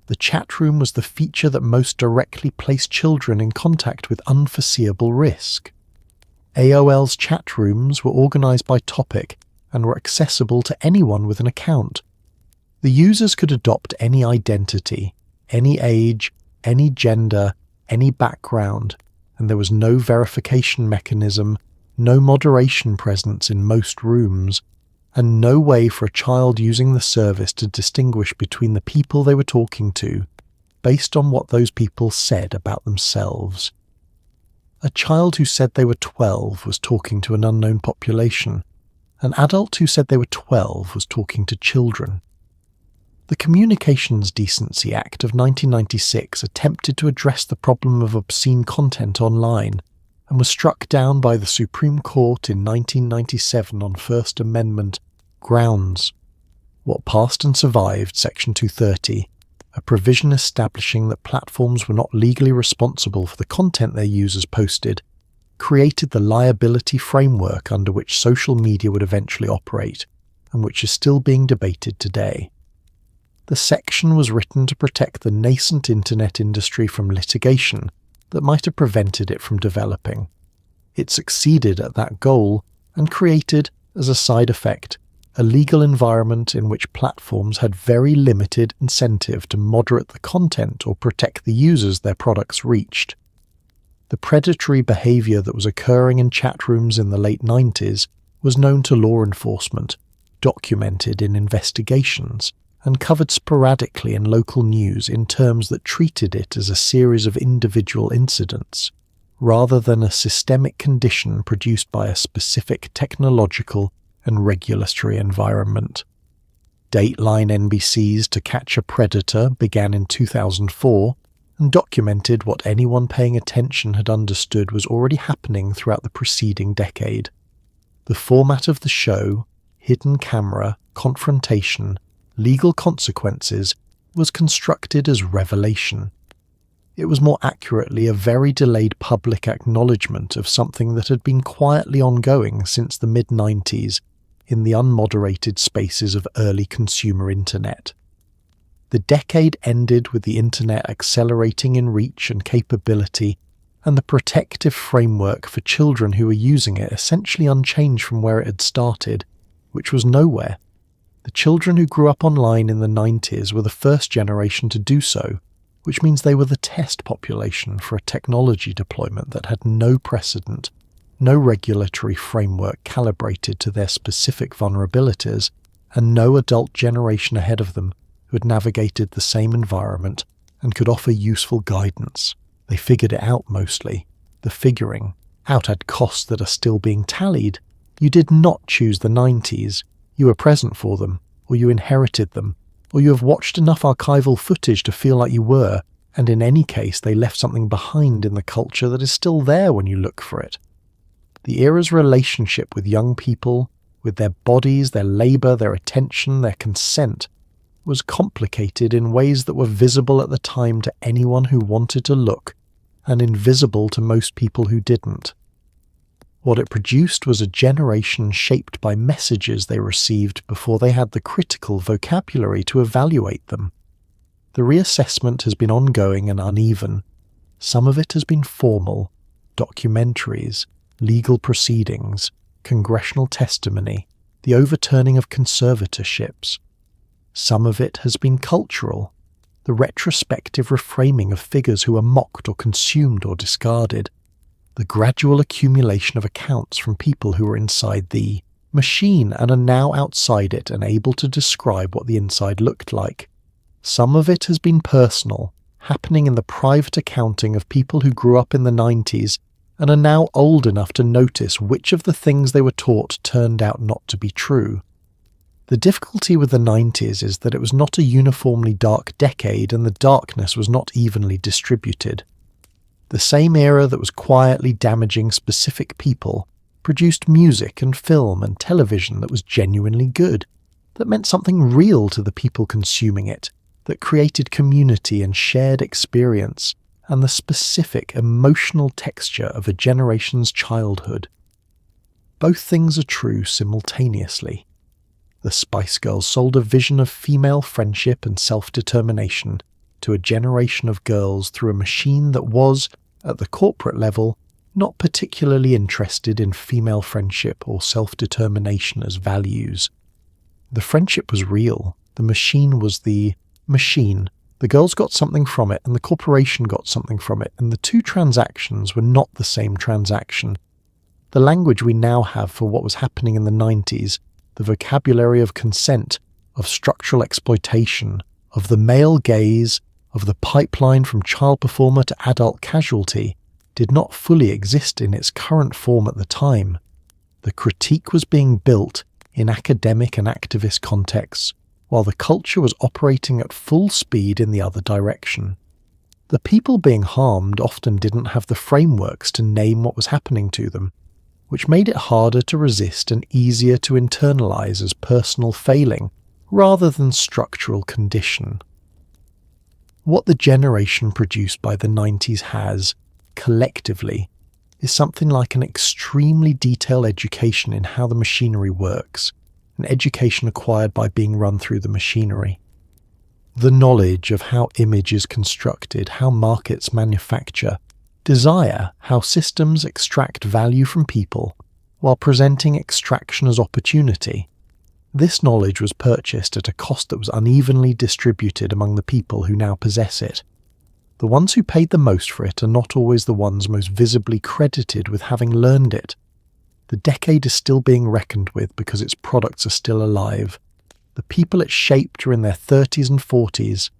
The chat room was the feature that most directly placed children in contact with unforeseeable risk. AOL's chat rooms were organized by topic and were accessible to anyone with an account. The users could adopt any identity, any age, any gender, any background, and there was no verification mechanism, no moderation presence in most rooms, and no way for a child using the service to distinguish between the people they were talking to based on what those people said about themselves. A child who said they were 12 was talking to an unknown population. An adult who said they were 12 was talking to children. The Communications Decency Act of 1996 attempted to address the problem of obscene content online and was struck down by the Supreme Court in 1997 on First Amendment grounds. What passed and survived, Section 230, a provision establishing that platforms were not legally responsible for the content their users posted, created the liability framework under which social media would eventually operate, and which is still being debated today. The section was written to protect the nascent internet industry from litigation that might have prevented it from developing. It succeeded at that goal and created, as a side effect, a legal environment in which platforms had very limited incentive to moderate the content or protect the users their products reached. The predatory behavior that was occurring in chat rooms in the late 90s was known to law enforcement, documented in investigations, and covered sporadically in local news in terms that treated it as a series of individual incidents, rather than a systemic condition produced by a specific technological and regulatory environment. Dateline NBC's To Catch a Predator began in 2004 and documented what anyone paying attention had understood was already happening throughout the preceding decade. The format of the show, hidden camera, confrontation, legal consequences, was constructed as revelation. It was more accurately a very delayed public acknowledgement of something that had been quietly ongoing since the mid-90s in the unmoderated spaces of early consumer internet. The decade ended with the internet accelerating in reach and capability, and the protective framework for children who were using it essentially unchanged from where it had started, which was nowhere. The children who grew up online in the 90s were the first generation to do so, which means they were the test population for a technology deployment that had no precedent, no regulatory framework calibrated to their specific vulnerabilities, and no adult generation ahead of them who had navigated the same environment and could offer useful guidance. They figured it out mostly. The figuring out had costs that are still being tallied. You did not choose the 90s. You were present for them, or you inherited them, or you have watched enough archival footage to feel like you were, and in any case they left something behind in the culture that is still there when you look for it. The era's relationship with young people, with their bodies, their labour, their attention, their consent, was complicated in ways that were visible at the time to anyone who wanted to look, and invisible to most people who didn't. What it produced was a generation shaped by messages they received before they had the critical vocabulary to evaluate them. The reassessment has been ongoing and uneven. Some of it has been formal, documentaries, legal proceedings, congressional testimony, the overturning of conservatorships. Some of it has been cultural, the retrospective reframing of figures who were mocked or consumed or discarded, the gradual accumulation of accounts from people who were inside the machine and are now outside it and able to describe what the inside looked like. Some of it has been personal, happening in the private accounting of people who grew up in the 90s and are now old enough to notice which of the things they were taught turned out not to be true. The difficulty with the 90s is that it was not a uniformly dark decade and the darkness was not evenly distributed. The same era that was quietly damaging specific people produced music and film and television that was genuinely good, that meant something real to the people consuming it, that created community and shared experience and the specific emotional texture of a generation's childhood. Both things are true simultaneously. The Spice Girls sold a vision of female friendship and self-determination to a generation of girls through a machine that was, at the corporate level, not particularly interested in female friendship or self-determination as values. The friendship was real. The machine was the machine. The girls got something from it and the corporation got something from it, and the two transactions were not the same transaction. The language we now have for what was happening in the 90s, the vocabulary of consent, of structural exploitation, of the male gaze, of the pipeline from child performer to adult casualty, did not fully exist in its current form at the time. The critique was being built in academic and activist contexts, while the culture was operating at full speed in the other direction. The people being harmed often didn't have the frameworks to name what was happening to them, which made it harder to resist and easier to internalize as personal failing rather than structural condition. What the generation produced by the 90s has, collectively, is something like an extremely detailed education in how the machinery works, an education acquired by being run through the machinery. The knowledge of how image is constructed, how markets manufacture, desire, how systems extract value from people, while presenting extraction as opportunity. This knowledge was purchased at a cost that was unevenly distributed among the people who now possess it. The ones who paid the most for it are not always the ones most visibly credited with having learned it. The decade is still being reckoned with because its products are still alive. The people it shaped are in their 30s and 40s.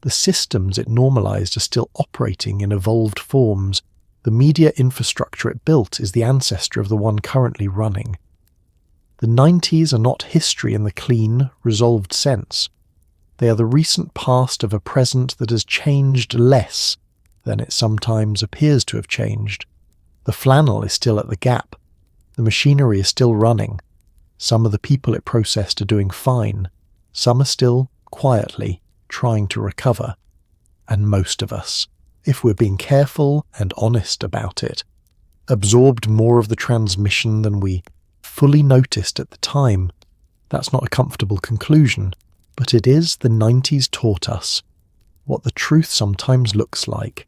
The systems it normalized are still operating in evolved forms. The media infrastructure it built is the ancestor of the one currently running. The 90s are not history in the clean, resolved sense. They are the recent past of a present that has changed less than it sometimes appears to have changed. The flannel is still at the Gap. The machinery is still running. Some of the people it processed are doing fine. Some are still, quietly, trying to recover. And most of us, if we're being careful and honest about it, absorbed more of the transmission than we fully noticed at the time. That's not a comfortable conclusion, but it is the 90s taught us what the truth sometimes looks like.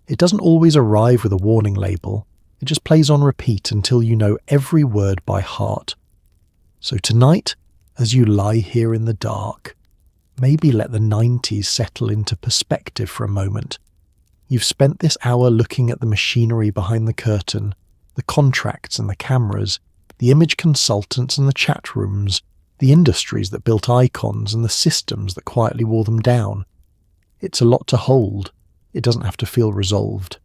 It doesn't always arrive with a warning label. It just plays on repeat until you know every word by heart. So tonight, as you lie here in the dark, maybe let the 90s settle into perspective for a moment. You've spent this hour looking at the machinery behind the curtain, the contracts and the cameras, the image consultants and the chat rooms, the industries that built icons and the systems that quietly wore them down. It's a lot to hold. It doesn't have to feel resolved.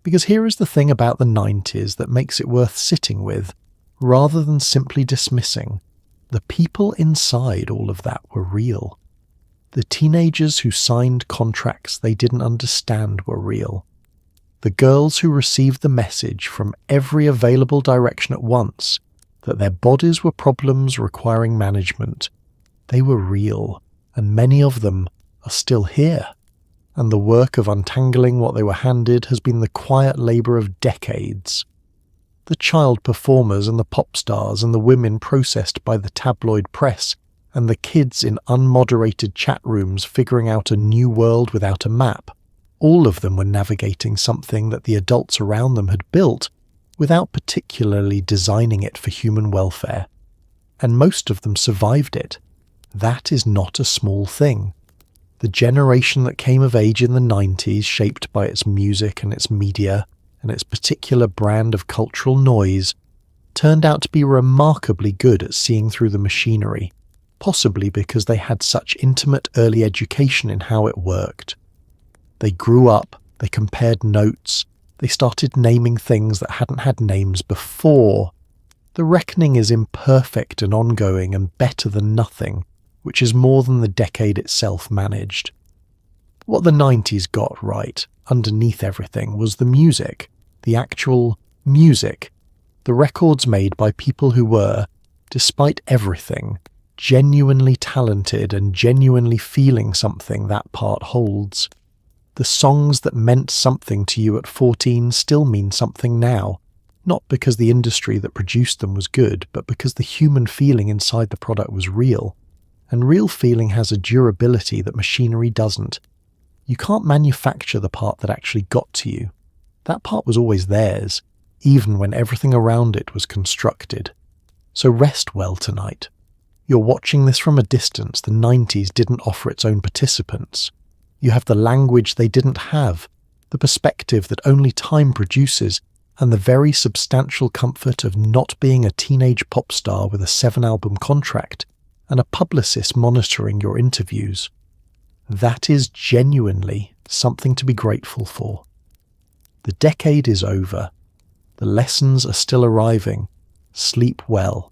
Because here is the thing about the 90s that makes it worth sitting with, rather than simply dismissing. The people inside all of that were real. The teenagers who signed contracts they didn't understand were real. The girls who received the message from every available direction at once that their bodies were problems requiring management, they were real, and many of them are still here. And the work of untangling what they were handed has been the quiet labour of decades. The child performers and the pop stars and the women processed by the tabloid press and the kids in unmoderated chat rooms figuring out a new world without a map, all of them were navigating something that the adults around them had built without particularly designing it for human welfare. And most of them survived it. That is not a small thing. The generation that came of age in the 90s, shaped by its music and its media and its particular brand of cultural noise, turned out to be remarkably good at seeing through the machinery, possibly because they had such intimate early education in how it worked. They grew up, they compared notes, they started naming things that hadn't had names before. The reckoning is imperfect and ongoing and better than nothing, which is more than the decade itself managed. What the 90s got right, underneath everything, was the music, the actual music, the records made by people who were, despite everything, genuinely talented and genuinely feeling something that part holds. The songs that meant something to you at 14 still mean something now, not because the industry that produced them was good, but because the human feeling inside the product was real. And real feeling has a durability that machinery doesn't. You can't manufacture the part that actually got to you. That part was always theirs, even when everything around it was constructed. So rest well tonight. You're watching this from a distance the 90s didn't offer its own participants. You have the language they didn't have, the perspective that only time produces, and the very substantial comfort of not being a teenage pop star with a 7-album contract and a publicist monitoring your interviews. That is genuinely something to be grateful for. The decade is over. The lessons are still arriving. Sleep well.